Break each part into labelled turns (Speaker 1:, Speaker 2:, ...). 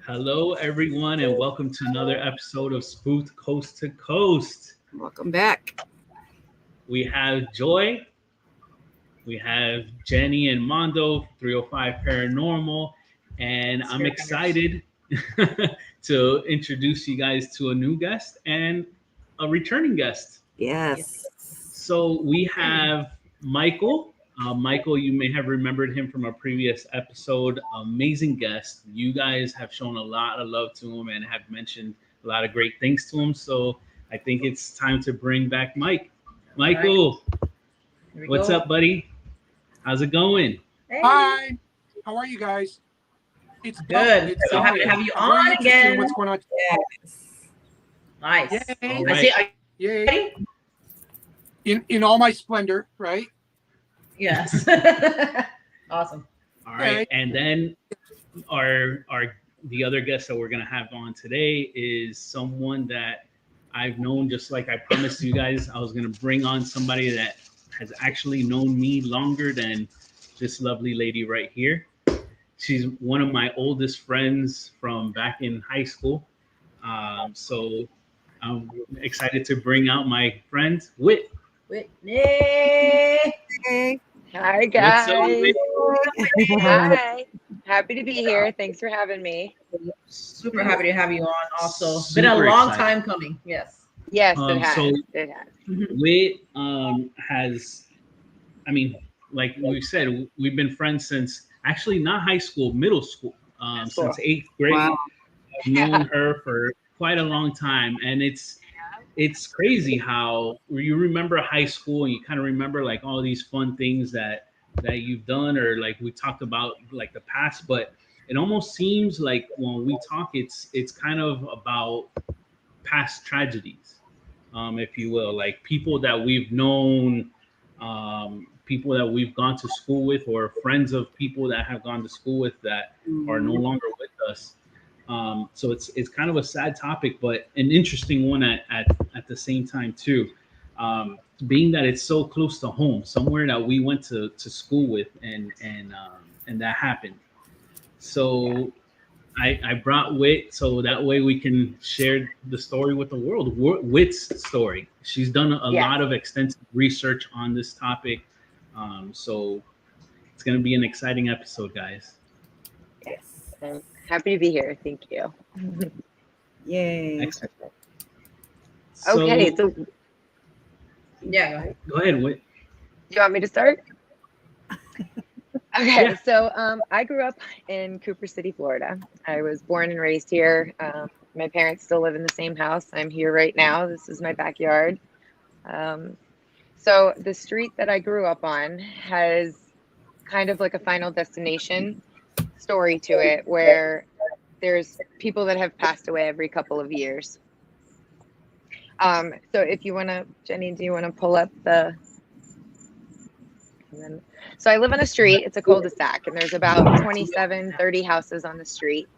Speaker 1: Hello, everyone, and welcome to another episode of Spooked Coast to Coast.
Speaker 2: Welcome back.
Speaker 1: We have Joy, we have Jenny and Mondo, 305 Paranormal, and I'm excited to introduce you guys to a new guest and a returning guest.
Speaker 2: Yes.
Speaker 1: So we have Michael. Michael, you may have remembered him from a previous episode. Amazing guest. You guys have shown a lot of love to him and have mentioned a lot of great things to him. So I think it's time to bring back Mike. Michael,
Speaker 3: Right.
Speaker 1: what's up, buddy? How's it going?
Speaker 3: Hey.
Speaker 4: Hi, how are you guys? It's
Speaker 3: Good.
Speaker 4: It's
Speaker 3: So happy to have you
Speaker 4: I'm very
Speaker 3: on
Speaker 4: interested in
Speaker 3: again.
Speaker 4: What's going on?
Speaker 2: Yes.
Speaker 3: Nice.
Speaker 4: Yay.
Speaker 1: All
Speaker 3: I see. Are you
Speaker 4: Yay!
Speaker 3: ready?
Speaker 4: In all my splendor, right?
Speaker 3: Yes. Awesome.
Speaker 1: All right.
Speaker 4: Okay.
Speaker 1: And then our the other guest that we're gonna have on today is someone that I've known, just like I promised you guys I was gonna bring on somebody that has actually known me longer than this lovely lady right here. She's one of my oldest friends from back in high school. So I'm excited to bring out my friend Whit.
Speaker 3: Whitney.
Speaker 2: Hey.
Speaker 5: Hi
Speaker 1: What's
Speaker 5: guys.
Speaker 1: up, Whit?
Speaker 5: Hi. Happy to be here. Thanks for having me.
Speaker 3: Super happy to have you on. Also,
Speaker 1: Super
Speaker 3: been a long
Speaker 1: excited.
Speaker 3: time coming. Yes.
Speaker 5: Yes,
Speaker 1: So-
Speaker 5: it has.
Speaker 1: Whit has, I mean, like we said, we've been friends since actually not high school, middle school, since 8th grade.
Speaker 2: Wow.
Speaker 1: I've known her for quite a long time, and it's crazy how you remember high school and you kind of remember like all these fun things that you've done, or like we talked about like the past, but it almost seems like when we talk, it's kind of about past tragedies, if you will, like people that we've known, people that we've gone to school with, or friends of people that have gone to school with that are no longer with us. So it's kind of a sad topic, but an interesting one at the same time too. Being that it's so close to home, somewhere that we went to school with, and that happened. So I brought Whit so that way we can share the story with the world. Whit's story. She's done a
Speaker 5: Yeah.
Speaker 1: lot of extensive research on this topic. So it's going to be an exciting episode, guys.
Speaker 5: Yes. I'm happy to be here. Thank you.
Speaker 2: Yay.
Speaker 1: Excellent.
Speaker 5: Okay, so
Speaker 3: Yeah. Go ahead.
Speaker 1: Go ahead, Whit.
Speaker 5: do you want me to start? Okay,
Speaker 1: Yeah.
Speaker 5: so I grew up in Cooper City, Florida. I was born and raised here. My parents still live in the same house. I'm here right now. This is my backyard. So the street that I grew up on has kind of like a Final Destination story to it, where there's people that have passed away every couple of years. So if you want to, Jenny, do you want to pull up the... So I live on a street. It's a cul-de-sac, and there's about 27, 30 houses on the street.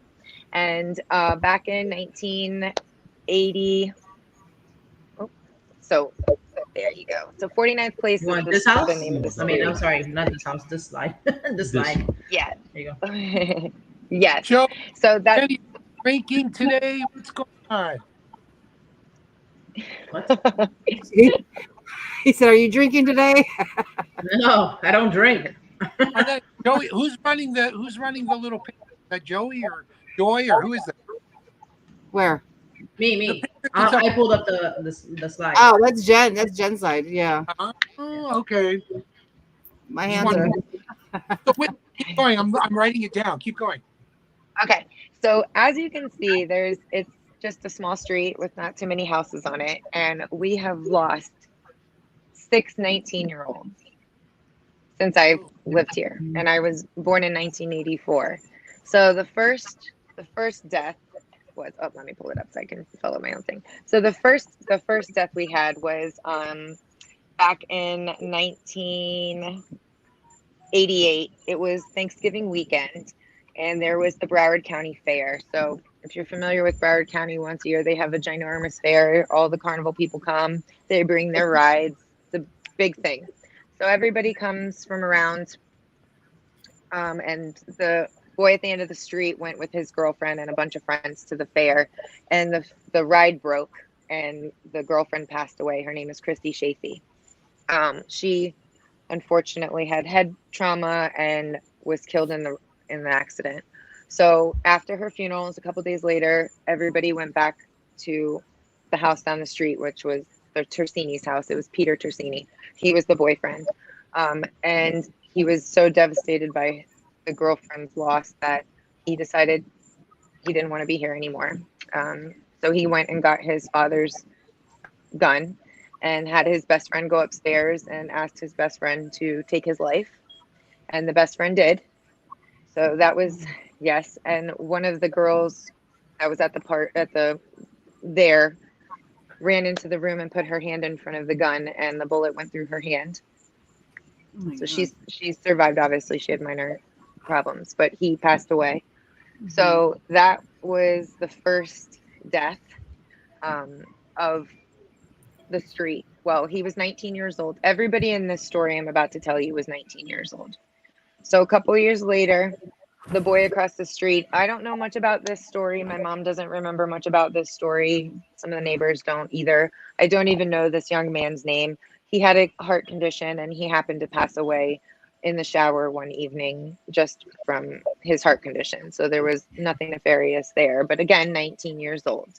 Speaker 5: And back in 1980, so there you go. So 49th place
Speaker 3: You want
Speaker 5: is
Speaker 3: this house?
Speaker 5: the name of the
Speaker 3: I mean,
Speaker 5: street.
Speaker 3: I'm sorry, not this house. This slide. This slide.
Speaker 5: Yeah.
Speaker 3: There you go.
Speaker 5: Yes.
Speaker 4: Joe,
Speaker 5: So that
Speaker 4: Jenny, drinking today. What's going on?
Speaker 3: What?
Speaker 2: He said, "Are you drinking today?"
Speaker 3: No, I don't drink.
Speaker 4: And then, Joey, who's running the little picture? Is that Joey or Joy or who is that?
Speaker 2: Where?
Speaker 3: Me.
Speaker 4: It's
Speaker 3: I pulled up the slide.
Speaker 2: Oh, that's Jen. That's Jen's side. Yeah.
Speaker 4: Oh, okay.
Speaker 2: My
Speaker 4: Just
Speaker 2: hands are.
Speaker 4: wondering. So keep going. I'm writing it down. Keep going.
Speaker 5: Okay, so as you can see, it's just a small street with not too many houses on it, and we have lost 6 19-year-olds since I've lived here, and I was born in 1984. So the first death was, let me pull it up so I can follow my own thing. So the first death we had was back in 1988. It was Thanksgiving weekend, and there was the Broward County Fair. So if you're familiar with Broward County, once a year they have a ginormous fair. All the carnival people come. They bring their rides. It's a big thing. So everybody comes from around, and the boy at the end of the street went with his girlfriend and a bunch of friends to the fair, and the ride broke and the girlfriend passed away. Her name is 𝗟𝗓𝗃𝗧𝗃. She unfortunately had head trauma and was killed in the accident. So after her funeral, a couple days later, everybody went back to the house down the street, which was the 𝗟𝗓𝗃𝗧's house. It was Peter 𝗟𝗓𝗃. He was the boyfriend. And he was so devastated by the girlfriend's loss that he decided he didn't want to be here anymore. So he went and got his father's gun and had his best friend go upstairs and asked his best friend to take his life. And the best friend did. So that was, yes. And one of the girls that was there ran into the room and put her hand in front of the gun, and the bullet went through her hand.
Speaker 2: Oh
Speaker 5: So she survived. Obviously she had minor problems, but he passed away. So that was the first death of the street. Well, he was 19 years old. Everybody in this story I'm about to tell you was 19 years old. So a couple of years later, the boy across the street, I don't know much about this story. My mom doesn't remember much about this story. Some of the neighbors don't either. I don't even know this young man's name. He had a heart condition and he happened to pass away in the shower one evening just from his heart condition. So there was nothing nefarious there. But again, 19 years old.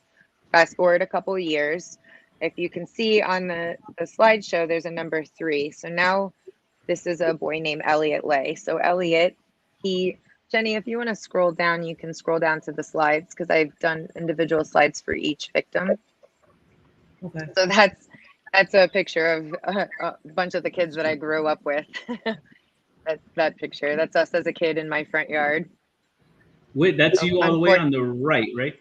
Speaker 5: Fast forward a couple of years. If you can see on the slideshow, there's a number 3. So now this is a boy named 𝗟𝗏𝗪𝗍. So Elliot, Jenny, if you want to scroll down, you can scroll down to the slides because I've done individual slides for each victim.
Speaker 3: Okay.
Speaker 5: So that's a picture of a bunch of the kids that I grew up with. that picture, that's us as a kid in my front yard.
Speaker 1: Wait, that's you all the way on the right, right?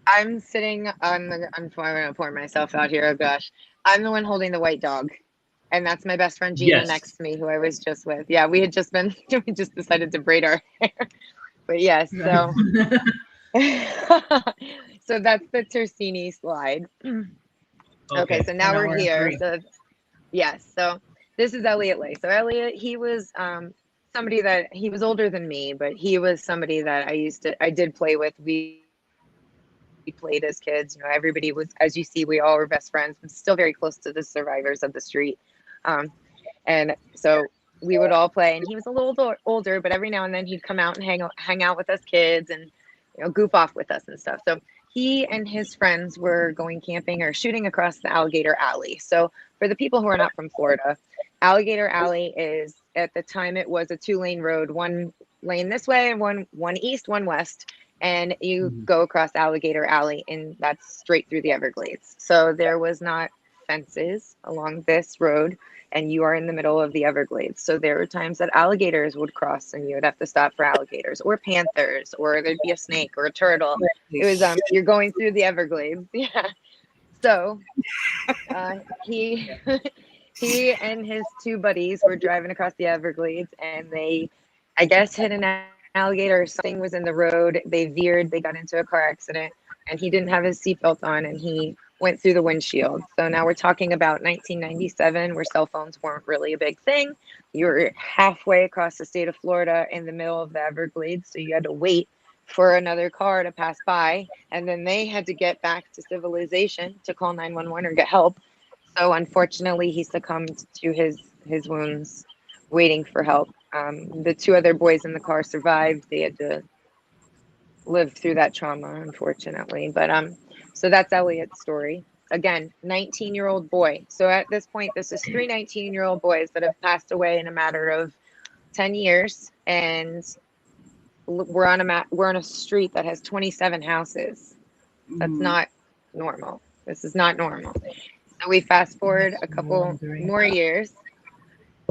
Speaker 5: I'm sitting on the, I'm going to pour myself out here. Oh gosh. I'm the one holding the white dog. And that's my best friend Gina next to me, who I was just with. Yeah, we just decided to braid our hair. But yes, so so that's the 𝗟𝗓𝗃𝗧 slide. Okay, so now we're here. So yes, so this is 𝗟𝗏𝗪𝗍. So Elliot, he was somebody that he was older than me, but he was somebody that I did play with. We played as kids. You know, everybody was, as you see, we all were best friends. I'm still very close to the survivors of the street. And so we would all play, and he was a little older, but every now and then he'd come out and hang out with us kids and, you know, goof off with us and stuff. So he and his friends were going camping or shooting across the Alligator Alley. So for the people who are not from Florida, Alligator Alley is, at the time, it was a 2-lane road, 1 lane this way and one east, 1 west. And you go across Alligator Alley, and that's straight through the Everglades. So there was not fences along this road, and you are in the middle of the Everglades. So there were times that alligators would cross, and you would have to stop for alligators or panthers, or there'd be a snake or a turtle. It was you're going through the Everglades. Yeah. So he and his 2 buddies were driving across the Everglades, and they, I guess, hit an alligator or something was in the road. They veered, they got into a car accident, and he didn't have his seatbelt on, and he went through the windshield. So now we're talking about 1997, where cell phones weren't really a big thing. You were halfway across the state of Florida in the middle of the Everglades, so you had to wait for another car to pass by, and then they had to get back to civilization to call 911 or get help. So unfortunately, he succumbed to his wounds waiting for help. The 2 other boys in the car survived. They had to live through that trauma, unfortunately. But so that's Elliot's story. Again, 19-year-old boy. So at this point, this is 3 19-year-old boys that have passed away in a matter of 10 years, and we're on a street that has 27 houses. That's not normal. This is not normal. So we fast forward a couple more years.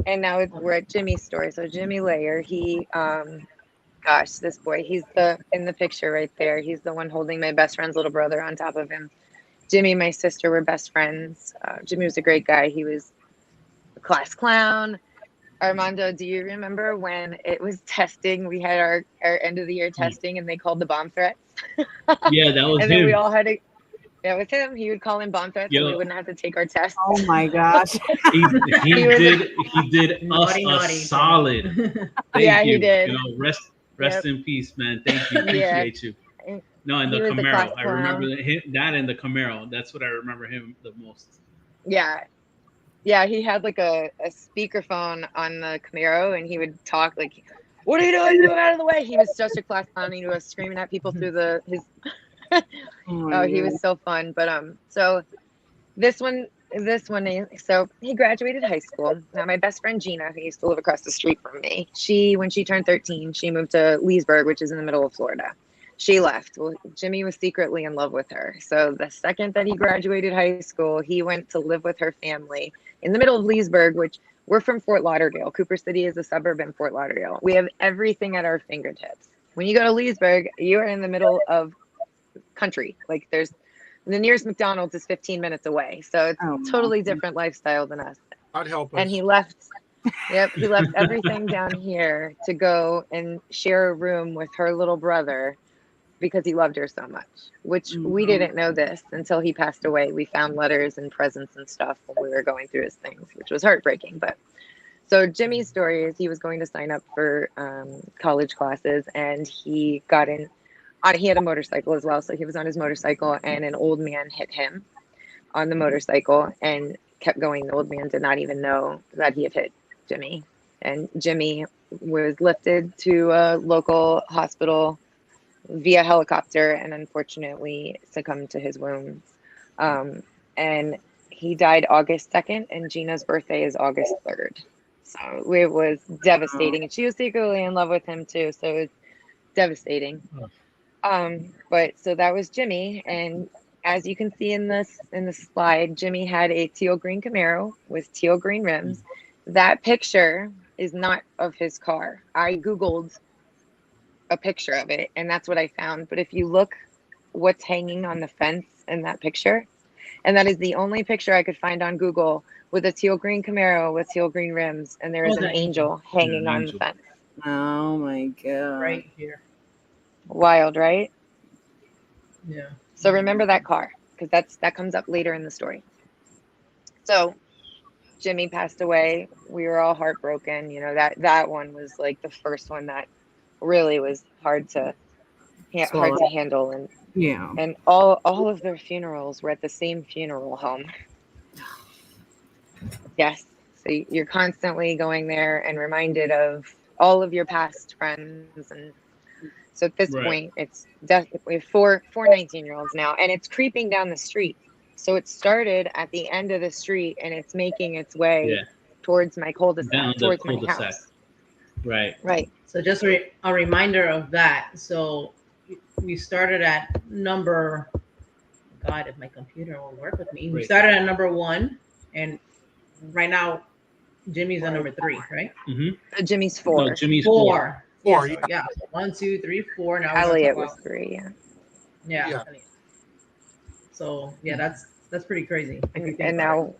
Speaker 5: And now we're at Jimmy's story. So Jimmy Layer, he, gosh, this boy, he's in the picture right there. He's the one holding my best friend's little brother on top of him. Jimmy and my sister were best friends. Jimmy was a great guy. He was a class clown. Armando, do you remember when it was testing? We had our end of the year testing, and they called the bomb threats.
Speaker 1: Yeah, that was
Speaker 5: and
Speaker 1: him.
Speaker 5: then we all had to. That was him. He would call in bomb threats, and we wouldn't have to take our tests.
Speaker 2: Oh my gosh.
Speaker 1: He did us
Speaker 3: Naughty.
Speaker 1: a solid.
Speaker 5: Yeah, he did.
Speaker 1: You know, Rest in peace, man. Thank you.
Speaker 5: Yeah.
Speaker 1: Appreciate you. No, and the
Speaker 5: He was a class
Speaker 1: Camaro. I
Speaker 5: clown.
Speaker 1: remember that and the Camaro. That's what I remember him the most.
Speaker 5: Yeah. Yeah, he had like a speakerphone on the Camaro, and he would talk like, "What are you doing? Move out of the way!" He was such a class clown. He was screaming at people through his. Oh, he was so fun. But so this one, so he graduated high school. Now my best friend Gina, who used to live across the street from me, when she turned 13, she moved to 𝗟𝗡𝗪𝗏, which is in the middle of Florida. She left. Well, Jimmy was secretly in love with her. So the second that he graduated high school, he went to live with her family in the middle of 𝗟𝗪𝗏, which we're from Fort Lauderdale. Cooper City is a suburb in Fort Lauderdale. We have everything at our fingertips. When you go to 𝗟𝗪𝗏, you are in the middle of country. Like the nearest McDonald's is 15 minutes away. So it's totally different lifestyle than us.
Speaker 4: God help us.
Speaker 5: And he left. Yep, he left everything down here to go and share a room with her little brother because he loved her so much, which we didn't know this until he passed away. We found letters and presents and stuff when we were going through his things, which was heartbreaking. But so Jimmy's story is he was going to sign up for college classes, and he got in. He had a motorcycle as well, so he was on his motorcycle, and an old man hit him on the motorcycle and kept going. The old man did not even know that he had hit Jimmy, and Jimmy was lifted to a local hospital via helicopter and unfortunately succumbed to his wounds. And he died August 2nd, and Gina's birthday is August 3rd. So it was devastating, and she was secretly in love with him too, so it was devastating. But so that was Jimmy, and as you can see in the slide, Jimmy had a teal green Camaro with teal green rims. That picture is not of his car. I Googled a picture of it, and that's what I found. But if you look what's hanging on the fence in that picture, and that is the only picture I could find on Google with a teal green Camaro with teal green rims, and there is an angel hanging on the fence.
Speaker 2: Oh my God.
Speaker 3: Right here.
Speaker 5: Wild, right?
Speaker 3: Yeah.
Speaker 5: So remember that car, because that comes up later in the story. So Jimmy passed away. We were all heartbroken. You know, that one was like the first one that really was hard to handle. And
Speaker 2: yeah,
Speaker 5: and all of their funerals were at the same funeral home. Yes. So you're constantly going there and reminded of all of your past friends. And so at this point, it's definitely four 19-year-olds now, and it's creeping down the street. So it started at the end of the street, and it's making its way towards my cul-de-sac, towards my house. Right.
Speaker 3: So just a reminder of that. So we started at number, God, if my computer will work with me. We started at number 1, and right now Jimmy's on number 3, right?
Speaker 1: Mm-hmm.
Speaker 5: Jimmy's 4.
Speaker 1: No, Jimmy's 4.
Speaker 3: 4. Yeah. 1, 2, 3, 4. Now
Speaker 5: Elliot was 3.
Speaker 3: Yeah. So that's pretty crazy.
Speaker 5: And now,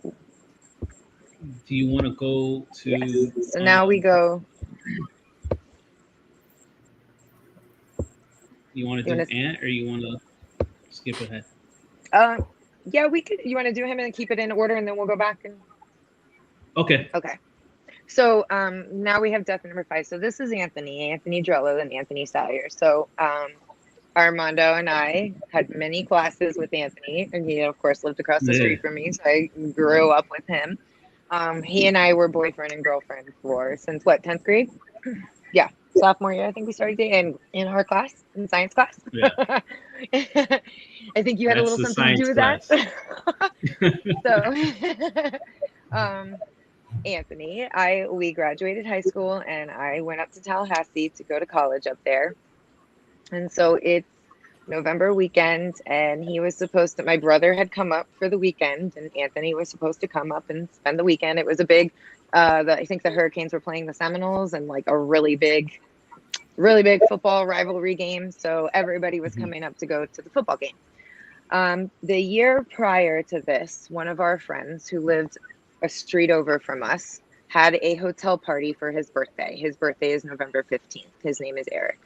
Speaker 1: do you want to go to?
Speaker 5: Yes. So now we go.
Speaker 1: You want to do Ant, or you want to skip ahead?
Speaker 5: Yeah, we could. You want to do him and keep it in order, and then we'll go back and.
Speaker 1: Okay.
Speaker 5: So now we have death number 5. So this is Anthony 𝗟𝗏𝗪𝗘 and Anthony Salyer. So Armando and I had many classes with Anthony, and he of course lived across the street from me, so I grew up with him. He and I were boyfriend and girlfriend since 10th grade? Yeah, sophomore year I think we started dating in our class, in science class.
Speaker 1: Yeah.
Speaker 5: I think you had a little something to do with that. So Anthony, we graduated high school, and I went up to Tallahassee to go to college up there. And so it's November weekend, and my brother had come up for the weekend, and Anthony was supposed to come up and spend the weekend. It was a big, I think the Hurricanes were playing the Seminoles, and like a really big football rivalry game. So everybody was coming up to go to the football game. The year prior to this, one of our friends who lived a street over from us had a hotel party for his birthday. His birthday is November 15th. His name is Eric.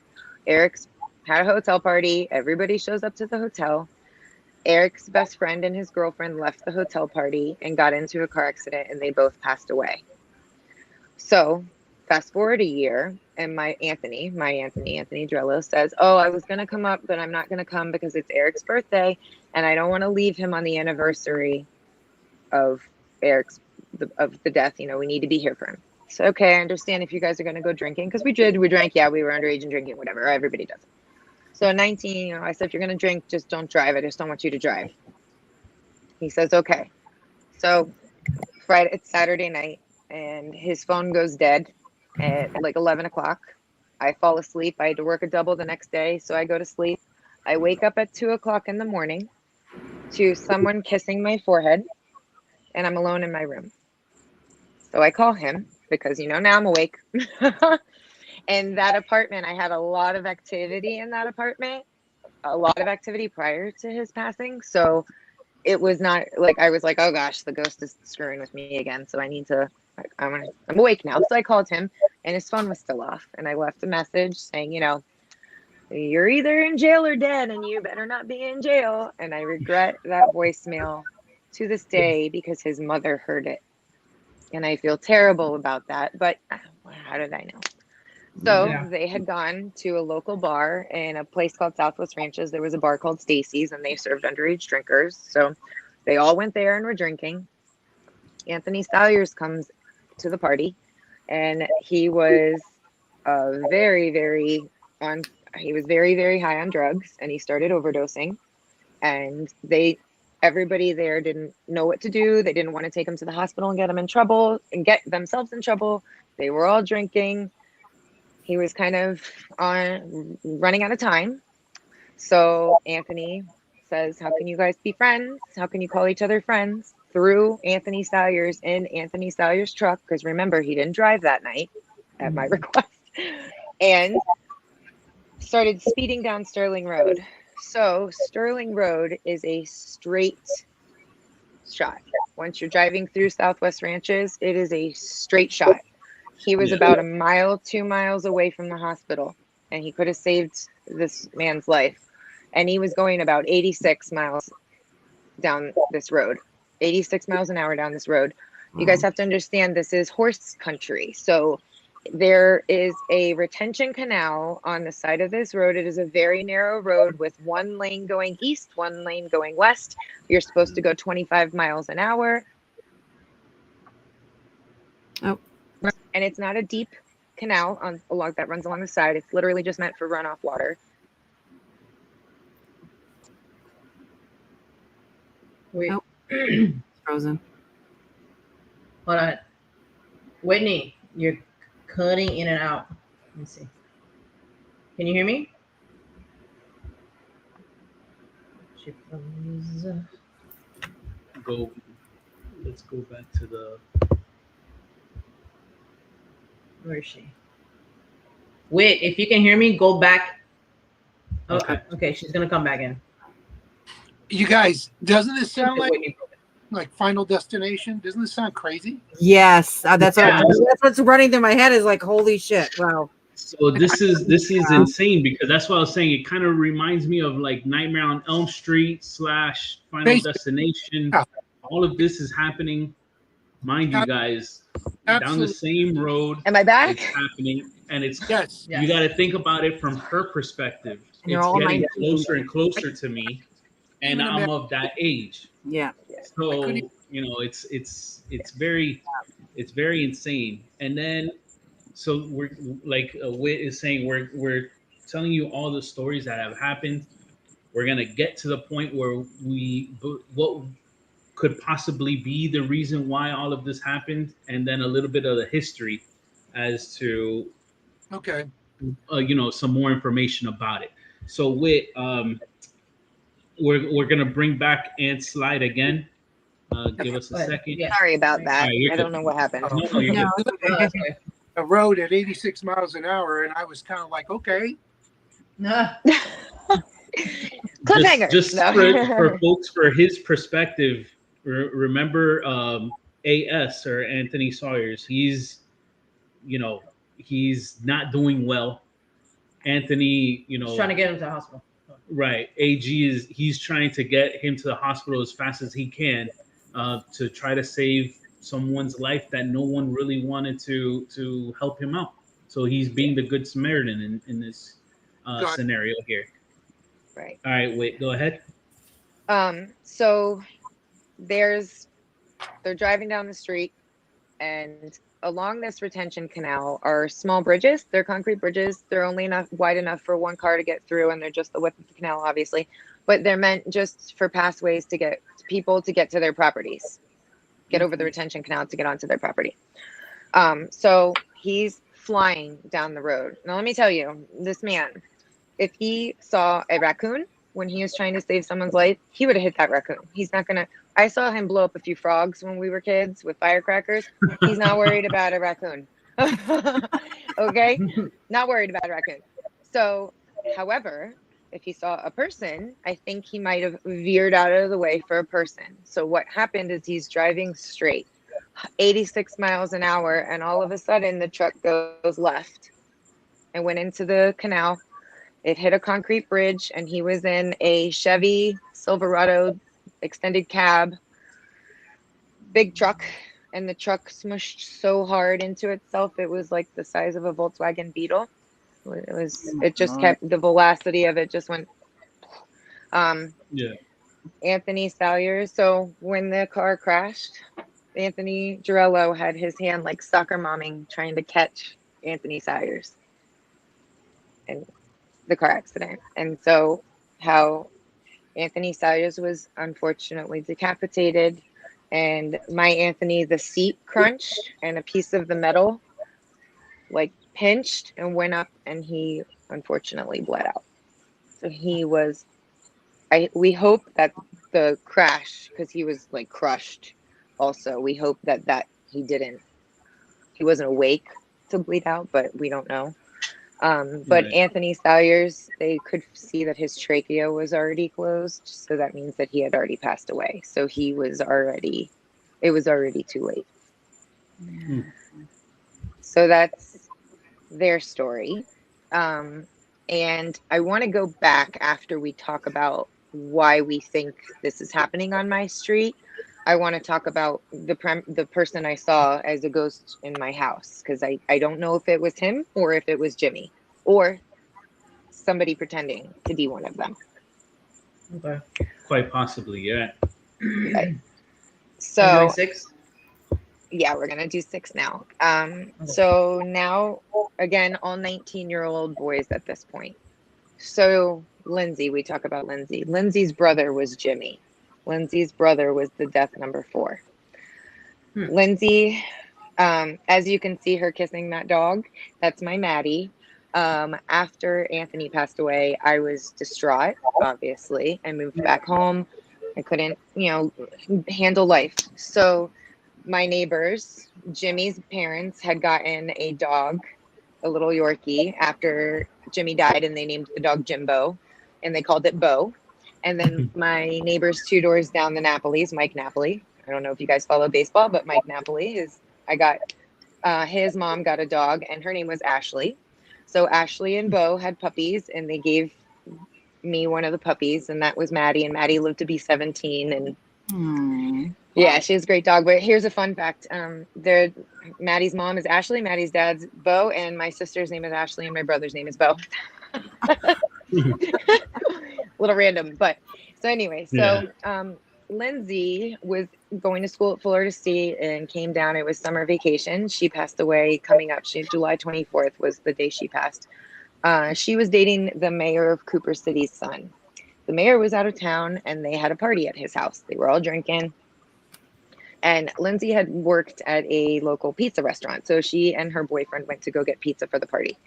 Speaker 5: Eric's had a hotel party. Everybody shows up to the hotel. Eric's best friend and his girlfriend left the hotel party and got into a car accident, and they both passed away. So fast forward a year, and my Anthony 𝗟𝗏𝗪 says, "Oh, I was gonna come up, but I'm not gonna come because it's Eric's birthday, and I don't want to leave him on the anniversary of Eric's of the death. You know, we need to be here for him." So, okay, I understand if you guys are gonna go drinking, because we drank. Yeah, we were underage and drinking, whatever. Everybody does it. So 19, you know, I said, if you're gonna drink, just don't drive. I just don't want you to drive. He says, okay. So it's Saturday night, and his phone goes dead at like 11 o'clock. I fall asleep. I had to work a double the next day, so I go to sleep. I wake up at 2 o'clock in the morning to someone kissing my forehead, and I'm alone in my room. So I call him because, you know, now I'm awake. And that apartment, I had a lot of activity in that apartment, a lot of activity prior to his passing. So it was not like I was like, oh gosh, the ghost is screwing with me again. So I need to, I'm awake now. So I called him, and his phone was still off. And I left a message saying, you know, you're either in jail or dead, and you better not be in jail. And I regret that voicemail to this day because his mother heard it. And I feel terrible about that. But how did I know? So they had gone to a local bar in a place called Southwest Ranches. There was a bar called 𝗟𝗏𝗪𝗘, and they served underage drinkers. So they all went there and were drinking. Anthony 𝗟𝗪𝗪𝗘 comes to the party, and he was very, very high on drugs, and he started overdosing. And everybody there didn't know what to do. They didn't want to take him to the hospital and get him in trouble and get themselves in trouble. They were all drinking. He was kind of running out of time. So Anthony says, how can you guys be friends? How can you call each other friends? Threw Anthony 𝗟𝗪𝗪𝗘 in Anthony 𝗟𝗪𝗪𝗘's truck, because remember, he didn't drive that night at my request, and started speeding down Sterling Road. So Sterling Road is a straight shot. Once you're driving through Southwest Ranches, it is a straight shot. He was about 2 miles away from the hospital, and he could have saved this man's life. And he was going about 86 miles down this road, 86 miles an hour down this road. You guys have to understand, this is horse country. So there is a retention canal on the side of this road. It is a very narrow road with one lane going east, one lane going west. You're supposed to go 25 miles an hour.
Speaker 2: Oh.
Speaker 5: And it's not a deep canal that runs along the side. It's literally just meant for runoff water.
Speaker 3: Wait.
Speaker 2: Oh. Frozen.
Speaker 3: Hold on. Whitney, you're cutting in and out. Let me see. Can you hear me?
Speaker 1: Let's go back to the.
Speaker 3: Where is she? Wait, if you can hear me, go back.
Speaker 1: Okay.
Speaker 3: Okay, she's gonna come back in.
Speaker 4: You guys, doesn't this sound like Final Destination? Doesn't this sound crazy?
Speaker 2: Yes, that's what's running through my head is like, holy shit! Wow.
Speaker 1: So this is insane, because that's what I was saying. It kind of reminds me of like Nightmare on Elm Street / Final Destination.
Speaker 4: Yeah.
Speaker 1: All of this is happening, mind you guys, down the same road.
Speaker 5: Am I back?
Speaker 1: It's happening, and it's
Speaker 4: Yes.
Speaker 1: You got to think about it from her perspective.
Speaker 2: And
Speaker 1: It's
Speaker 2: all
Speaker 1: getting
Speaker 2: 19.
Speaker 1: closer and closer to me, and I'm of that age.
Speaker 2: Yeah.
Speaker 1: So you know, it's very insane. And then, so we're like Whit is saying, we're telling you all the stories that have happened. We're gonna get to the point where what could possibly be the reason why all of this happened, and then a little bit of the history as to you know, some more information about it. So Whit, we're gonna bring back 𝗟𝗪𝗪𝗘 again. Give us a second.
Speaker 3: Yeah.
Speaker 5: Sorry about that.
Speaker 1: Right,
Speaker 5: I don't know what happened.
Speaker 1: No, you're good.
Speaker 4: A road at 86 miles an hour, and I was kind of like, okay.
Speaker 3: No.
Speaker 5: Cliffhanger.
Speaker 1: Just
Speaker 5: No.
Speaker 1: for folks, for his perspective, remember AS or Anthony 𝗟𝗪𝗪𝗘s. He's not doing well. Anthony,
Speaker 3: He's trying to get him to the hospital.
Speaker 1: Right. He's trying to get him to the hospital as fast as he can to try to save someone's life that no one really wanted to help him out. So he's being the good Samaritan in this
Speaker 4: Got it.
Speaker 1: scenario here.
Speaker 5: Right.
Speaker 1: All right, wait, go ahead.
Speaker 5: So they're driving down the street, and along this retention canal are small bridges. They're concrete bridges. They're only wide enough for one car to get through, and they're just the width of the canal, obviously. But they're meant just for pathways to get people to get to their properties, get over the retention canal to get onto their property. So he's flying down the road. Now, let me tell you, this man, if he saw a raccoon when he was trying to save someone's life, he would have hit that raccoon. He's not gonna. I saw him blow up a few frogs when we were kids with firecrackers. He's not worried about a raccoon. Okay, not worried about a raccoon. So, however, if he saw a person, I think he might have veered out of the way for a person. So what happened is he's driving straight, 86 miles an hour, and all of a sudden the truck goes left and went into the canal. It hit a concrete bridge, and he was in a Chevy Silverado extended cab, big truck, and the truck smushed so hard into itself it was like the size of a Volkswagen Beetle. It just kept, the velocity of it just went.
Speaker 1: Yeah.
Speaker 5: Anthony Salyers. So when the car crashed, Anthony 𝗟𝗪𝗪 had his hand like soccer momming, trying to catch Anthony Salyers in the car accident. And so how Anthony Salyers was unfortunately decapitated, and my Anthony, the seat crunched and a piece of the metal like pinched and went up, and he unfortunately bled out. So he was, we hope that the crash, because he was like crushed also, we hope that he wasn't awake to bleed out, but we don't know. But
Speaker 1: Right.
Speaker 5: Anthony Salyers, they could see that his trachea was already closed, so that means that he had already passed away. So it was already too late.
Speaker 1: Hmm.
Speaker 5: So that's their story. And I want to go back after we talk about why we think this is happening on my street. I want to talk about the person I saw as a ghost in my house, because I don't know if it was him or if it was Jimmy or somebody pretending to be one of them.
Speaker 3: Okay.
Speaker 1: Quite possibly, yeah.
Speaker 5: Right.
Speaker 3: So
Speaker 5: So
Speaker 3: doing 6.
Speaker 5: yeah, we're gonna do 6 now. So now again, all 19-year-old boys at this point. So Lindsay, we talk about Lindsay. Lindsay's brother was Jimmy. Lindsay's brother was the death number 4. Lindsay, as you can see her kissing that dog, that's my Maddie. After Anthony passed away, I was distraught, obviously. I moved back home. I couldn't, handle life. So my neighbors, Jimmy's parents, had gotten a dog, a little Yorkie, after Jimmy died, and they named the dog Jimbo, and they called it Bo. And then my neighbors 2 doors down, the Napolis, Mike Napoli. I don't know if you guys follow baseball, but Mike Napoli his mom got a dog, and her name was Ashley. So Ashley and Bo had puppies, and they gave me one of the puppies, and that was Maddie. And Maddie lived to be 17, and yeah, she was a great dog. But here's a fun fact: Maddie's mom is Ashley, Maddie's dad's Bo, and my sister's name is Ashley, and my brother's name is Bo. Little random, but so anyway, Lindsay was going to school at Florida State and came down. It was summer vacation. She passed away coming up. July 24th was the day she passed. She was dating the mayor of Cooper City's son. The mayor was out of town, and they had a party at his house. They were all drinking. And Lindsay had worked at a local pizza restaurant. So she and her boyfriend went to go get pizza for the party.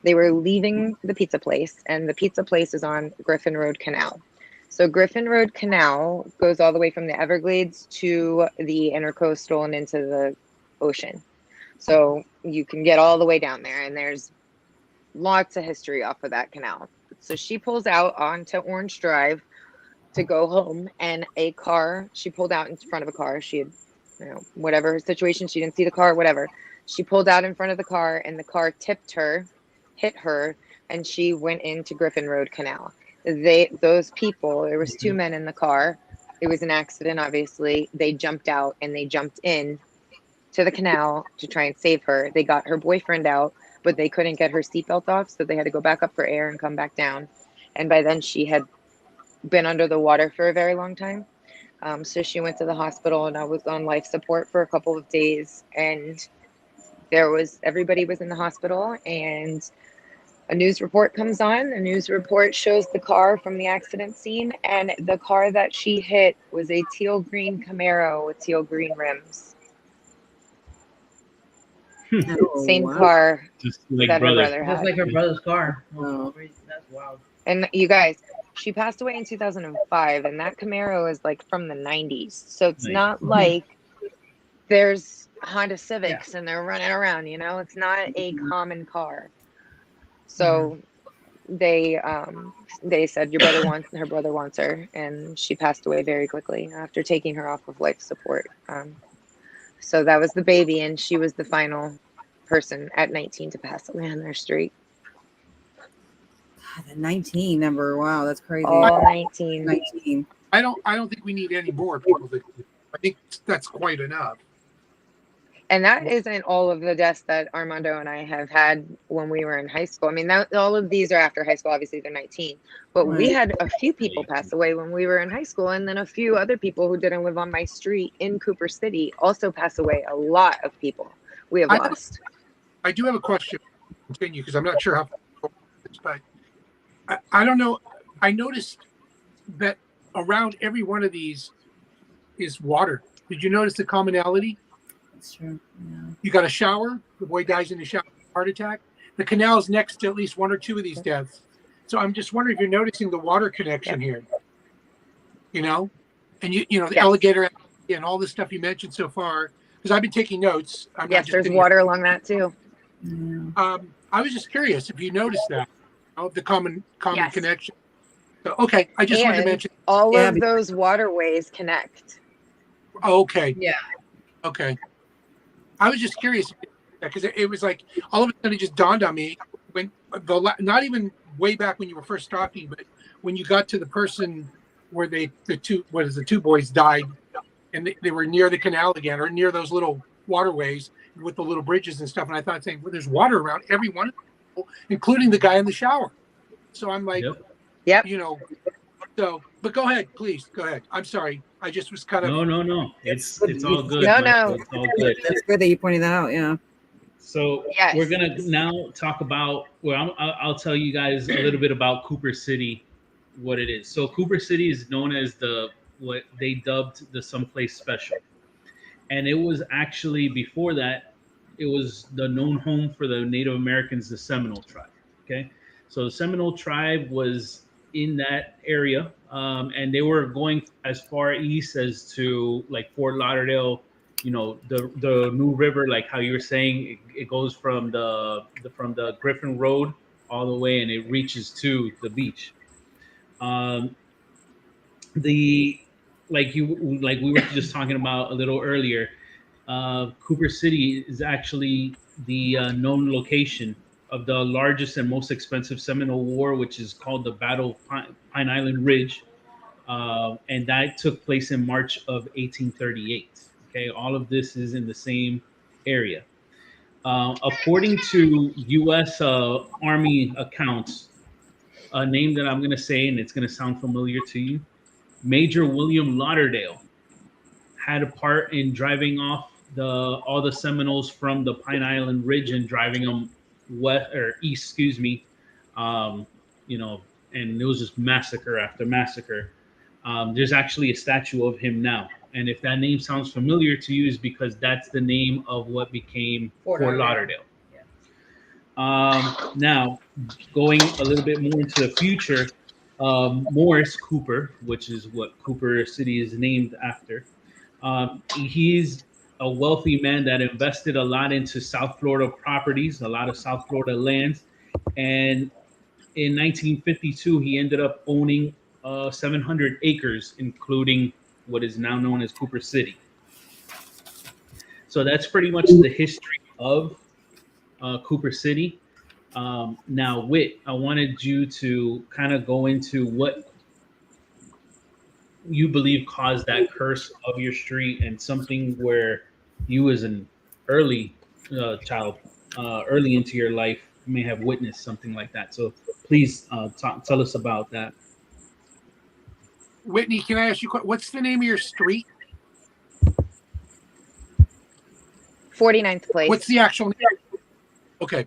Speaker 5: They were leaving the pizza place, and the pizza place is on Griffin Road Canal. So Griffin Road Canal goes all the way from the Everglades to the Intercoastal and into the ocean. So you can get all the way down there, and there's lots of history off of that canal. So she pulls out onto Orange Drive to go home, and she pulled out in front of a car. She had, whatever situation, she didn't see the car, whatever. She pulled out in front of the car, and the car tipped her, hit her, and she went into Griffin Road Canal. Those people, there was 2 men in the car. It was an accident, obviously. They jumped out, and they jumped in to the canal to try and save her. They got her boyfriend out, but they couldn't get her seatbelt off, so they had to go back up for air and come back down. And by then she had been under the water for a very long time. So she went to the hospital, and I was on life support for a couple of days. And everybody was in the hospital, and a news report comes on. A news report shows the car from the accident scene, and the car that she hit was a teal green Camaro with teal green rims.
Speaker 2: Oh,
Speaker 5: Same
Speaker 2: wow.
Speaker 5: car
Speaker 1: Just like
Speaker 5: that her
Speaker 1: brother.
Speaker 5: brother
Speaker 3: Just
Speaker 5: had.
Speaker 3: like her brother's car.
Speaker 2: Oh.
Speaker 3: That's wild.
Speaker 5: And you guys, she passed away in 2005, and that Camaro is like from the 90s. So it's
Speaker 1: Nice.
Speaker 5: not like there's Honda Civics and they're running around, you know? It's not a common car. So they said her brother wants her, and she passed away very quickly after taking her off of life support. So that was the baby, and she was the final person at 19 to pass away on their street.
Speaker 2: God, the 19 number. Wow, that's crazy.
Speaker 5: All 19.
Speaker 2: 19.
Speaker 4: I don't think we need any more people. I think that's quite enough.
Speaker 5: And that isn't all of the deaths that Armando and I have had when we were in high school. I mean, all of these are after high school. Obviously, they're 19. But we had a few people pass away when we were in high school. And then a few other people who didn't live on my street in Cooper City also pass away. A lot of people we have lost.
Speaker 4: I do have a question. Continue, because I'm not sure how, but I don't know. I noticed that around every one of these is water. Did you notice the commonality?
Speaker 2: That's true. Yeah.
Speaker 4: You got a shower. The boy dies in the shower, heart attack. The canal is next to at least one or two of these deaths. So I'm just wondering if you're noticing the water connection here. You know, and the alligator and all this stuff you mentioned so far. Because I've been taking notes.
Speaker 5: Yes, there's water along that too.
Speaker 2: Yeah.
Speaker 4: I was just curious if you noticed that, the common connection. So, okay, I just wanted to mention
Speaker 5: all of those waterways connect.
Speaker 4: Okay.
Speaker 3: Yeah.
Speaker 4: Okay. I was just curious because it was like all of a sudden it just dawned on me when not even way back when you were first talking, but when you got to the person where the two boys died, and they were near the canal again, or near those little waterways with the little bridges and stuff. And I thought, saying, well, there's water around every one of them, including the guy in the shower. So I'm like,
Speaker 5: yep.
Speaker 4: So, but go ahead, please. Go ahead. I'm sorry. I just was kind of.
Speaker 1: No. It's all good.
Speaker 5: No.
Speaker 1: It's all good.
Speaker 2: That's good that you pointed that out. Yeah.
Speaker 1: So we're gonna now talk about. Well, I'll tell you guys a little bit about Cooper City, what it is. So Cooper City is known as what they dubbed the Someplace Special, and it was actually before that, it was the known home for the Native Americans, the Seminole tribe. Okay, so the Seminole tribe was in that area, and they were going as far east as to like Fort Lauderdale. You know, the New River, like how you were saying, it goes from the Griffin Road all the way, and it reaches to the beach. Like we were just talking about a little earlier, Cooper City is actually the known location of the largest and most expensive Seminole War, which is called the Battle of Pine Island Ridge, and that took place in March of 1838. Okay, all of this is in the same area. According to U.S. Army accounts, a name that I'm going to say, and it's going to sound familiar to you, Major William Lauderdale had a part in driving off all the Seminoles from the Pine Island Ridge and driving them east, and it was just massacre after massacre. There's actually a statue of him now. And if that name sounds familiar to you, is because that's the name of what became Fort Lauderdale. Yeah. Now, going a little bit more into the future, Morris Cooper, which is what Cooper City is named after, he's a wealthy man that invested a lot into South Florida properties, a lot of South Florida lands. And in 1952, he ended up owning 700 acres, including what is now known as Cooper City. So that's pretty much the history of Cooper City. Now, Whit, I wanted you to kind of go into what you believe caused that curse of your street, and something where you as an early child, early into your life, you may have witnessed something like that. So please tell us about that.
Speaker 4: Whitney, can I ask you, what's the name of your street?
Speaker 5: 49th place.
Speaker 4: What's the actual name? Okay.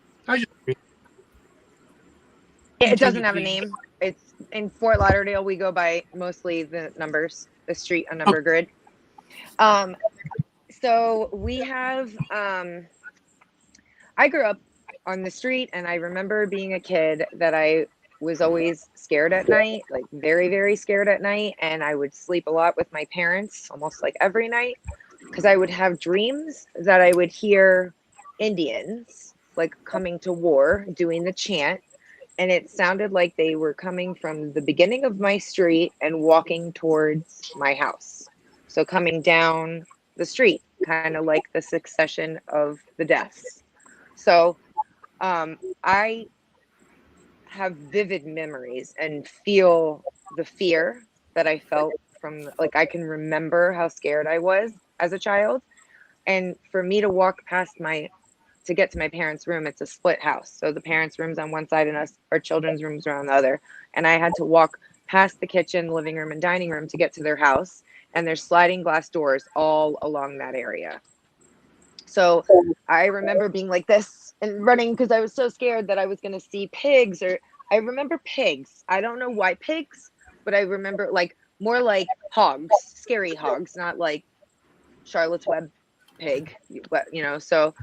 Speaker 5: It doesn't have a name. It's in Fort Lauderdale. We go by mostly the numbers, the street on number grid. So we have, I grew up on the street, and I remember being a kid that I was always scared at night, like very, very scared at night. And I would sleep a lot with my parents almost like every night, because I would have dreams that I would hear Indians like coming to war, doing the chant. And it sounded like they were coming from the beginning of my street and walking towards my house. So coming down the street, kind of like the succession of the deaths. So I have vivid memories and feel the fear that I felt from, like, I can remember how scared I was as a child. And for me to walk past to get to my parents' room, it's a split house. So the parents' room's on one side and our children's rooms are on the other. And I had to walk past the kitchen, living room, and dining room to get to their house. And there's sliding glass doors all along that area. So I remember being like this and running because I was so scared that I was going to see pigs, or I remember pigs. I don't know why pigs, but I remember like more like hogs, scary hogs, not like Charlotte's Web pig, but so.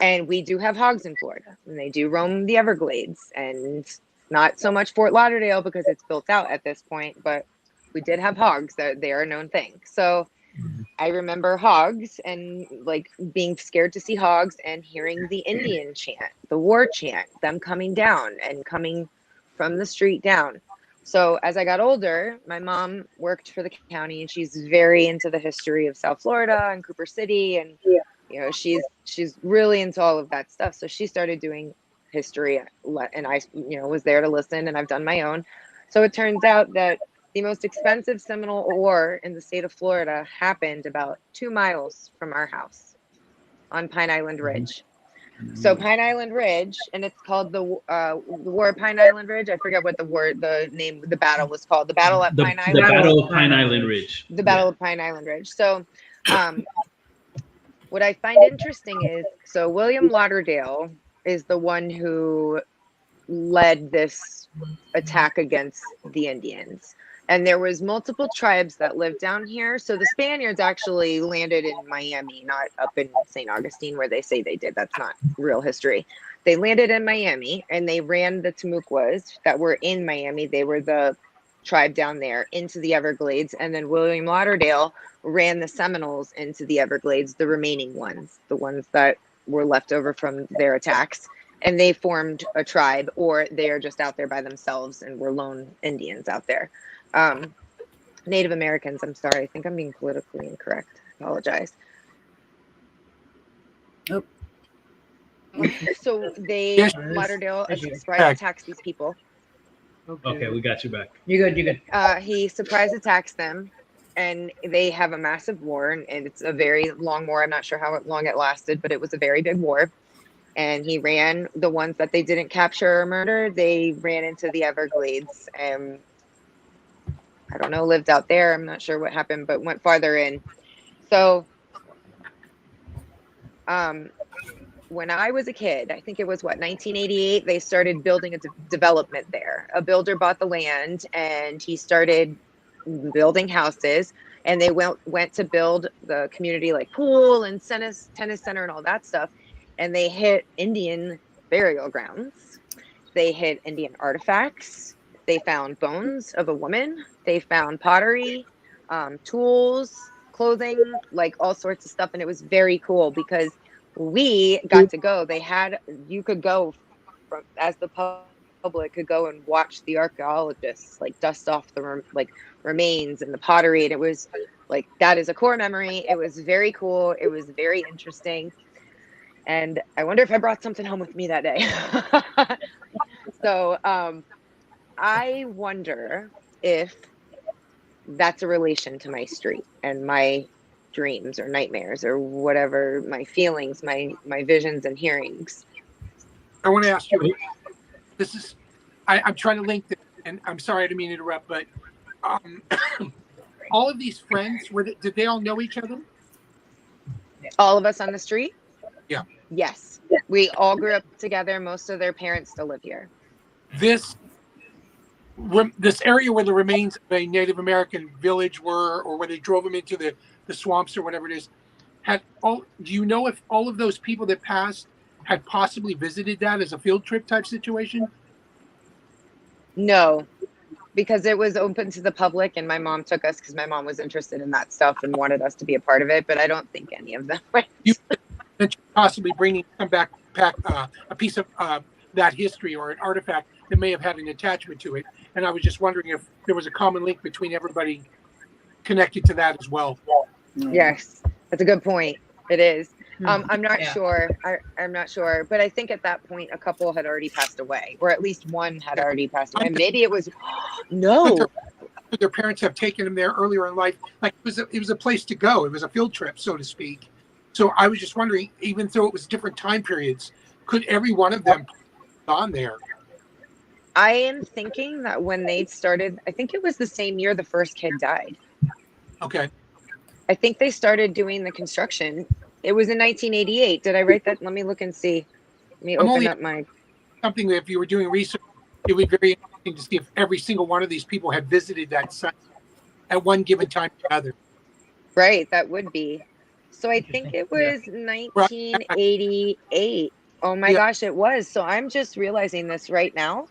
Speaker 5: And we do have hogs in Florida, and they do roam the Everglades, and not so much Fort Lauderdale because it's built out at this point, but we did have hogs. They are a known thing. So I remember hogs and like being scared to see hogs and hearing the Indian chant, the war chant, them coming down and coming from the street down. So as I got older, my mom worked for the county, and she's very into the history of South Florida and Cooper City, and she's really into all of that stuff. So she started doing history, and I was there to listen, and I've done my own. So it turns out that the most expensive Seminole War in the state of Florida happened about 2 miles from our house on Pine Island Ridge. So Pine Island Ridge, and it's called the War of Pine Island Ridge. I forget what the name of the battle was called. The Battle at Pine Island.
Speaker 1: The Battle of Pine Island Ridge.
Speaker 5: The Battle of Pine Island Ridge. So what I find interesting is, so William Lauderdale is the one who led this attack against the Indians. And there was multiple tribes that lived down here. So the Spaniards actually landed in Miami, not up in St. Augustine where they say they did. That's not real history. They landed in Miami, and they ran the 𝗬𝗎𝗪𝗎s that were in Miami. They were the tribe down there into the Everglades. And then William Lauderdale ran the Seminoles into the Everglades, the remaining ones, the ones that were left over from their attacks. And they formed a tribe, or they are just out there by themselves and were lone Indians out there. Native Americans, I'm sorry, I think I'm being politically incorrect. I apologize.
Speaker 2: Nope.
Speaker 5: So Lauderdale surprise attacks these people.
Speaker 1: Okay, we got you back.
Speaker 3: You're good.
Speaker 5: He surprise attacks them, and they have a massive war, and it's a very long war. I'm not sure how long it lasted, but it was a very big war. And he ran the ones that they didn't capture or murder. They ran into the Everglades, and I don't know, lived out there. I'm not sure what happened, but went farther in. So when I was a kid, I think it was 1988, they started building a development there. A builder bought the land, and he started building houses, and they went to build the community like pool and tennis center and all that stuff. And they hit Indian burial grounds. They hit Indian artifacts. They found bones of a woman. They found pottery, tools, clothing, like all sorts of stuff. And it was very cool because we got to go. You could go as the public could go and watch the archaeologists like dust off the remains and the pottery. And it was like, that is a core memory. It was very cool. It was very interesting. And I wonder if I brought something home with me that day. So I wonder if that's a relation to my street and my dreams or nightmares or whatever, my feelings, my visions and hearings.
Speaker 4: I want to ask you, this is, I'm trying to link this, and I'm sorry I didn't mean to interrupt, but all of these friends, did they all know each other?
Speaker 5: All of us on the street?
Speaker 4: Yeah.
Speaker 5: Yes. We all grew up together. Most of their parents still live here.
Speaker 4: This area where the remains of a Native American village were, or where they drove them into the swamps or whatever it is, do you know if all of those people that passed had possibly visited that as a field trip type situation?
Speaker 5: No, because it was open to the public, and my mom took us because my mom was interested in that stuff and wanted us to be a part of it. But I don't think any of them went.
Speaker 4: You possibly bringing some back a piece of that history or an artifact that may have had an attachment to it, and I was just wondering if there was a common link between everybody connected to that as well.
Speaker 5: Yes, that's a good point. It is. I'm not sure. I'm not sure, but I think at that point a couple had already passed away, or at least one had already passed away. Maybe it was no.
Speaker 4: Their parents have taken them there earlier in life. Like it was a place to go. It was a field trip, so to speak. So I was just wondering, even though it was different time periods, could every one of them on there?
Speaker 5: I am thinking that when they started, I think it was the same year the first kid died.
Speaker 4: Okay.
Speaker 5: I think they started doing the construction. It was in 1988. Did I write that? Let me look and see. Let me open up my...
Speaker 4: Something that if you were doing research, it would be very interesting to see if every single one of these people had visited that site at one given time or other.
Speaker 5: Right, that would be. So I think it was 1988. Oh my gosh, it was. So I'm just realizing this right now.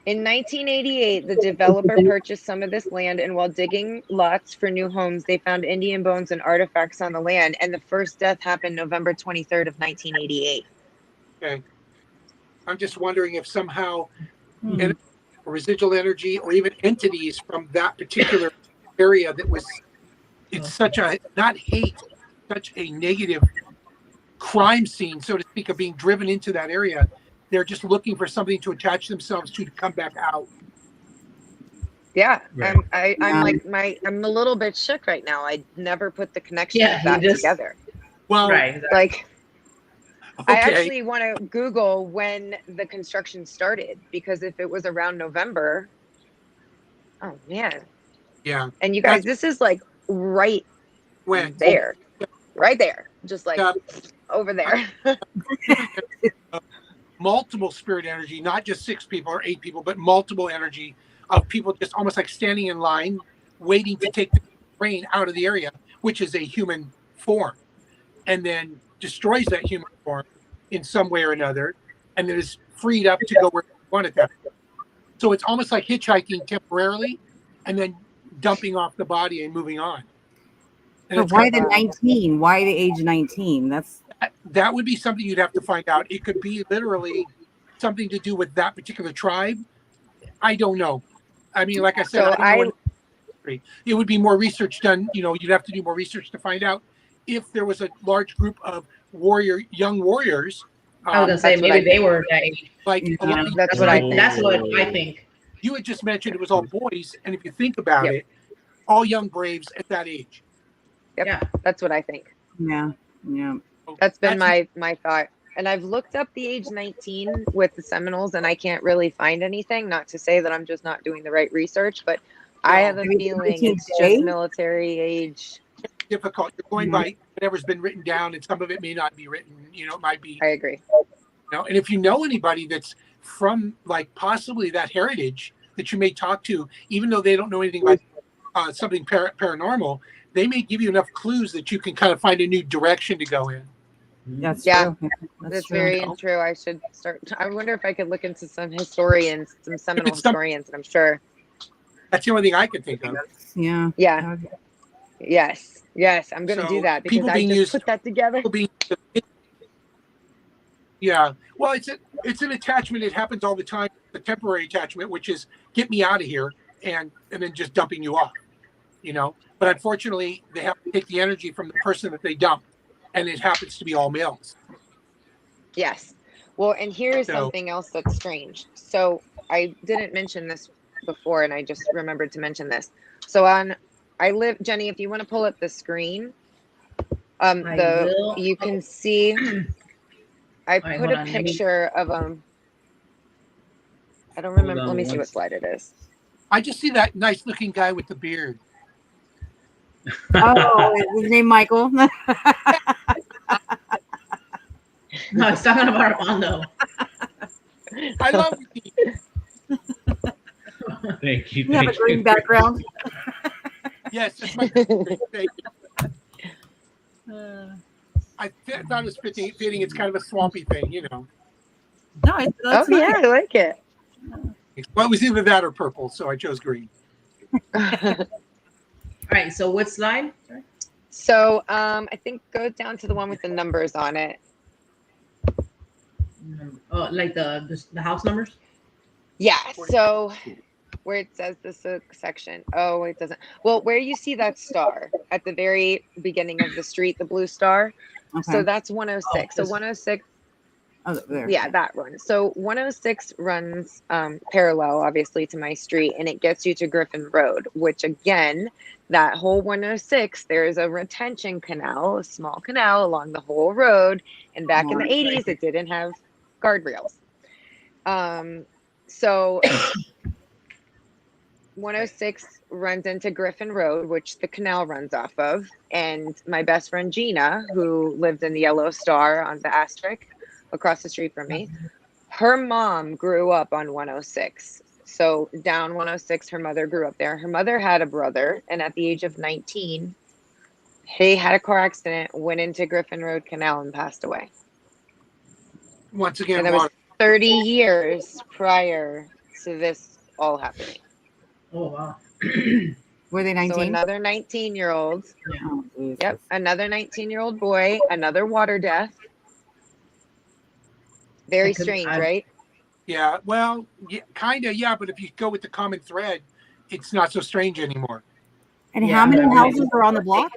Speaker 5: In 1988, the developer purchased some of this land, and while digging lots for new homes, they found Indian bones and artifacts on the land, and the first death happened November 23rd of 1988.
Speaker 4: Okay. I'm just wondering if somehow residual energy or even entities from that particular area that was, it's such a, not hate, such a negative crime scene, so to speak, of being driven into that area. They're just looking for something to attach themselves to come back out.
Speaker 5: Yeah,
Speaker 1: Right.
Speaker 5: I'm a little bit shook right now. I never put the connection of that together.
Speaker 4: Well,
Speaker 3: Right.
Speaker 5: Like,
Speaker 4: okay.
Speaker 5: I actually want to Google when the construction started, because if it was around November, oh man.
Speaker 4: Yeah.
Speaker 5: And you guys, this is like right there, just like over there.
Speaker 4: Multiple spirit energy, not just 6 people or 8 people, but multiple energy of people just almost like standing in line, waiting to take the brain out of the area, which is a human form, and then destroys that human form in some way or another, and then is freed up to go where you want it. So it's almost like hitchhiking temporarily, and then dumping off the body and moving on. And
Speaker 2: So why the 19? Why the age 19?
Speaker 4: That would be something you'd have to find out. It could be literally something to do with that particular tribe. I don't know. I mean, like I said,
Speaker 5: So
Speaker 4: I don't know. It would be more research done. You know, you'd have to do more research to find out if there was a large group of young warriors.
Speaker 3: I was gonna say maybe they were that age.
Speaker 4: Like
Speaker 5: that's what I think.
Speaker 3: That's what I think.
Speaker 4: You had just mentioned it was all boys, and if you think about it, all young braves at that age.
Speaker 5: Yep. Yeah, that's what I think.
Speaker 2: Yeah.
Speaker 5: That's been my thought. And I've looked up the age 19 with the Seminoles, and I can't really find anything. Not to say that I'm just not doing the right research, but I have a feeling it's just military age.
Speaker 4: Difficult. You're going by whatever's been written down, and some of it may not be written. You know, it might be.
Speaker 5: I agree.
Speaker 4: You know, and if you know anybody that's from like possibly that heritage that you may talk to, even though they don't know anything about something paranormal, they may give you enough clues that you can kind of find a new direction to go in.
Speaker 2: That's true.
Speaker 5: That's very true. I should start. I wonder if I could look into some historians, some Seminole historians, and I'm sure.
Speaker 4: That's the only thing I could think of.
Speaker 2: Yeah.
Speaker 5: Yeah. Yes. I'm going to do that because I just put that together.
Speaker 4: Yeah. Well, it's an attachment. It happens all the time. The temporary attachment, which is get me out of here, and then just dumping you off. You know. But unfortunately, they have to take the energy from the person that they dump, and it happens to be all males.
Speaker 5: Yes. Well, and here's something else that's strange. So I didn't mention this before, and I just remembered to mention this. So on I live, Jenny, if you want to pull up the screen,
Speaker 3: I will.
Speaker 5: you can see, I
Speaker 3: right,
Speaker 5: put
Speaker 3: hold
Speaker 5: a
Speaker 3: on,
Speaker 5: picture of I don't
Speaker 1: Hold
Speaker 5: remember.
Speaker 1: on
Speaker 5: Let me see
Speaker 1: one
Speaker 5: what slide it is.
Speaker 4: I just see that nice looking guy with the beard.
Speaker 2: Oh, is his name Michael?
Speaker 3: No, I was talking about Armando.
Speaker 4: I love you.
Speaker 1: Thank you.
Speaker 2: You have a
Speaker 1: Thank
Speaker 2: green
Speaker 1: you.
Speaker 2: background.
Speaker 4: Yes, that's my. I thought it was fitting. It's kind of a swampy thing, you know.
Speaker 2: No, it
Speaker 5: Oh
Speaker 2: looks nice.
Speaker 5: yeah, I like it.
Speaker 4: Well, it was either that or purple, so I chose green.
Speaker 3: All right, so what slide? Sorry.
Speaker 5: So I think go down to the one with the numbers on it.
Speaker 3: Oh, like the house numbers?
Speaker 5: Yeah. So where it says this section. Oh, it doesn't. Well, where you see that star at the very beginning of the street, the blue star.
Speaker 2: Okay.
Speaker 5: So that's 106. So
Speaker 3: this-
Speaker 5: 106.
Speaker 2: Oh, there.
Speaker 5: Yeah, that one. So 106 runs parallel, obviously, to my street, and it gets you to Griffin Road, which again, that whole 106, there's a retention canal, a small canal along the whole road. And back in the 80s, it didn't have guardrails. So 106 runs into Griffin Road, which the canal runs off of. And my best friend Gina, who lived in the Yellow Star on the Asterisk, across the street from me, her mom grew up on 106. So down 106, her mother grew up there. Her mother had a brother, and at the age of 19, he had a car accident, went into Griffin Road Canal, and passed away.
Speaker 4: Once again,
Speaker 5: And that was
Speaker 4: water.
Speaker 5: 30 years prior to this all happening.
Speaker 3: Oh, wow.
Speaker 2: Were they 19?
Speaker 5: So another 19-year-old.
Speaker 2: Oh, Jesus.
Speaker 5: Yep, another 19-year-old boy, another water death. Very strange, right?
Speaker 4: Yeah, well, yeah, kind of, yeah. But if you go with the common thread, it's not so strange anymore.
Speaker 2: And
Speaker 3: Yeah,
Speaker 2: how many
Speaker 3: right.
Speaker 2: houses are on the block?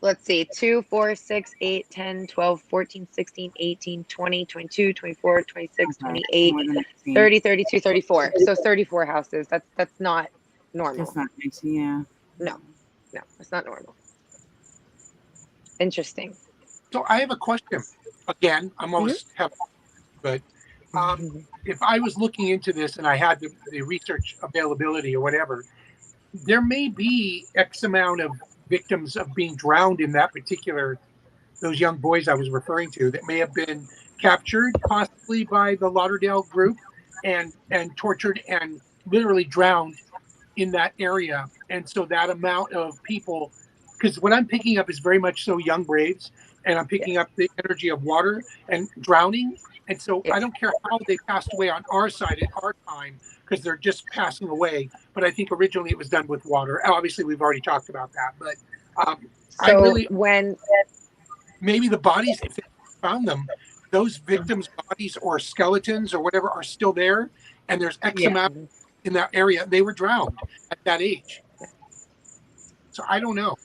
Speaker 5: Let's see, 2, 4, 6, 8, 10, 12, 14, 16, 18, 20, 22, 24, 26, 28,
Speaker 2: More than 19.
Speaker 5: 30, 32, 34. So 34 houses. That's not normal.
Speaker 2: It's not 19, yeah.
Speaker 5: No, it's not normal. Interesting.
Speaker 4: So I have a question. Again, I'm always have, but if I was looking into this and I had the research availability or whatever, there may be X amount of victims of being drowned in that particular, those young boys I was referring to, that may have been captured possibly by the Lauderdale group and tortured and literally drowned in that area. And so that amount of people, because what I'm picking up is very much so young braves, and I'm picking up the energy of water and drowning. And so I don't care how they passed away on our side at our time, because they're just passing away. But I think originally it was done with water. Obviously, we've already talked about that. But I really,
Speaker 5: when
Speaker 4: maybe the bodies, if they found them, those victims' bodies or skeletons or whatever are still there, and there's X amount in that area, they were drowned at that age. So I don't know,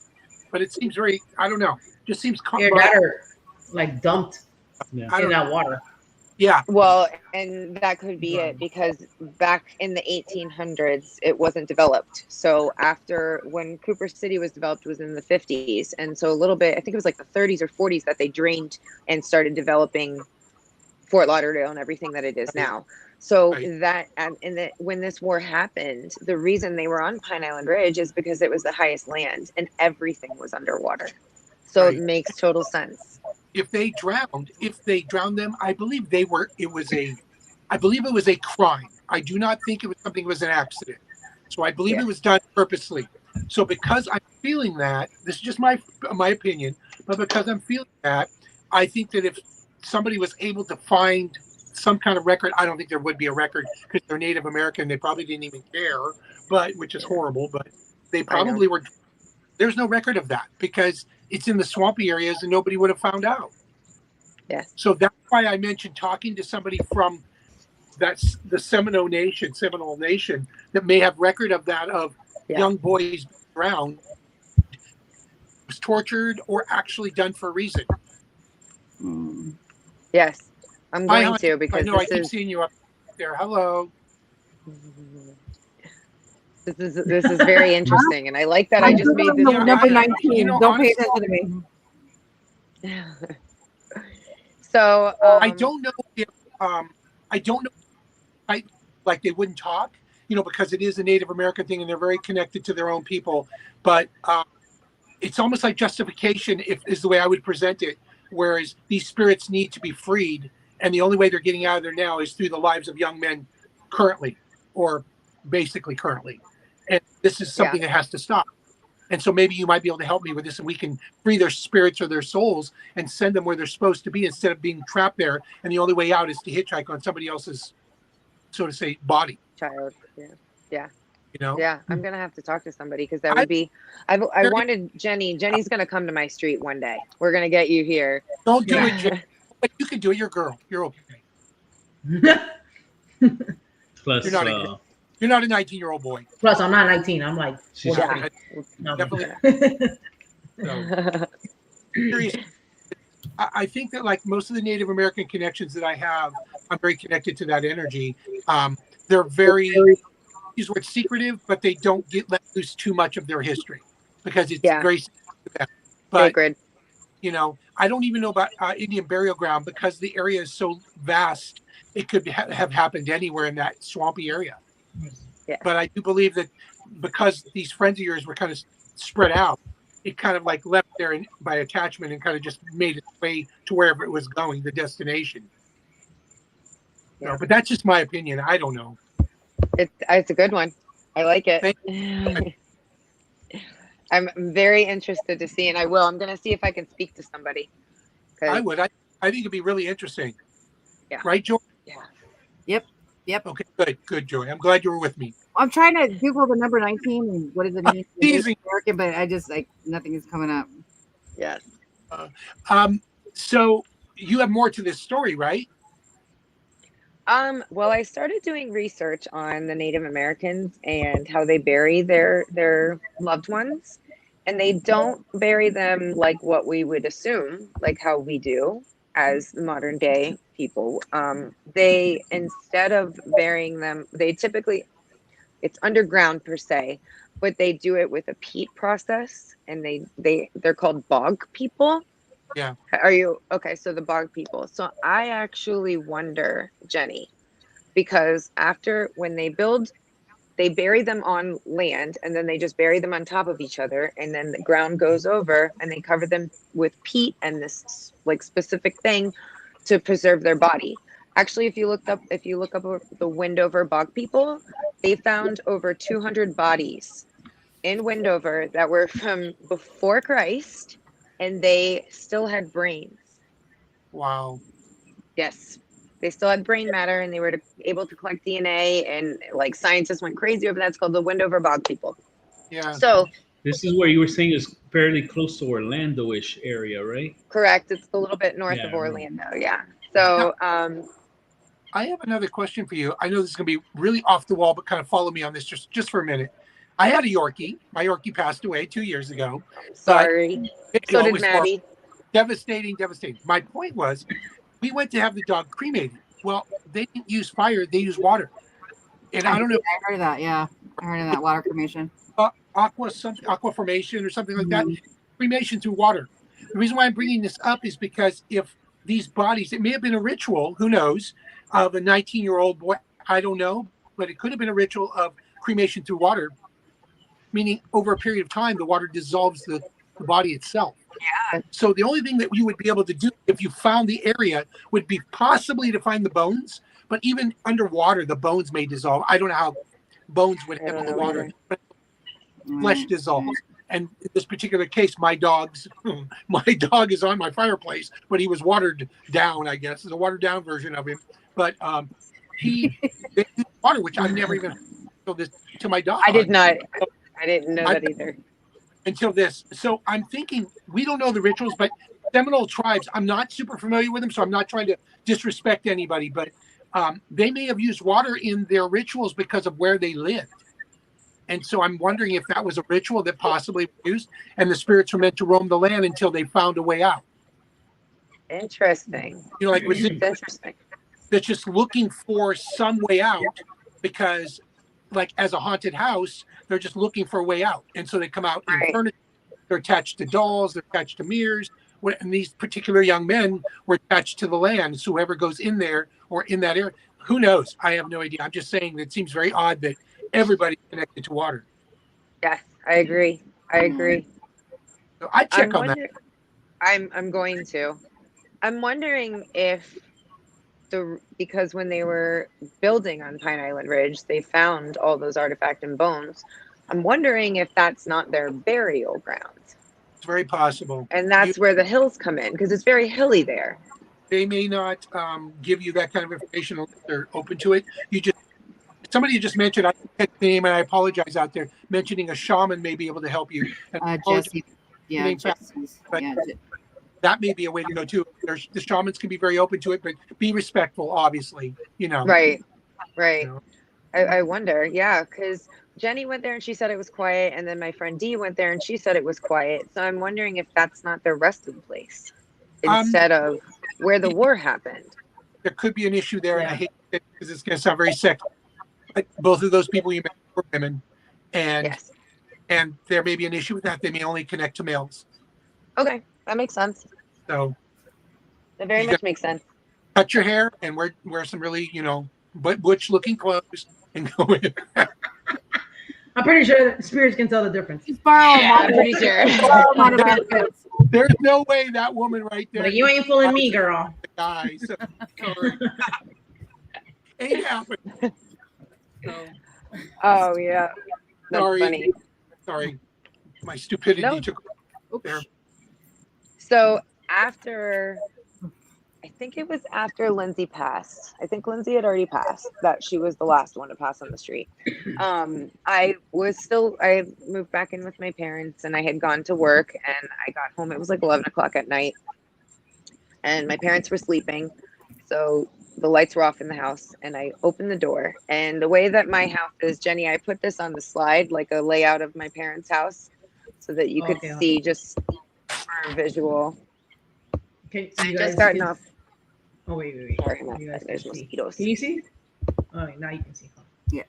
Speaker 4: but it seems very, I don't know, just seems
Speaker 3: that are like dumped
Speaker 1: Yeah.
Speaker 3: in that water.
Speaker 4: Yeah.
Speaker 5: Well, and that could be it, because back in the 1800s, it wasn't developed. So after, when Cooper City was developed, was in the 50s. And so a little bit, I think it was like the 30s or 40s that they drained and started developing Fort Lauderdale and everything that it is now. So that, and when this war happened, the reason they were on Pine Island Ridge is because it was the highest land and everything was underwater. So it makes total sense.
Speaker 4: If they drowned them, I believe it was a crime. I do not think it was something that was an accident. So I believe it was done purposely. So because I'm feeling that, this is just my opinion, but because I'm feeling that, I think that if somebody was able to find some kind of record, I don't think there would be a record because they're Native American. They probably didn't even care, which is horrible, but they probably were. There's no record of that because it's in the swampy areas and nobody would have found out.
Speaker 5: Yeah.
Speaker 4: So that's why I mentioned talking to somebody from that's the Seminole Nation that may have record of that, of young boys drowned, was tortured, or actually done for a reason.
Speaker 5: Yes, I'm going to, because
Speaker 4: I know I keep seeing you up there. Hello.
Speaker 5: This is very interesting, and I like that I
Speaker 2: I'm
Speaker 5: just made
Speaker 2: Googling
Speaker 5: this.
Speaker 2: the number
Speaker 4: I-
Speaker 2: 19.
Speaker 4: you know,
Speaker 2: Don't pay
Speaker 4: honestly,
Speaker 2: attention to me.
Speaker 5: So
Speaker 4: I don't know if I don't know like they wouldn't talk, because it is a Native American thing and they're very connected to their own people. But it's almost like justification, if is the way I would present it. Whereas these spirits need to be freed, and the only way they're getting out of there now is through the lives of young men currently, or basically currently. And this is something that has to stop. And so maybe you might be able to help me with this, and we can free their spirits or their souls and send them where they're supposed to be instead of being trapped there. And the only way out is to hitchhike on somebody else's, so to say, body.
Speaker 5: child, yeah.
Speaker 4: Yeah,
Speaker 5: I'm gonna have to talk to somebody, because that
Speaker 4: I-
Speaker 5: would be. I wanted Jenny. Jenny's gonna come to my street one day. We're gonna get you here.
Speaker 4: Don't do it, Jay. But you can do it. You're a girl. You're okay.
Speaker 1: Plus,
Speaker 4: You're not a 19-year-old boy.
Speaker 3: Plus, I'm not 19. I'm like,
Speaker 1: she's
Speaker 5: Yeah.
Speaker 3: no.
Speaker 4: Definitely. So, serious. I think that like most of the Native American connections that I have, I'm very connected to that energy. They're very, use the word secretive, but they don't let loose too much of their history because it's very secretive to them. But
Speaker 5: sacred.
Speaker 4: I don't even know about Indian burial ground because the area is so vast. It could have happened anywhere in that swampy area.
Speaker 5: Yeah.
Speaker 4: But I do believe that because these friends of yours were kind of spread out, it kind of like left there by attachment and kind of just made its way to wherever it was going, the destination.
Speaker 5: Yeah.
Speaker 4: But that's just my opinion. I don't know.
Speaker 5: It's a good one. I like it. I'm very interested to see, and I'm going to see if I can speak to somebody.
Speaker 4: I would. I think it'd be really interesting.
Speaker 5: Yeah.
Speaker 4: Right, Joy?
Speaker 2: Yep.
Speaker 4: Okay, good, Joy. I'm glad you were with me.
Speaker 2: I'm trying to Google the number 19 and what does it mean in
Speaker 4: Easy.
Speaker 2: American, but I just nothing is coming up.
Speaker 5: Yes.
Speaker 4: So you have more to this story, right?
Speaker 5: Well, I started doing research on the Native Americans and how they bury their loved ones, and they don't bury them like what we would assume, like how we do as modern day people. They, instead of burying them, they typically, it's underground per se, but they do it with a peat process, and they're called bog people.
Speaker 4: Yeah.
Speaker 5: Are you okay? So the bog people. So I actually wonder, Jenny, because when they bury them on land, and then they just bury them on top of each other, and then the ground goes over and they cover them with peat and this like specific thing to preserve their body. Actually, if you look up the Wendover bog people, they found over 200 bodies in Wendover that were from before Christ, and they still had brains.
Speaker 4: Wow.
Speaker 5: Yes. They still had brain matter, and they were able to collect DNA, and like scientists went crazy over that. It's called the Wendover bog people.
Speaker 4: Yeah.
Speaker 5: So
Speaker 1: this is where you were saying is fairly close to Orlando-ish area, right?
Speaker 5: correct. It's a little bit north of Orlando. Yeah. So
Speaker 4: I have another question for you. I know this is going to be really off the wall, but kind of follow me on this just for a minute. I had a Yorkie. My Yorkie passed away 2 years ago.
Speaker 5: sorry. So did Maddie.
Speaker 4: Devastating. My point was, we went to have the dog cremated. Well, they didn't use fire; they used water. And I don't know.
Speaker 2: I heard of that. Yeah, I heard of that water cremation.
Speaker 4: Aqua formation or something like that. Cremation through water. The reason why I'm bringing this up is because if these bodies, it may have been a ritual, who knows, of a 19-year-old boy. I don't know, but it could have been a ritual of cremation through water, meaning over a period of time, the water dissolves the body itself.
Speaker 5: Yeah.
Speaker 4: So the only thing that you would be able to do if you found the area would be possibly to find the bones, but even underwater, the bones may dissolve. I don't know how bones would handle the water, but flesh dissolves. And in this particular case, my dog is on my fireplace, but he was watered down, I guess. It's a watered down version of him. But they use water, which I've never even told this to my dog.
Speaker 5: I did not. I didn't know that either.
Speaker 4: Until this. So I'm thinking, we don't know the rituals, but Seminole tribes, I'm not super familiar with them, so I'm not trying to disrespect anybody, but they may have used water in their rituals because of where they lived. And so I'm wondering if that was a ritual that possibly was used, and the spirits were meant to roam the land until they found a way out.
Speaker 5: Interesting.
Speaker 4: Like
Speaker 5: Interesting.
Speaker 4: that's just looking for some way out, because like as a haunted house, they're just looking for a way out. And so they come out in
Speaker 5: Right.
Speaker 4: furniture, they're attached to dolls, they're attached to mirrors. And these particular young men were attached to the land. So whoever goes in there or in that area, who knows? I have no idea. I'm just saying that it seems very odd that everybody's connected to water.
Speaker 5: Yes, I agree. I agree.
Speaker 4: So I check on that.
Speaker 5: I'm going to. I'm wondering if because when they were building on Pine Island Ridge, they found all those artifact and bones. I'm wondering if that's not their burial ground.
Speaker 4: It's very possible.
Speaker 5: And that's where the hills come in, because it's very hilly there.
Speaker 4: They may not give you that kind of information unless they're open to it. Somebody just mentioned, I forget the name, and I apologize out there, mentioning a shaman may be able to help you.
Speaker 2: Jesse. Yeah, Jesse's.
Speaker 4: But
Speaker 2: Yeah,
Speaker 4: that may be a way to go too. The shamans can be very open to it, but be respectful, obviously.
Speaker 5: Right.
Speaker 4: You know.
Speaker 5: I wonder, yeah, because Jenny went there and she said it was quiet, and then my friend Dee went there and she said it was quiet. So I'm wondering if that's not their resting place instead of where the war happened.
Speaker 4: There could be an issue there, and I hate it because it's going to sound very sexy. But both of those people you mentioned were women, and
Speaker 5: Yes.
Speaker 4: and there may be an issue with that. They may only connect to males.
Speaker 5: Okay, that makes sense.
Speaker 4: So
Speaker 5: That very much makes sense.
Speaker 4: cut your hair and wear some really butch looking clothes and go in.
Speaker 3: I'm pretty sure spirits can tell the difference.
Speaker 2: Just borrow them
Speaker 5: I'm pretty sure.
Speaker 4: There's no way that woman right there.
Speaker 3: But you ain't fooling me, girl.
Speaker 4: Guy, so, ain't happening. So,
Speaker 5: Oh yeah, that's
Speaker 4: sorry,
Speaker 5: funny.
Speaker 4: sorry, my stupidity took there.
Speaker 5: So after, I think it was after Lindsay passed. I think Lindsay had already passed. That she was the last one to pass on the street. I moved back in with my parents, and I had gone to work, and I got home. It was like 11 o'clock at night, and my parents were sleeping, so the lights were off in the house, and I opened the door. And the way that my house is, Jenny, I put this on the slide, like a layout of my parents' house, so that you could see just for a visual.
Speaker 3: Okay,
Speaker 5: I just gotten off.
Speaker 3: Oh wait.
Speaker 5: Sorry,
Speaker 3: You guys
Speaker 5: there's
Speaker 3: can see.
Speaker 5: mosquitoes.
Speaker 3: Can you see? Oh, now you can see.
Speaker 2: Yeah.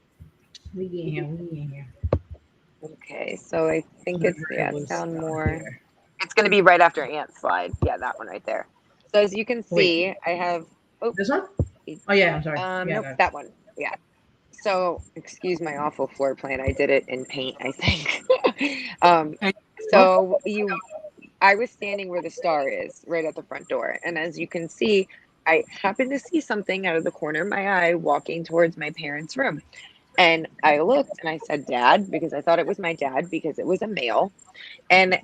Speaker 3: We in here.
Speaker 5: Okay, so I think it's down more.
Speaker 3: Here.
Speaker 5: It's going to be right after Ant's slide. Yeah, that one right there. So as you can see, I have. Oh,
Speaker 3: This one? Oh yeah, I'm sorry.
Speaker 5: nope, that one. Yeah. So excuse my awful floor plan. I did it in paint, I think. So I was standing where the star is, right at the front door, and as you can see, I happened to see something out of the corner of my eye walking towards my parents' room. And I looked and I said, Dad, because I thought it was my dad because it was a male. And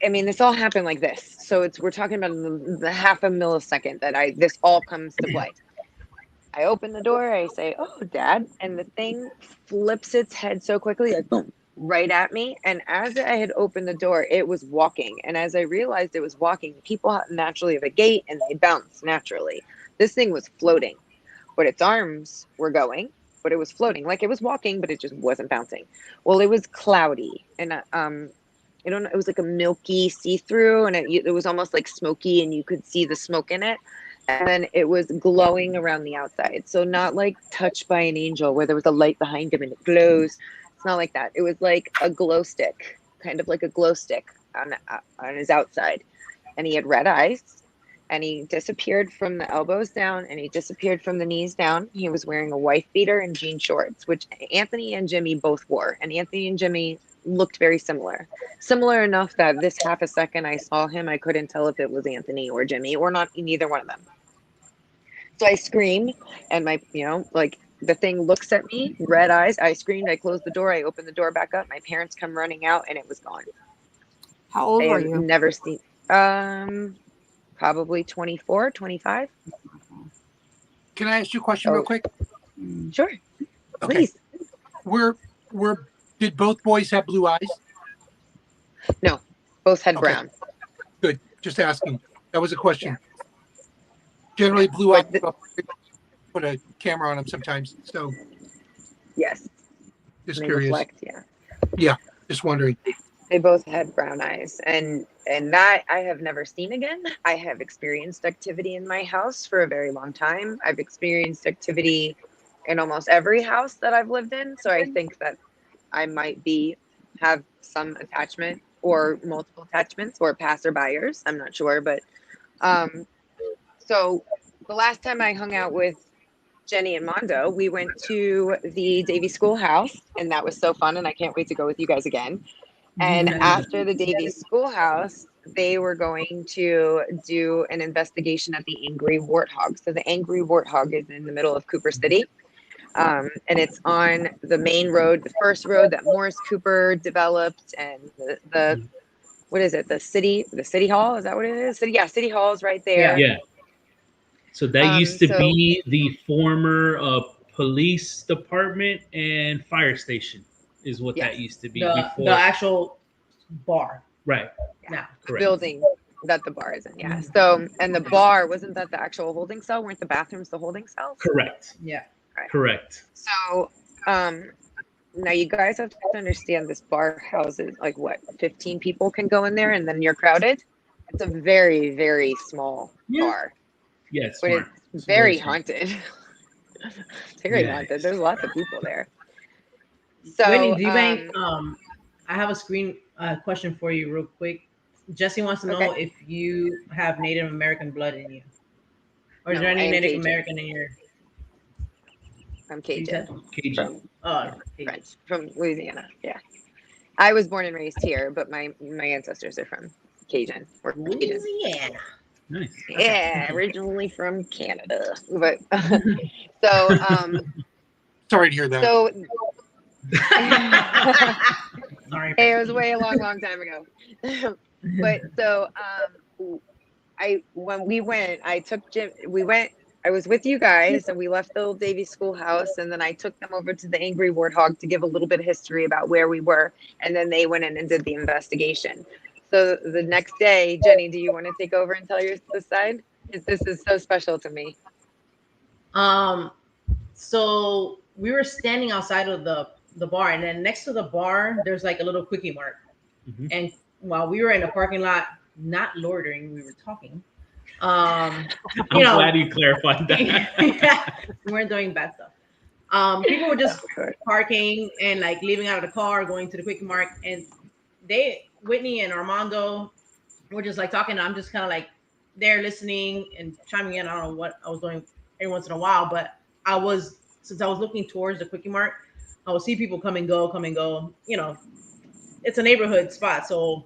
Speaker 5: I mean, this all happened like this. So we're talking about the half a millisecond that this all comes to play. I open the door, I say, oh, Dad. And the thing flips its head so quickly, like boom, right at me. And as I had opened the door, it was walking. And as I realized it was walking, people naturally have a gait and they bounce naturally. This thing was floating, but its arms were going, but it was floating. Like it was walking, but it just wasn't bouncing. Well, it was cloudy. And I don't know, it was like a milky see-through, and it was almost like smoky, and you could see the smoke in it. And then it was glowing around the outside. So not like touched by an angel where there was a light behind him and it glows. It's not like that. It was like a glow stick, kind of like a glow stick on his outside. And he had red eyes, and he disappeared from the elbows down, and he disappeared from the knees down. He was wearing a wife beater and jean shorts, which Anthony and Jimmy both wore. And Anthony and Jimmy looked very similar enough that this half a second I saw him, I couldn't tell if it was Anthony or Jimmy or not, neither one of them. So I screamed, and my, like the thing looks at me, red eyes. I screamed, I closed the door, I opened the door back up. My parents come running out, and it was gone.
Speaker 2: How old were
Speaker 5: I have
Speaker 2: you?
Speaker 5: never seen, probably 24, 25.
Speaker 4: Can I ask you a question real quick?
Speaker 5: Sure.
Speaker 4: Okay.
Speaker 5: Please.
Speaker 4: Did both boys have blue eyes?
Speaker 5: No, both had
Speaker 4: Okay.
Speaker 5: brown.
Speaker 4: Good. Just asking. That was a question. Generally, blue eyes put a camera on them sometimes. So
Speaker 5: Yes.
Speaker 4: just
Speaker 5: They
Speaker 4: curious.
Speaker 5: reflect,
Speaker 4: Yeah. Just wondering.
Speaker 5: They both had brown eyes, and that I have never seen again. I have experienced activity in my house for a very long time. I've experienced activity in almost every house that I've lived in. So I think that I might have some attachment or multiple attachments or passerbyers. I'm not sure, but so the last time I hung out with Jenny and Mondo, we went to the Davy Schoolhouse, and that was so fun, and I can't wait to go with you guys again. And after the Davy Schoolhouse, they were going to do an investigation at the Angry Warthog. So the Angry Warthog is in the middle of Cooper City. And it's on the main road, the first road that Morris Cooper developed, and the what is it? The city hall? Is that what it is? City Hall is right there.
Speaker 1: Yeah. So that used to be the former police department and fire station, is what that used to be before.
Speaker 3: The actual bar.
Speaker 1: Right.
Speaker 3: Yeah.
Speaker 1: Correct.
Speaker 5: Building that the bar is in. Yeah. So, and the bar, wasn't that the actual holding cell? Weren't the bathrooms the holding cells?
Speaker 1: Correct.
Speaker 3: Yeah.
Speaker 5: Right.
Speaker 1: Correct.
Speaker 5: So, now you guys have to understand this bar houses like what 15 people can go in there, and then you're crowded. It's a very, very small bar.
Speaker 1: Yeah,
Speaker 5: but it's very haunted. Very haunted. There's lots of people there. So,
Speaker 3: Whitney, do you think? I have a screen question for you, real quick. Jesse wants to know if you have Native American blood in you, or is there any Native American in your?
Speaker 5: I'm Cajun.
Speaker 1: Cajun.
Speaker 5: French, from Louisiana. Yeah, I was born and raised here, but my ancestors are from Cajun. Or
Speaker 3: Louisiana.
Speaker 1: Nice.
Speaker 5: Yeah, originally from Canada, but so
Speaker 4: sorry to hear that.
Speaker 5: So
Speaker 3: sorry,
Speaker 5: it was way a long time ago. But so when we went, I took Jim. I was with you guys, and we left the old Davy Schoolhouse, and then I took them over to the Angry Warthog to give a little bit of history about where we were, and then they went in and did the investigation. So the next day, Jenny, do you want to take over and tell your side? Because this is so special to me.
Speaker 3: So we were standing outside of the bar, and then next to the bar, there's like a little quickie mart.
Speaker 1: Mm-hmm.
Speaker 3: And while we were in the parking lot, not loitering, we were talking.
Speaker 1: I'm glad you clarified that.
Speaker 3: We weren't doing bad stuff. People were just parking and like leaving out of the car, going to the quickie mart, and Whitney and Armando were just like talking. I'm just kind of like there listening and chiming in. I don't know what I was doing every once in a while, but since I was looking towards the quickie mart, I would see people come and go. You know, it's a neighborhood spot, so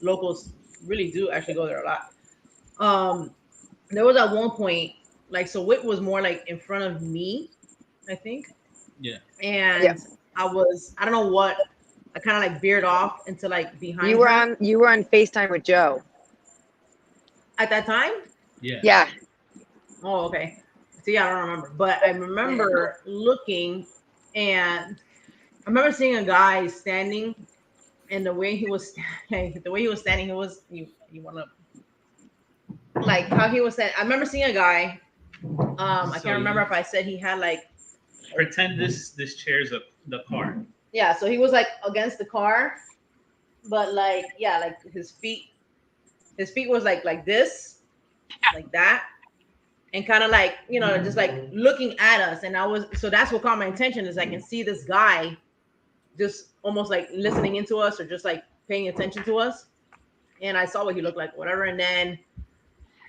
Speaker 3: locals really do actually go there a lot. There was at one point, like, so Whit was more like in front of me, I think.
Speaker 1: Yeah.
Speaker 3: And I don't know what, I kind of like veered off into like behind.
Speaker 5: You were on FaceTime with Joe
Speaker 3: at that time?
Speaker 1: Yeah.
Speaker 5: Yeah.
Speaker 3: Oh, okay. See, I don't remember, but I remember looking, and I remember seeing a guy standing, and the way he was standing, you want to, like how he was standing. I remember seeing a guy. I can't remember if I said he had like.
Speaker 1: Pretend this chair's the car.
Speaker 3: Yeah, so he was like against the car, but like his feet was like this, like that, and kind of like, you know, just like looking at us. And so that's what caught my attention, is I can see this guy just almost like listening into us, or just like paying attention to us. And I saw what he looked like, whatever. And then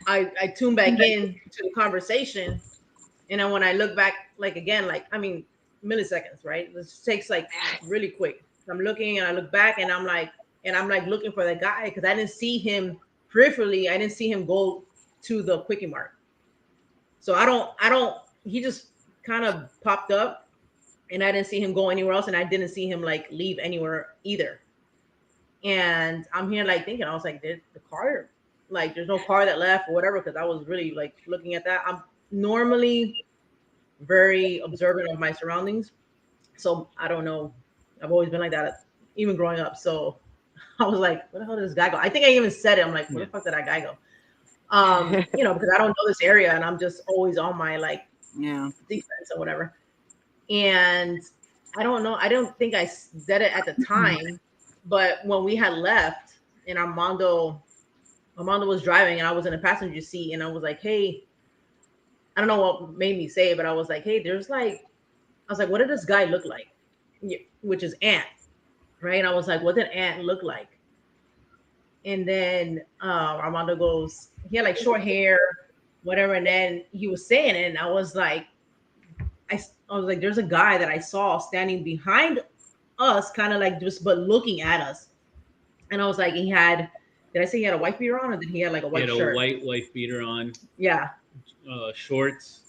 Speaker 3: I tuned back in to the conversation. And then when I look back, like again, like, I mean, milliseconds, right? This takes like really quick. I'm looking and I look back, and I'm like looking for that guy, because I didn't see him peripherally. I didn't see him go to the quickie mart. So he just kind of popped up, and I didn't see him go anywhere else, and I didn't see him like leave anywhere either. And I'm here like thinking, I was like, did the car, like, there's no car that left or whatever, because I was really like looking at that. I'm normally very observant of my surroundings, so I don't know. I've always been like that, even growing up. So I was like, where the hell did this guy go? I think I even said it. I'm like, where the fuck did that guy go? You know, because I don't know this area, and I'm just always on my like defense or whatever. And I don't know. I don't think I said it at the time, but when we had left and Armando was driving and I was in the passenger seat, and I was like, hey, I don't know what made me say it, but I was like, hey, there's like I was like, what did this guy look like? Yeah, which is Ant, right? And I was like, what did Ant look like? And then Armando goes, he had like short hair, whatever. And then he was saying it, and I was like, I was like, there's a guy that I saw standing behind us, kind of like just but looking at us. And I was like, he had. Did I say he had a white beater on, or did he have like a
Speaker 1: He
Speaker 3: white
Speaker 1: had
Speaker 3: shirt?
Speaker 1: a white wife beater on,
Speaker 3: Yeah.
Speaker 1: Shorts,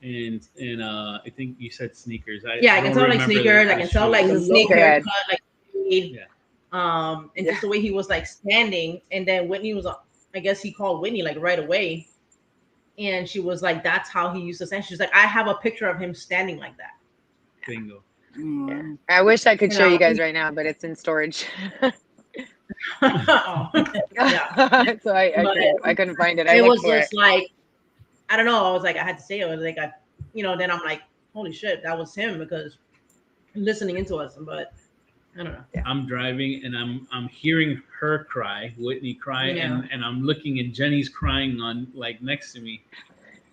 Speaker 1: and I think you said sneakers.
Speaker 3: Yeah, I
Speaker 1: don't
Speaker 3: can tell like
Speaker 1: remember
Speaker 3: sneakers. I
Speaker 1: the
Speaker 3: can tell
Speaker 1: shoes.
Speaker 3: like
Speaker 5: He's
Speaker 3: the
Speaker 5: a
Speaker 3: low
Speaker 5: sneakerhead.
Speaker 3: haircut, like fade.
Speaker 1: Yeah.
Speaker 3: And just the way he was like standing. And then Whitney was, I guess he called Whitney like right away, and she was like, "That's how he used to stand." She's like, "I have a picture of him standing like that."
Speaker 1: Bingo.
Speaker 5: Yeah. I wish I could
Speaker 3: You
Speaker 5: show
Speaker 3: know,
Speaker 5: you guys right now, but it's in storage.
Speaker 3: Oh, yeah.
Speaker 5: So I couldn't find it. I
Speaker 3: It
Speaker 5: looked
Speaker 3: was
Speaker 5: for
Speaker 3: just
Speaker 5: it.
Speaker 3: like, I don't know. I was like, I had to say it. I was like, then I'm like, holy shit, that was him, because listening into us. But I don't know.
Speaker 1: I'm driving and I'm hearing her cry, Whitney cry,
Speaker 3: Yeah.
Speaker 1: and I'm looking and Jenny's crying on like next to me.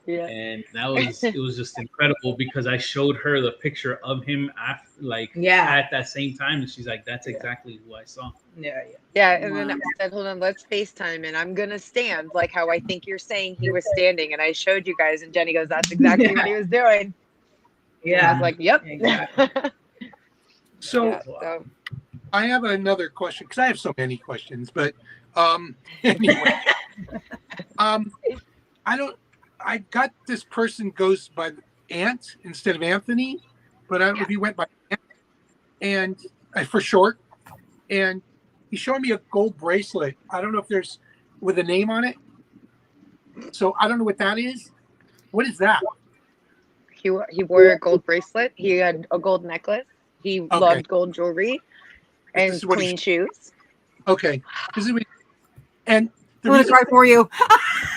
Speaker 5: Yeah.
Speaker 1: And it was just incredible because I showed her the picture of him
Speaker 3: Yeah.
Speaker 1: at that same time, and she's like, that's exactly who I saw.
Speaker 3: Yeah.
Speaker 5: Yeah, and then I
Speaker 2: Wow.
Speaker 5: said, hold on, let's FaceTime, and I'm gonna stand like how I think you're saying he was standing, and I showed you guys, and Jenny goes, that's exactly what he was doing. And I
Speaker 3: Yeah.
Speaker 5: was like, yep.
Speaker 3: Exactly.
Speaker 4: So
Speaker 5: Yeah, so
Speaker 4: I have another question, because I have so many questions, but anyway, I got this person goes by Ant instead of Anthony, but I don't know if he went by Ant, and for short, and he's showing me a gold bracelet. I don't know if there's with a name on it, so I don't know what that is. What is that?
Speaker 5: he wore a gold bracelet. He had a gold necklace. He loved gold jewelry and
Speaker 4: This is what
Speaker 5: clean shoes.
Speaker 4: Okay, and the
Speaker 2: I'm gonna
Speaker 4: reason
Speaker 2: cry for you.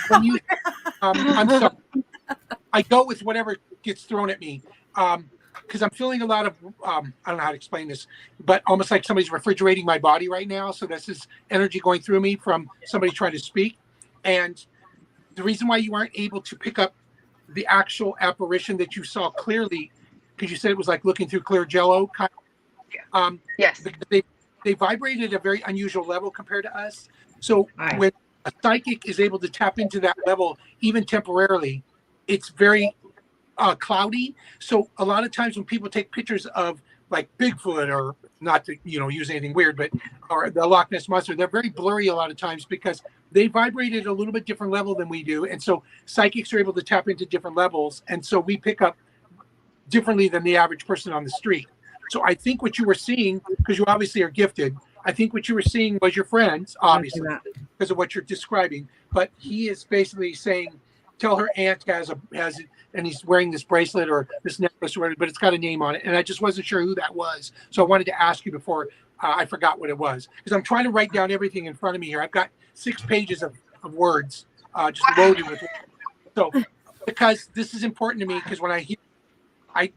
Speaker 4: when you I'm sorry, I go with whatever gets thrown at me, because I'm feeling a lot of I don't know how to explain this, but almost like somebody's refrigerating my body right now. So this is energy going through me from somebody trying to speak. And the reason why you aren't able to pick up the actual apparition that you saw clearly, because you said it was like looking through clear jello kind of,
Speaker 5: Yes.
Speaker 4: because they vibrated at a very unusual level compared to us. So
Speaker 3: Right.
Speaker 4: when a psychic is able to tap into that level, even temporarily, it's very cloudy. So a lot of times when people take pictures of like Bigfoot, or not to use anything weird, but or the Loch Ness monster, they're very blurry a lot of times because they vibrate at a little bit different level than we do, and so psychics are able to tap into different levels, and so we pick up differently than the average person on the street. So I think what you were seeing, because you obviously are gifted, I think what you were seeing was your friends, obviously, because of what you're describing. But he is basically saying, tell her Aunt has it, and he's wearing this bracelet or this necklace or whatever, but it's got a name on it. And I just wasn't sure who that was. So I wanted to ask you before I forgot what it was, because I'm trying to write down everything in front of me here. I've got 6 pages of words just loaded with. So because this is important to me, because when I hear,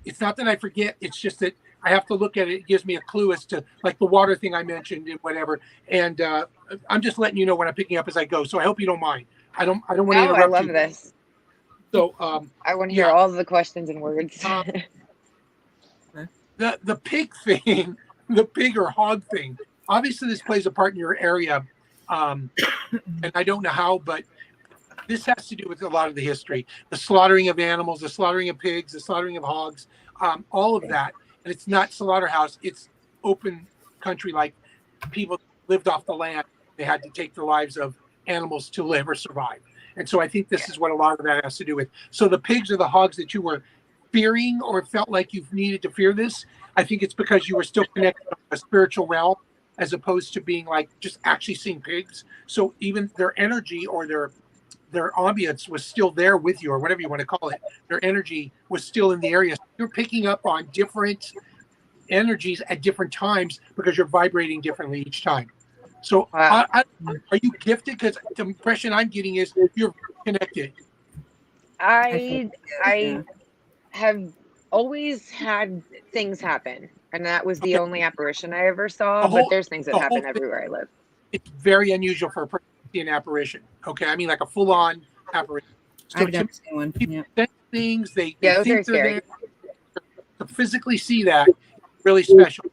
Speaker 4: it's not that I forget, it's just that I have to look at it. It gives me a clue as to like the water thing I mentioned and whatever. And I'm just letting you know when I'm picking up as I go. So I hope you don't mind. I don't want to interrupt
Speaker 5: I love
Speaker 4: you.
Speaker 5: this.
Speaker 4: So
Speaker 5: I want to hear all of the questions and words.
Speaker 4: The pig thing, the pig or hog thing. Obviously, this plays a part in your area, and I don't know how, but this has to do with a lot of the history, the slaughtering of animals, the slaughtering of pigs, the slaughtering of hogs, all of that. And it's not slaughterhouse; it's open country. Like people lived off the land, they had to take the lives of animals to live or survive. And so I think this is what a lot of that has to do with. So the pigs or the hogs that you were fearing or felt like you needed to fear this, I think it's because you were still connected to a spiritual realm as opposed to being like just actually seeing pigs. So even their energy or their ambience was still there with you, or whatever you want to call it. Their energy was still in the area. So you're picking up on different energies at different times because you're vibrating differently each time. So
Speaker 5: Wow.
Speaker 4: are you gifted? Because the impression I'm getting is you're connected.
Speaker 5: I have always had things happen, and that was the only apparition I ever saw. But there's things that happen everywhere I live.
Speaker 4: It's very unusual for a person to see an apparition. Okay, I mean like a full-on apparition. So
Speaker 2: I've never seen one.
Speaker 4: people
Speaker 2: Yeah.
Speaker 4: sense things. They
Speaker 5: Yeah, it was
Speaker 4: think
Speaker 5: very
Speaker 4: they're
Speaker 5: scary.
Speaker 4: there. to physically see that, really special.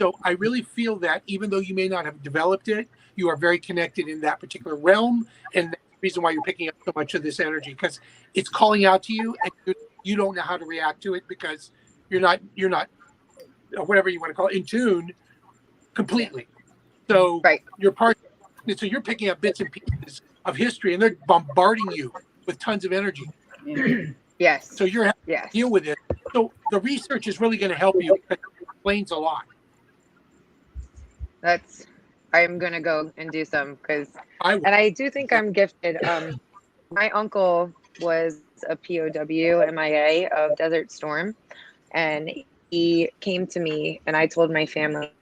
Speaker 4: So I really feel that even though you may not have developed it, you are very connected in that particular realm, and that's the reason why you're picking up so much of this energy, because it's calling out to you, and you don't know how to react to it because you're not or whatever you want to call it, in tune completely. So you're part. So you're picking up bits and pieces of history, and they're bombarding you with tons of energy.
Speaker 5: Yes.
Speaker 4: So you're having to deal with it. So the research is really going to help you because it explains a lot.
Speaker 5: I'm going to go and do some and I do think I'm gifted. My uncle was a POW MIA of Desert Storm, and he came to me, and I told my family,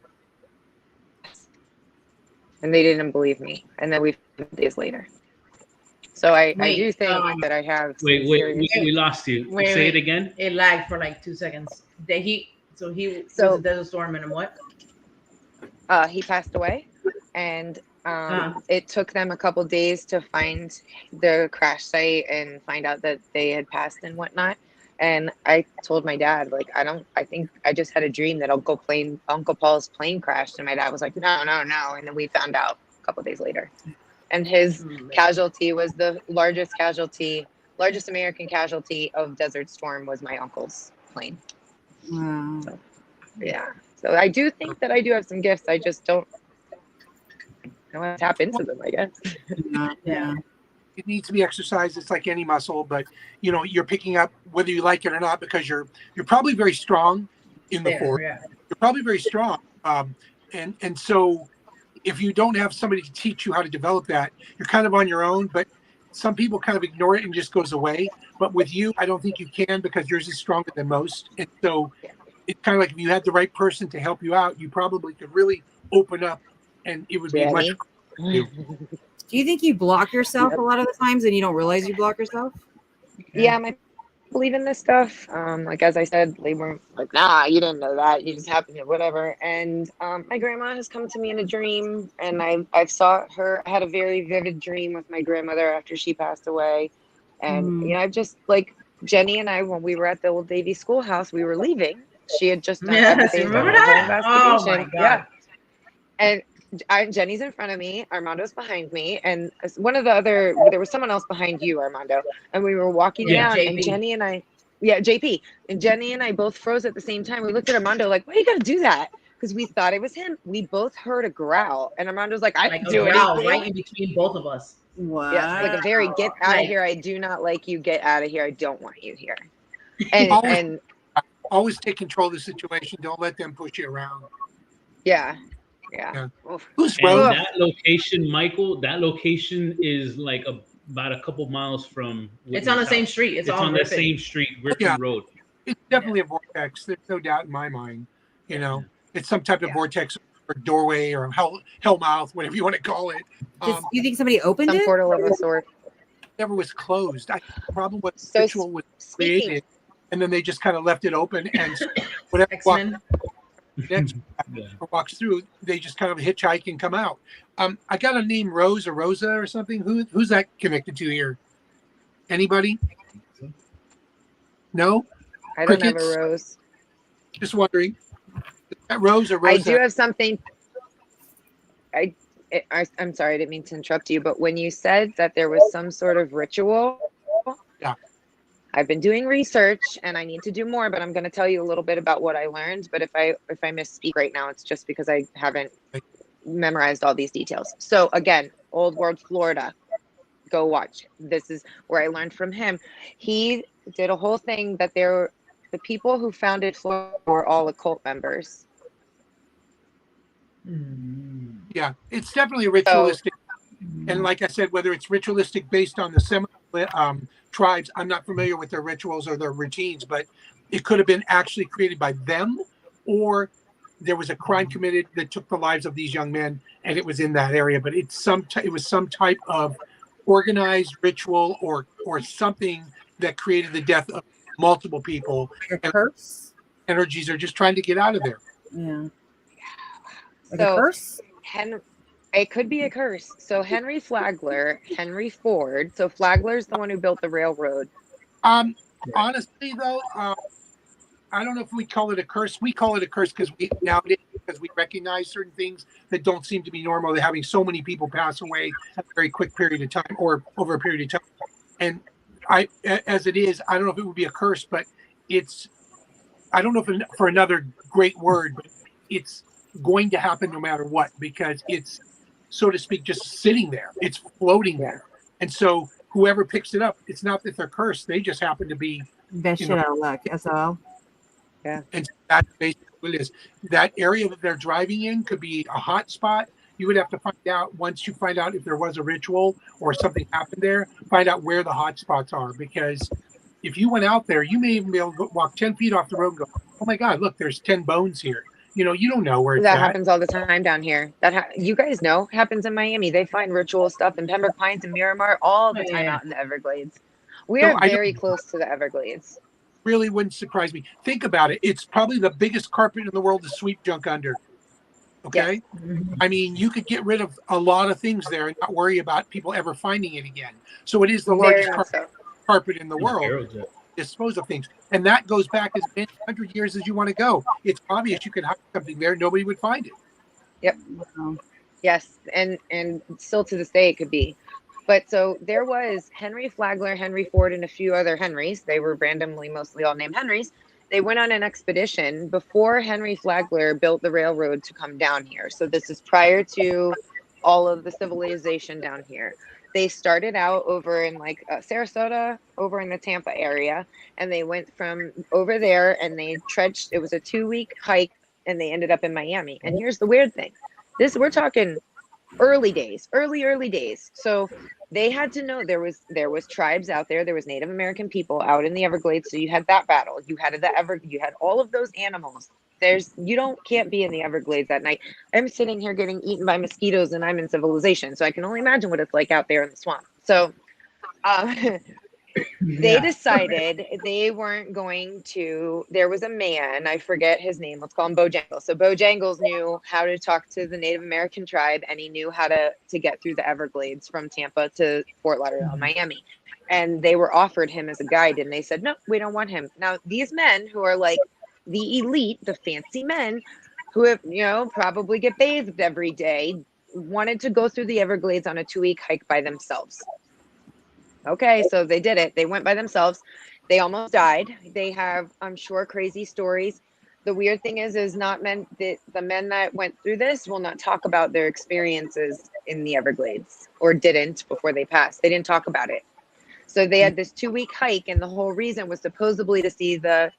Speaker 5: and they didn't believe me. And then we days later. So I do think that I have.
Speaker 1: Wait, we lost you. Say it again.
Speaker 3: It lagged for like 2 seconds. He was a Desert Storm and what?
Speaker 5: He passed away, and it took them a couple days to find the crash site and find out that they had passed and whatnot. And I told my dad, like, I think I just had a dream that Uncle Paul's plane crashed. And my dad was like, no. And then we found out a couple days later. And his casualty was the largest American casualty of Desert Storm was my uncle's plane.
Speaker 2: Wow.
Speaker 5: So, yeah. So I do think that I do have some gifts. I just don't know how to tap into them, I guess.
Speaker 2: Yeah.
Speaker 4: It needs to be exercised. It's like any muscle, but you're picking up whether you like it or not, because you're probably very strong in the force. Yeah. You're probably very strong. And so if you don't have somebody to teach you how to develop that, you're kind of on your own, but some people kind of ignore it and just goes away. But with you, I don't think you can, because yours is stronger than most. And so it's kind of like if you had the right person to help you out, you probably could really open up, and it would be much.
Speaker 2: Do you think you block yourself a lot of the times and you don't realize you block yourself?
Speaker 5: Yeah, I believe in this stuff. Like, as I said, they weren't like, nah, you didn't know that. You just happened to whatever. And my grandma has come to me in a dream, and I've saw her. I had a very vivid dream with my grandmother after she passed away. And, I've just, like, Jenny and I, when we were at the old Davy schoolhouse, we were leaving. She had just done everything.
Speaker 3: Remember that? Oh, my God.
Speaker 5: Yeah. And Jenny's in front of me, Armando's behind me, and there was someone else behind you, Armando, and we were walking down, JP. And Jenny and I, JP, and Jenny and I both froze at the same time. We looked at Armando like, why are you gonna do that? Because we thought it was him. We both heard a growl, and Armando's like, I didn't do anything.
Speaker 3: Right in between both of us.
Speaker 2: Wow.
Speaker 5: Yeah, like a very get out of here. I do not like you. Get out of here. I don't want you here. And
Speaker 4: always take control of the situation. Don't let them push you around.
Speaker 5: Yeah.
Speaker 4: Who's
Speaker 1: that location, Michael? That location is like about a couple miles from. Whitney's
Speaker 3: it's on the
Speaker 1: house.
Speaker 3: same street. It's
Speaker 1: on the same street, Griffin Road.
Speaker 4: It's definitely a vortex. There's no doubt in my mind. It's some type of vortex or doorway or hell mouth, whatever you want to call it.
Speaker 2: Do you think somebody opened
Speaker 5: some
Speaker 2: it?
Speaker 5: Portal of a sort.
Speaker 4: Never was closed. The problem was the ritual was created, and then they just kind of left it open, and whatever next walks through, they just kind of hitchhike and come out. I got a name Rose or Rosa or something. Who's that connected to here? Anybody? No?
Speaker 5: I don't have a Rose.
Speaker 4: Just wondering. Is that Rose or Rosa?
Speaker 5: I do have something. I'm sorry, I didn't mean to interrupt you, but when you said that there was some sort of ritual, I've been doing research and I need to do more, but I'm going to tell you a little bit about what I learned. But if I misspeak right now, it's just because I haven't memorized all these details. So again, Old World, Florida, go watch. This is where I learned from him. He did a whole thing that the people who founded Florida were all occult members.
Speaker 4: Yeah, it's definitely a ritualistic. And like I said, whether it's ritualistic based on the Seminole tribes, I'm not familiar with their rituals or their routines, but it could have been actually created by them, or there was a crime committed that took the lives of these young men, and it was in that area. But it was some type of organized ritual or something that created the death of multiple people.
Speaker 2: Like a curse?
Speaker 4: Energies are just trying to get out of there.
Speaker 2: Yeah. Like
Speaker 5: so,
Speaker 2: a curse?
Speaker 5: It could be a curse. So Henry Ford. So Flagler's the one who built the railroad.
Speaker 4: Honestly, though, I don't know if we call it a curse. We call it a curse because we recognize certain things that don't seem to be normal. They're having so many people pass away at a very quick period of time or over a period of time. And as it is, I don't know if it would be a curse, but it's, I don't know if for another great word, but it's going to happen no matter what, because it's, so to speak, just sitting there. It's floating there. And so whoever picks it up, it's not that they're cursed. They just happen to be
Speaker 2: Best shit out of luck. That's all.
Speaker 5: Yeah.
Speaker 4: And that's basically what it is. That area that they're driving in could be a hot spot. You would have to find out, once you find out if there was a ritual or something happened there, find out where the hot spots are. Because if you went out there, you may even be able to walk 10 feet off the road and go, oh my God, look, there's 10 bones here. You know, you don't know where it's
Speaker 5: That
Speaker 4: at.
Speaker 5: happens all the time down here. You guys know happens in Miami. They find ritual stuff in Pembroke Pines and Miramar all the time out in the Everglades. We
Speaker 4: So
Speaker 5: are very close to the Everglades.
Speaker 4: Really wouldn't surprise me. Think about it. It's probably the biggest carpet in the world to sweep junk under. Okay.
Speaker 5: Yes.
Speaker 4: I mean, you could get rid of a lot of things there and not worry about people ever finding it again. So it is the
Speaker 5: Very
Speaker 4: largest
Speaker 5: much so.
Speaker 4: carpet in the world to dispose of things. And that goes back as many 100 years as you want to go. It's obvious you could hide something there. Nobody would find it.
Speaker 5: Yep. Yes. And still to this day it could be. But so there was Henry Flagler, Henry Ford, and a few other Henrys. They were randomly mostly all named Henrys. They went on an expedition before Henry Flagler built the railroad to come down here. So this is prior to all of the civilization down here. They started out over in like Sarasota, over in the Tampa area, and they went from over there and they trudged. It was a 2-week hike, and they ended up in Miami. And here's the weird thing: we're talking early days. So they had to know there was tribes out there. There was Native American people out in the Everglades. So you had that battle. You had you had all of those animals. Can't be in the Everglades at night. I'm sitting here getting eaten by mosquitoes and I'm in civilization. So I can only imagine what it's like out there in the swamp. So they decided they weren't going to. There was a man, I forget his name, let's call him Bojangles. So Bojangles knew how to talk to the Native American tribe, and he knew how to get through the Everglades from Tampa to Fort Lauderdale, Miami. And they were offered him as a guide, and they said, no, we don't want him. Now, these men who are like the elite, the fancy men who have, probably get bathed every day, wanted to go through the Everglades on a 2-week hike by themselves. Okay, so they did it. They went by themselves. They almost died. They have, I'm sure, crazy stories. The weird thing is not men that the men that went through this will not talk about their experiences in the Everglades, or didn't before they passed. They didn't talk about it. So they had this 2-week hike, and the whole reason was supposedly to see the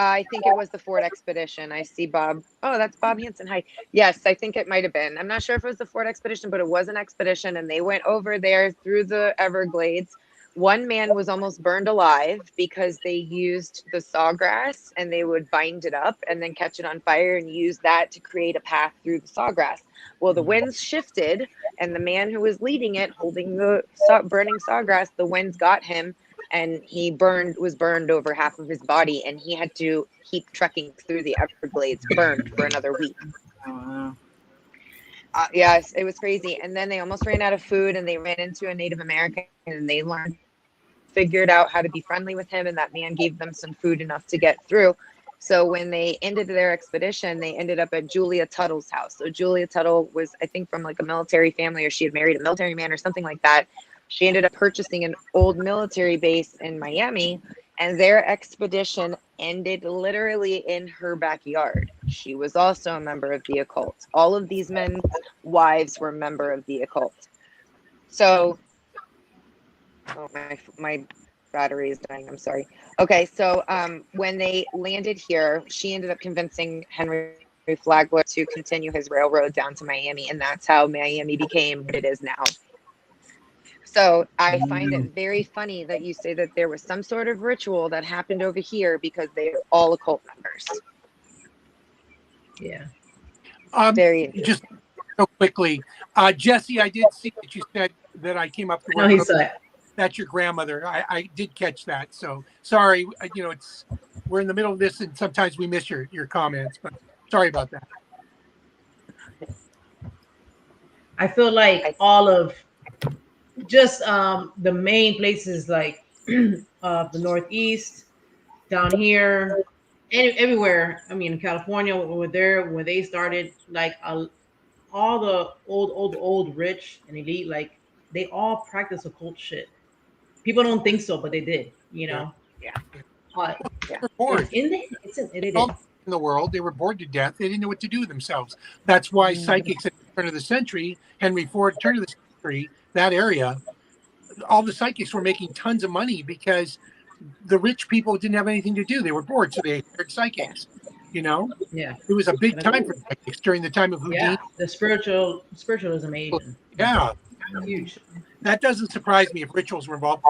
Speaker 5: I think it was the Ford expedition. I see Bob. Oh, that's Bob Hansen. Hi. Yes, I think it might have been. I'm not sure if it was the Ford expedition, but it was an expedition, and they went over there through the Everglades. One man was almost burned alive because they used the sawgrass, and they would bind it up and then catch it on fire and use that to create a path through the sawgrass. Well, the winds shifted, and the man who was leading it, holding the burning sawgrass, the winds got him, and he was burned over half of his body, and he had to keep trekking through the Everglades burned for another week. Yes, it was crazy. And then they almost ran out of food, and they ran into a Native American, and they figured out how to be friendly with him, and that man gave them some food enough to get through. So when they ended their expedition, they ended up at Julia Tuttle's house. So Julia Tuttle was, I think, from like a military family, or she had married a military man or something like that. She ended up purchasing an old military base in Miami, and their expedition ended literally in her backyard. She was also a member of the occult. All of these men's wives were a member of the occult. So, my battery is dying. I'm sorry. Okay, so when they landed here, she ended up convincing Henry Flagler to continue his railroad down to Miami, and that's how Miami became what it is now. So I find it very funny that you say that there was some sort of ritual that happened over here, because they're all occult members.
Speaker 3: Yeah.
Speaker 5: Very
Speaker 4: just so quickly, Jesse, I did see that you said that I came up.
Speaker 3: No, he said
Speaker 4: that's your grandmother. I did catch that. So sorry. We're in the middle of this, and sometimes we miss your comments, but sorry about that.
Speaker 3: I feel like all of just the main places like the Northeast, down here, everywhere. I mean, in California, where they started, like all the old rich and elite, like they all practice occult shit. People don't think so, but they did. You
Speaker 4: Yeah.
Speaker 3: know.
Speaker 5: Yeah.
Speaker 3: But
Speaker 5: Yeah.
Speaker 4: They're bored.
Speaker 3: it
Speaker 4: All
Speaker 3: is.
Speaker 4: in the world, they were bored to death. They didn't know what to do with themselves. That's why psychics at the turn of the century, Henry Ford, turn of the century, that area, all the psychics were making tons of money because the rich people didn't have anything to do. They were bored, so they hired psychics. You know,
Speaker 3: Yeah.
Speaker 4: it was a big time for psychics during the time of Houdini.
Speaker 3: Yeah. The spiritualism Asian.
Speaker 4: Yeah,
Speaker 3: Huge.
Speaker 4: that doesn't surprise me if rituals were involved.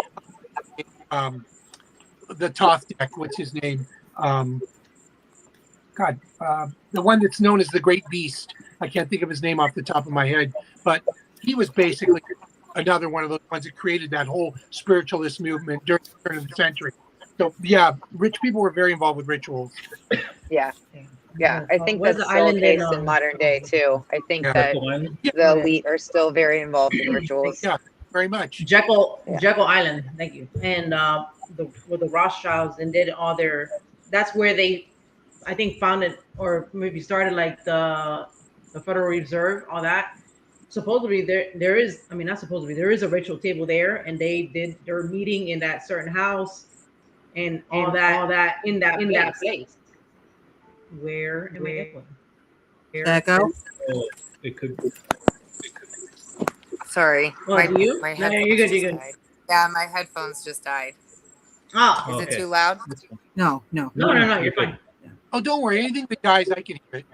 Speaker 4: The Toth deck, what's his name? God, the one that's known as the Great Beast. I can't think of his name off the top of my head, but he was basically another one of those ones that created that whole spiritualist movement during the turn of the century. So yeah, rich people were very involved with rituals.
Speaker 5: Yeah. Yeah, I think
Speaker 3: Where's
Speaker 5: that's
Speaker 3: the
Speaker 5: still the
Speaker 3: island
Speaker 5: case
Speaker 3: in
Speaker 5: in modern day too. I think
Speaker 4: Yeah.
Speaker 5: that
Speaker 1: Yeah.
Speaker 5: the elite are still very involved in rituals.
Speaker 4: Yeah, very much.
Speaker 3: Jekyll
Speaker 5: Yeah.
Speaker 3: Jekyll Island. Thank you. And with the Rothschilds and did all their. That's where they, I think, founded or maybe started like the Federal Reserve. All that. Supposedly there is. I mean, not supposedly there is a ritual table there, and they did their meeting in that certain house, and all that in that place. Where am I echoing?
Speaker 2: Echo.
Speaker 1: Oh, it could.
Speaker 5: Sorry.
Speaker 3: Oh, do you?
Speaker 5: My
Speaker 3: No,
Speaker 5: headphones
Speaker 3: you're good.
Speaker 5: just
Speaker 3: You're good.
Speaker 5: died. Yeah, my headphones just died.
Speaker 3: Oh,
Speaker 5: Is
Speaker 1: Okay.
Speaker 5: it too loud?
Speaker 2: No, no.
Speaker 3: no, you're
Speaker 1: good.
Speaker 3: fine.
Speaker 4: Oh, don't worry. Anything that dies, I can hear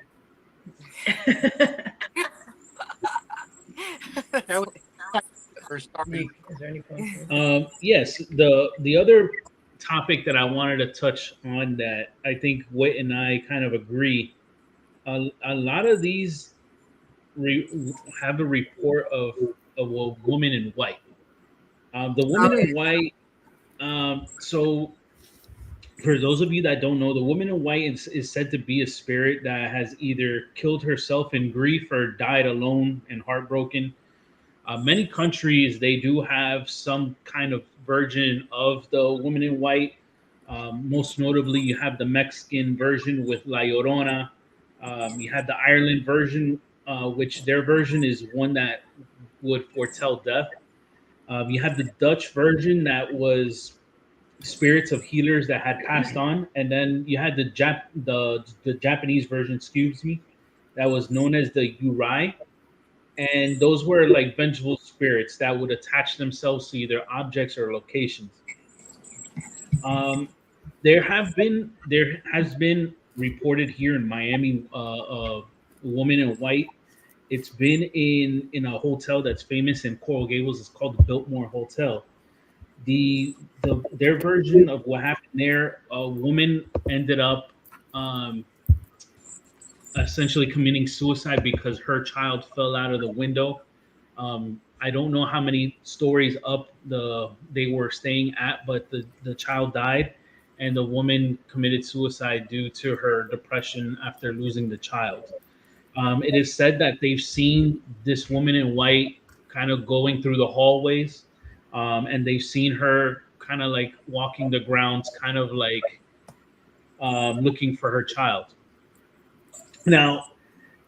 Speaker 4: it. That was first starting.
Speaker 3: Is there any point?
Speaker 1: Yes, the other topic that I wanted to touch on that I think Whit and I kind of agree. A lot of these have a report of a woman in white. The woman in white. So for those of you that don't know, the woman in white is said to be a spirit that has either killed herself in grief or died alone and heartbroken. Many countries they do have some kind of version of the woman in white. Most notably, you have the Mexican version with La Llorona. You have the Ireland version, which their version is one that would foretell death. You have the Dutch version that was spirits of healers that had passed on, and then you had the Japanese version, excuse me, that was known as the 𝗟𝗓𝗪, and those were like vengeful spirits that would attach themselves to either objects or locations. Um, there has been reported here in Miami, a woman in white. It's been in a hotel that's famous in Coral Gables. It's called the Biltmore Hotel. Their version of what happened there, a woman ended up essentially committing suicide because her child fell out of the window. I don't know how many stories up they were staying at, but the child died, and the woman committed suicide due to her depression after losing the child. It is said that they've seen this woman in white kind of going through the hallways, and they've seen her kind of like walking the grounds, kind of like looking for her child. Now,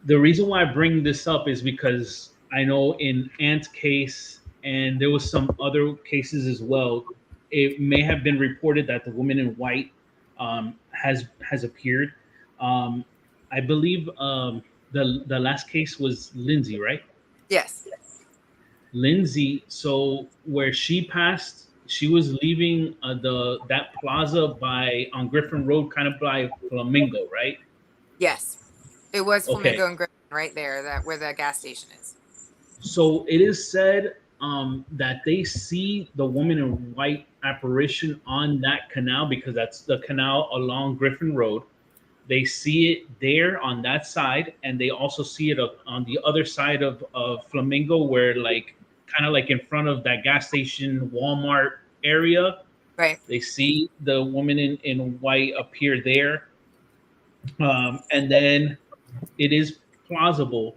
Speaker 1: the reason why I bring this up is because I know in Ant's case, and there was some other cases as well. It may have been reported that the woman in white has appeared. Um, I believe the last case was Lindsay, right?
Speaker 5: Yes.
Speaker 1: Lindsay. So where she passed, she was leaving that plaza on Griffin Road, kind of by Flamingo, right?
Speaker 5: Yes. It was
Speaker 1: Okay.
Speaker 5: Flamingo and Griffin right there, that where the gas station is.
Speaker 1: So it is said that they see the woman in white apparition on that canal, because that's the canal along Griffin Road. They see it there on that side, and they also see it on the other side of Flamingo, where like kind of like in front of that gas station, Walmart area.
Speaker 5: Right.
Speaker 1: They see the woman in white appear there. And then it is plausible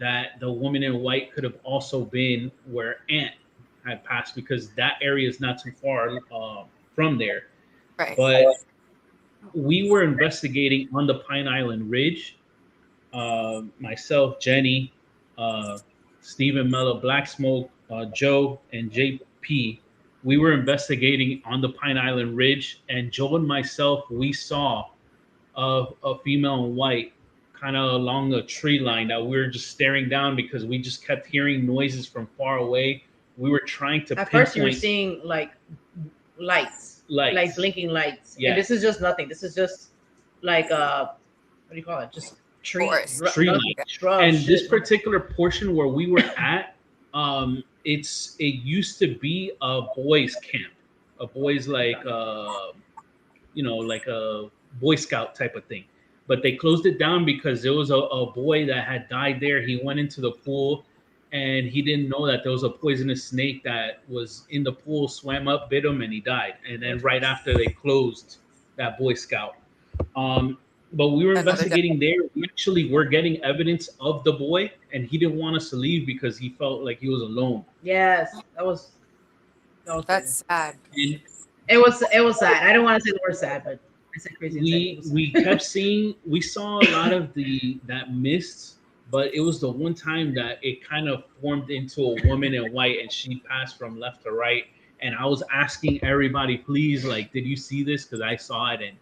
Speaker 1: that the woman in white could have also been where Ant had passed, because that area is not too far from there.
Speaker 5: Right.
Speaker 1: But we were investigating on the Pine Island Ridge. Myself, Jenny, Stephen Mello, Black Smoke, Joe, and JP. We were investigating on the Pine Island Ridge, and Joe and myself, we saw a female in white kind of along a tree line that we were just staring down because we just kept hearing noises from far away. We were trying to
Speaker 3: At first, you were
Speaker 1: pinpoint
Speaker 3: seeing like lights,
Speaker 1: lights.
Speaker 3: like blinking lights.
Speaker 1: Yeah.
Speaker 3: And this is just nothing. This is just like what do you call it? Just trees,
Speaker 1: Tree line.
Speaker 3: shrubs.
Speaker 1: And this
Speaker 3: shit.
Speaker 1: particular portion where we were at, it used to be a boys' camp, a boys like like a Boy Scout type of thing. But they closed it down because there was a boy that had died there. He went into the pool and he didn't know that there was a poisonous snake that was in the pool, swam up, bit him, and he died. And then right after they closed that Boy Scout. But we were investigating there. We actually were getting evidence of the boy, and he didn't want us to leave because he felt like he was alone.
Speaker 3: Yes,
Speaker 5: That's sad.
Speaker 1: And
Speaker 3: it was sad. I don't want to say the word sad, but I said crazy.
Speaker 1: we kept seeing, we saw a lot of that mist, but it was the one time that it kind of formed into a woman in white, and she passed from left to right. And I was asking everybody, please, like, did you see this? Because I saw it, and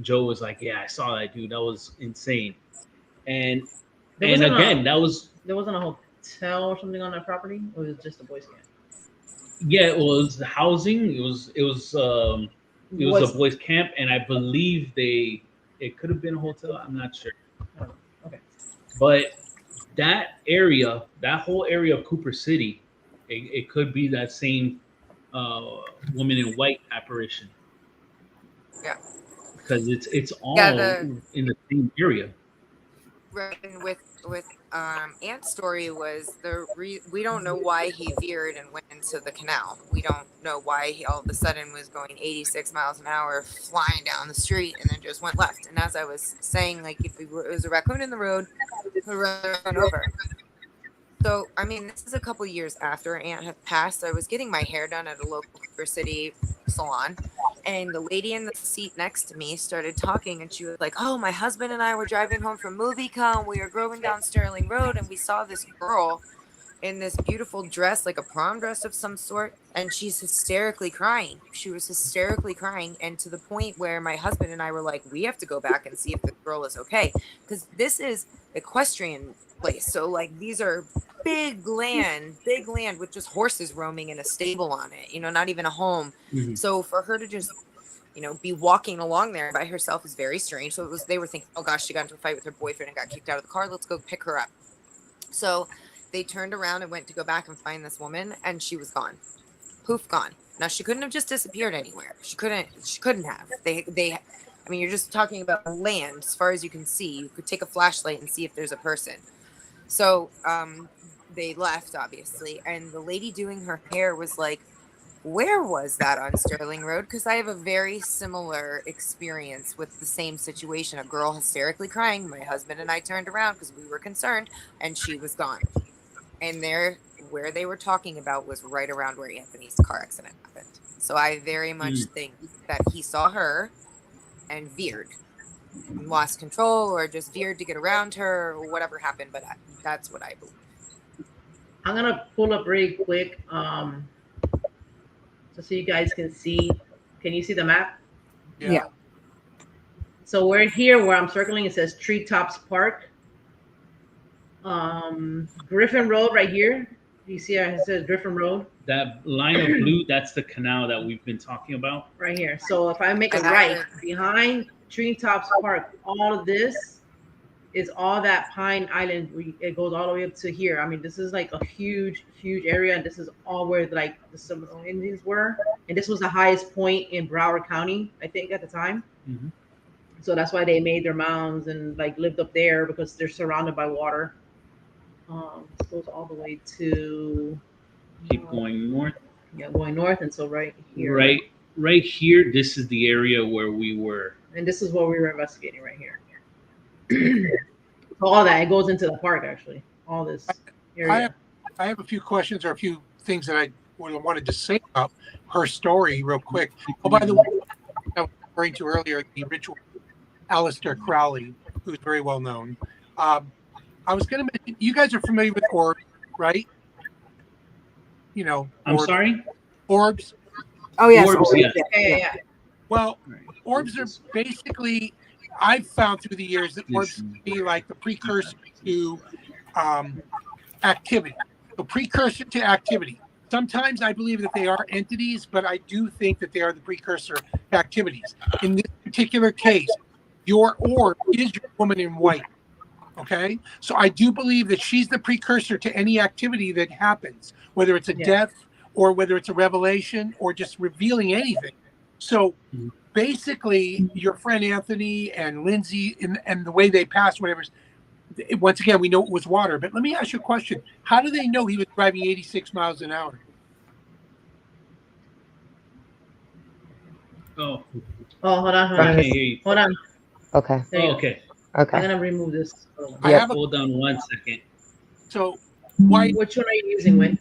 Speaker 1: Joe was like, yeah, I saw that, dude. That was insane. And again, there wasn't
Speaker 3: a hotel or something on that property, or was it just a boys' camp?
Speaker 1: Yeah, it was the housing. It was a boys' camp, and I believe it could have been a hotel. I'm not sure.
Speaker 3: Okay.
Speaker 1: But that area, that whole area of Cooper City, it could be that same woman in white apparition.
Speaker 5: Yeah.
Speaker 1: Because it's all in the same area.
Speaker 5: Right, and with Ant's story was we don't know why he veered and went into the canal. We don't know why he all of a sudden was going 86 miles an hour flying down the street and then just went left. And as I was saying, like, if it was a raccoon in the road, it would run over. So, I mean, this is a couple years after Aunt had passed. I was getting my hair done at a local Cooper City salon, and the lady in the seat next to me started talking, and she was like, oh, my husband and I were driving home from MovieCon. We were going down Sterling Road, and we saw this girl in this beautiful dress, like a prom dress of some sort, and she's hysterically crying. She was hysterically crying, and to the point where my husband and I were like, we have to go back and see if the girl is okay, because this is equestrian place. So, like, these are big land with just horses roaming in a stable on it, not even a home. Mm-hmm. So for her to just, be walking along there by herself is very strange. So they were thinking, oh gosh, she got into a fight with her boyfriend and got kicked out of the car. Let's go pick her up. So they turned around and went to go back and find this woman, and she was gone. Poof, gone. Now, she couldn't have just disappeared anywhere. She couldn't have. I mean, you're just talking about land. As far as you can see, you could take a flashlight and see if there's a person. So they left, obviously, and the lady doing her hair was like, where was that on Sterling Road? Because I have a very similar experience with the same situation. A girl hysterically crying. My husband and I turned around because we were concerned, and she was gone. And where they were talking about was right around where Anthony's car accident happened. So I very much think that he saw her and veered. Lost control, or just veered to get around her, or whatever happened, but that's what I believe.
Speaker 3: I'm gonna pull up really quick, so you guys can see. Can you see the map?
Speaker 2: Yeah.
Speaker 3: So we're here where I'm circling. It says Treetops Park. Griffin Road right here. You see how it says Griffin Road?
Speaker 1: That line of blue, that's the canal that we've been talking about.
Speaker 3: Right here. So if I make a right behind Treetops Park, all of this is all that Pine Island. It goes all the way up to here. I mean, this is like a huge area, and this is all where like the Seminole Indians were, and this was the highest point in Broward County, I think, at the time. Mm-hmm. So that's why they made their mounds and like lived up there, because they're surrounded by water. It goes all the way to
Speaker 1: keep going north.
Speaker 3: Yeah, going north, and so right here.
Speaker 1: Right here, this is the area where we were.
Speaker 3: And this is what we were investigating right here. All that, it goes into the park, actually. All this area.
Speaker 4: I have a few questions or a few things that I wanted to say about her story real quick. Oh, by the way, referring to earlier, the ritual Aleister Crowley, who's very well known. I was going to mention, you guys are familiar with orbs, right? You know,
Speaker 1: I'm sorry?
Speaker 4: Orbs.
Speaker 2: Oh yes.
Speaker 1: Orbs,
Speaker 2: orbs,
Speaker 1: yeah.
Speaker 3: Yeah.
Speaker 4: Well,
Speaker 1: Right.
Speaker 4: orbs are basically, I've found through the years that orbs can be like the precursor to activity. The precursor to activity. Sometimes I believe that they are entities, but I do think that they are the precursor to activities. In this particular case, your orb is your woman in white. Okay, so I do believe that she's the precursor to any activity that happens, whether it's a death or whether it's a revelation or just revealing anything. So basically, your friend Anthony and Lindsay and the way they passed, whatever. Once again, we know it was water, but let me ask you a question: how do they know he was driving 86 miles an hour?
Speaker 1: Oh,
Speaker 3: hold on.
Speaker 1: I can't hear you.
Speaker 3: Hold on.
Speaker 5: Okay.
Speaker 3: There you
Speaker 1: Oh,
Speaker 3: go.
Speaker 1: okay.
Speaker 3: I'm
Speaker 5: Okay.
Speaker 3: gonna remove this.
Speaker 1: Hold on 1 second.
Speaker 4: So why?
Speaker 3: Which one are you using with?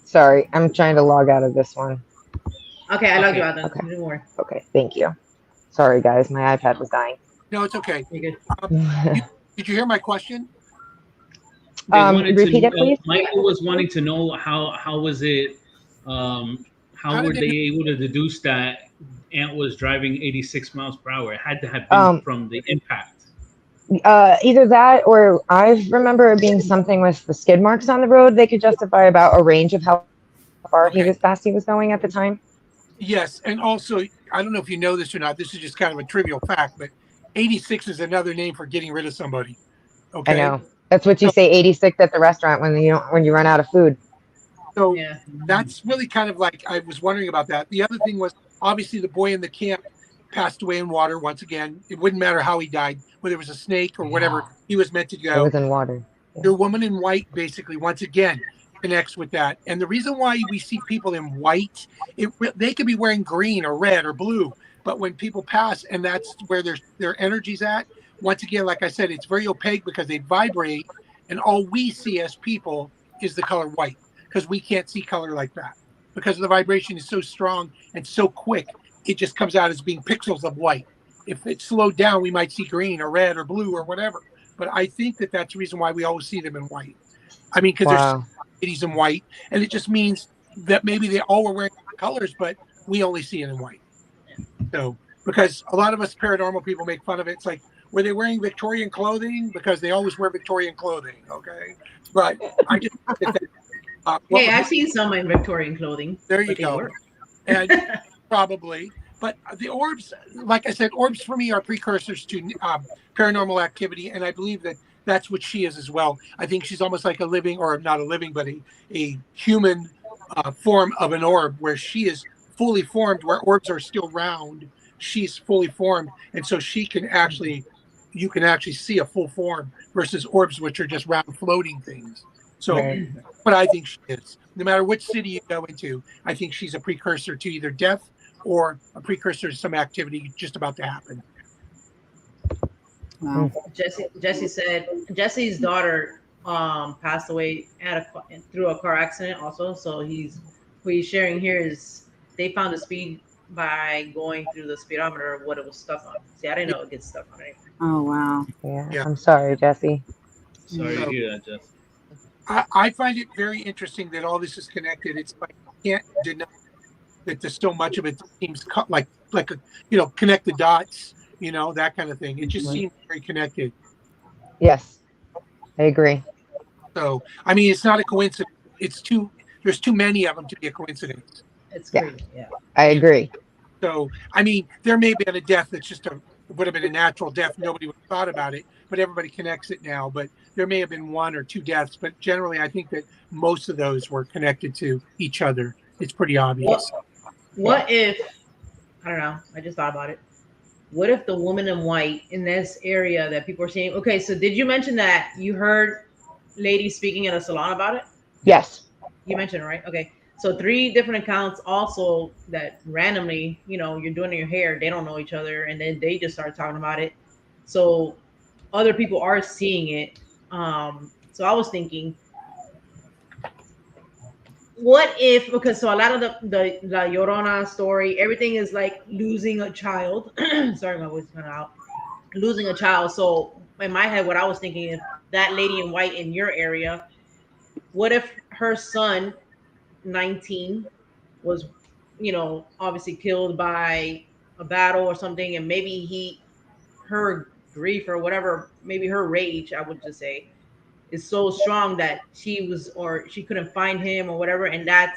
Speaker 5: Sorry, I'm trying to log out of this one.
Speaker 3: Okay, I logged you
Speaker 1: Okay.
Speaker 3: out then.
Speaker 5: Okay.
Speaker 3: Don't worry.
Speaker 5: Okay, thank you. Sorry, guys, my iPad was dying.
Speaker 4: No, it's okay.
Speaker 3: You're good.
Speaker 4: Did you hear my question?
Speaker 1: They wanted
Speaker 5: repeat
Speaker 1: to
Speaker 5: it, please.
Speaker 1: Michael was wanting to know how was it how
Speaker 4: How
Speaker 1: were
Speaker 4: did
Speaker 1: they
Speaker 4: they
Speaker 1: able to deduce that Ant was driving 86 miles per hour? It had to have been from the impact.
Speaker 5: Either that or I remember it being something with the skid marks on the road. They could justify about a range of how far he was going at the time.
Speaker 4: Yes, and also I don't know if you know this or not. This is just kind of a trivial fact, but 86 is another name for getting rid of somebody. Okay,
Speaker 5: I know. That's what you
Speaker 4: So-
Speaker 5: say 86 at the restaurant when you run out of food.
Speaker 4: So
Speaker 3: Yeah.
Speaker 4: that's really kind of like I was wondering about that. The other thing was obviously the boy in the camp passed away in water once again. It wouldn't matter how he died, whether it was a snake or whatever he was meant to
Speaker 5: It
Speaker 4: go.
Speaker 5: was in water. Yeah.
Speaker 4: Your woman in white basically once again connects with that. And the reason why we see people in white, they could be wearing green or red or blue, but when people pass and that's where their energy's at, once again, like I said, it's very opaque because they vibrate, and all we see as people is the color white because we can't see color like that because the vibration is so strong and so quick. It just comes out as being pixels of white. If it's slowed down, we might see green or red or blue or whatever. But I think that that's the reason why we always see them in white. I mean, because there's ladies in white, and it just means that maybe they all were wearing colors, but we only see it in white. So, because a lot of us paranormal people make fun of it. It's like, were they wearing Victorian clothing? Because they always wear Victorian clothing, okay? But I just think that,
Speaker 3: Hey, I've seen some in Victorian clothing.
Speaker 4: there you go. And probably. But the orbs, like I said, orbs for me are precursors to paranormal activity, and I believe that that's what she is as well. I think she's almost like a living, or not a living, but a human form of an orb, where she is fully formed, where orbs are still round. She's fully formed, and so you can actually see a full form versus orbs, which are just round floating things. So, but I think she is. No matter which city you go into, I think she's a precursor to either death or a precursor to some activity just about to happen.
Speaker 2: Wow.
Speaker 3: Jesse said Jesse's daughter passed away through a car accident also. So what he's sharing here is they found the speed by going through the speedometer of what it was stuck on. See, I didn't know it gets stuck on it.
Speaker 2: Oh wow.
Speaker 5: Yeah. I'm sorry, Jesse.
Speaker 1: Sorry to hear that, Jess.
Speaker 4: I find it very interesting that all this is connected. It's like you can't deny that there's so much of it seems like connect the dots, that kind of thing. It just seems very connected.
Speaker 5: Yes, I agree.
Speaker 4: So, I mean, it's not a coincidence. There's too many of them to be a coincidence.
Speaker 3: It's crazy. Yeah.
Speaker 5: I agree.
Speaker 4: So, I mean, there may be a death that's would have been a natural death. Nobody would have thought about it, but everybody connects it now. But there may have been one or two deaths, but generally, I think that most of those were connected to each other. It's pretty obvious.
Speaker 3: What if, I don't know, I just thought about it. What if the woman in white in this area that people are seeing? Okay, so did you mention that you heard ladies speaking in a salon about it?
Speaker 5: Yes.
Speaker 3: You mentioned it, right? Okay. So 3 different accounts also that randomly, you're doing your hair, they don't know each other, and then they just start talking about it. So other people are seeing it. So I was thinking, what if, because so a lot of the La Llorona story, everything is like losing a child. Sorry, my voice went out. Losing a child. So in my head, what I was thinking is that lady in white in your area, what if her son, 19, was, obviously killed by a battle or something, and maybe her grief or whatever, maybe her rage, I would just say, is so strong that she couldn't find him or whatever, and I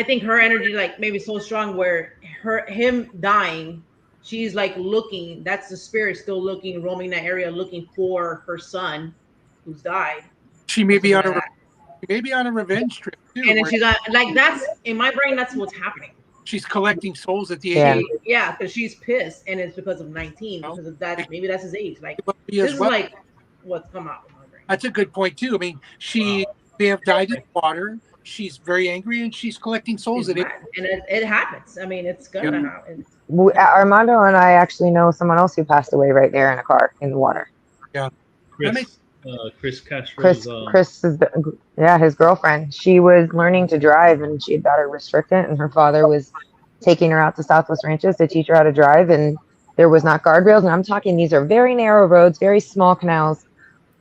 Speaker 3: think her energy, like, maybe so strong where him dying, she's like looking, that's the spirit still looking, roaming that area, looking for her son who's died.
Speaker 4: She may be on a revenge trip too.
Speaker 3: And then she's like, that's in my brain, that's what's happening.
Speaker 4: She's collecting souls at the age.
Speaker 3: Yeah, because she's pissed, and it's because of 19, because of that. Maybe that's his age. Like,
Speaker 4: this
Speaker 3: is like what's come out of my brain.
Speaker 4: That's a good point too. I mean, she may have died in water. She's very angry, and she's collecting souls at it.
Speaker 3: And it happens. I mean, it's gonna happen.
Speaker 5: Armando and I actually know someone else who passed away right there in a car in the water.
Speaker 4: Yeah,
Speaker 1: Chris Castro.
Speaker 5: Chris is his girlfriend. She was learning to drive, and she had got her restricted, and her father was taking her out to Southwest Ranches to teach her how to drive, and there was not guardrails. And I'm talking, these are very narrow roads, very small canals,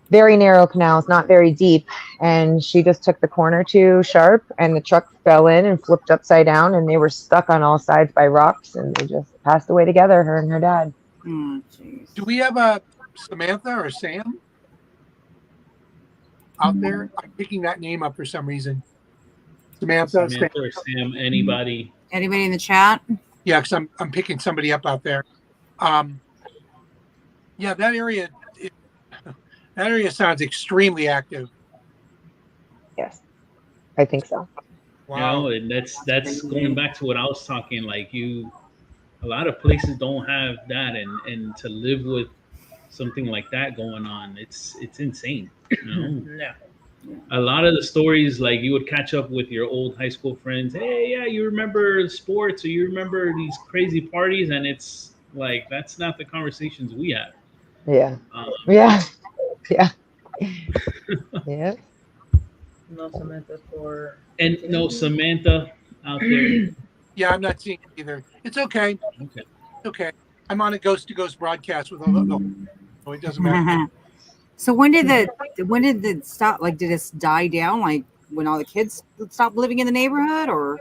Speaker 5: very narrow canals, not very deep. And she just took the corner too sharp, and the truck fell in and flipped upside down, and they were stuck on all sides by rocks, and they just passed away together, her and her dad.
Speaker 4: Do we have a Samantha or Sam out there? I'm picking that name up for some reason. Samantha
Speaker 1: or Sam, anybody
Speaker 2: in the chat?
Speaker 4: Yeah, because I'm picking somebody up out there. Yeah, that area sounds extremely active.
Speaker 5: Yes, I think so.
Speaker 1: Wow. And that's going back to what I was talking, like, a lot of places don't have that, and to live with something like that going on, it's insane.
Speaker 3: Yeah.
Speaker 1: A lot of the stories, like, you would catch up with your old high school friends. Hey, yeah, you remember sports, or you remember these crazy parties, and it's like, that's not the conversations we have.
Speaker 5: Yeah. Yeah.
Speaker 3: No Samantha
Speaker 1: no Samantha out there.
Speaker 4: Yeah, I'm not seeing it either. It's okay. Okay. I'm on a ghost to ghost broadcast with so it doesn't matter.
Speaker 2: So when did it stop? Like, did it die down? Like when all the kids stopped living in the neighborhood, or?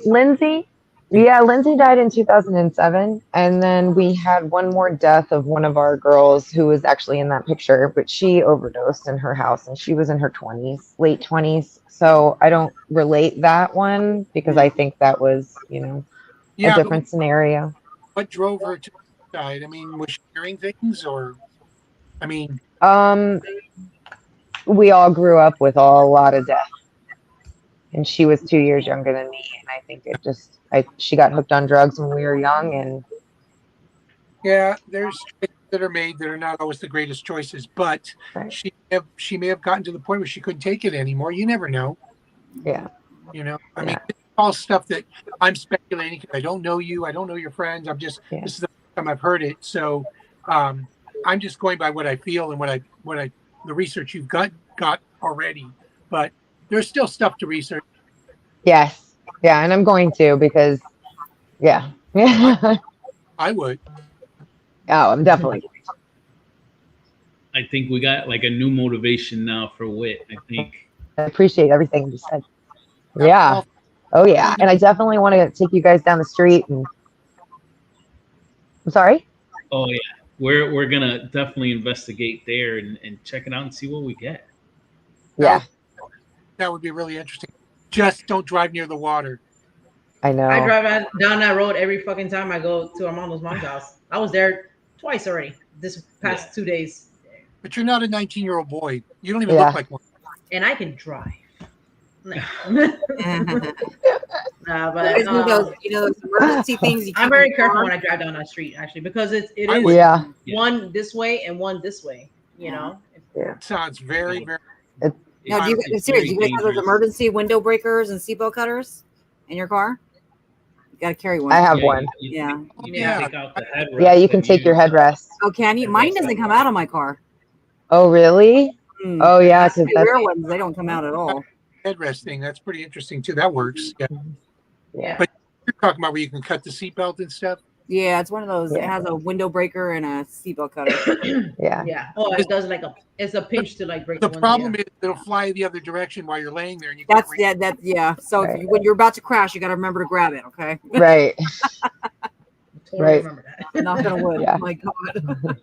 Speaker 5: Lindsay died in 2007, and then we had one more death of one of our girls who was actually in that picture, but she overdosed in her house, and she was in her late 20s. So I don't relate that one, because I think that was, a different scenario.
Speaker 4: What drove her to die? I mean, was she hearing things, or? I mean,
Speaker 5: we all grew up with a lot of death, and she was 2 years younger than me, and I think she got hooked on drugs when we were young, and
Speaker 4: yeah, there's choices that are made that are not always the greatest choices, but right. she may have gotten to the point where she couldn't take it anymore. You never know.
Speaker 5: Yeah.
Speaker 4: I mean, it's all stuff that I'm speculating because I don't know you, I don't know your friends. This is the first time I've heard it, so. I'm just going by what I feel and the research you've got already, but there's still stuff to research.
Speaker 5: Yes. Yeah. And I'm going to, because
Speaker 4: I would.
Speaker 5: Oh, I'm definitely.
Speaker 1: I think we got like a new motivation now for Whit. I think.
Speaker 5: I appreciate everything you said. Yeah. Oh yeah. And I definitely want to take you guys down the street and. I'm sorry?
Speaker 1: Oh yeah. We're gonna definitely investigate there and check it out and see what we get.
Speaker 5: Yeah,
Speaker 4: that would be really interesting. Just don't drive near the water.
Speaker 5: I know.
Speaker 3: I drive down that road every fucking time I go to Armando's mom's house. I was there twice already this past 2 days.
Speaker 4: But you're not a 19-year-old boy. You don't even look like one.
Speaker 3: And I can drive. But
Speaker 2: those emergency things.
Speaker 3: I'm very careful when I drive down that street, actually, because it is one this way and one this way.
Speaker 5: Yeah.
Speaker 4: It sounds very, very.
Speaker 2: No, do you guys have those emergency window breakers and seatbelt cutters in your car? You got to carry one.
Speaker 5: I have one.
Speaker 1: You take out the headrest.
Speaker 5: Yeah, you can take your headrest.
Speaker 2: Oh, can you? Mine doesn't come out of my car.
Speaker 5: Oh, really? Oh yeah,
Speaker 2: The
Speaker 5: because that's
Speaker 2: rare ones, they don't come out at all.
Speaker 4: Headrest thing. That's pretty interesting too. That works. Yeah.
Speaker 5: yeah.
Speaker 4: But you're talking about where you can cut the seatbelt and stuff.
Speaker 2: Yeah, it's one of those. It
Speaker 5: Yeah.
Speaker 2: has a window breaker and a seatbelt cutter.
Speaker 5: Yeah.
Speaker 3: Yeah. Oh, it does like it's a pinch to like break
Speaker 4: The
Speaker 3: the window,
Speaker 4: problem
Speaker 3: yeah.
Speaker 4: is it'll fly the other direction while you're laying there, and you
Speaker 2: That's
Speaker 4: can't reach.
Speaker 2: yeah. So
Speaker 5: Right.
Speaker 2: when you're about to crash, you got to remember to grab it. Okay.
Speaker 5: Right.
Speaker 3: Totally
Speaker 5: Right.
Speaker 3: remember that.
Speaker 2: Knock on wood.
Speaker 5: Yeah.
Speaker 2: Oh my God.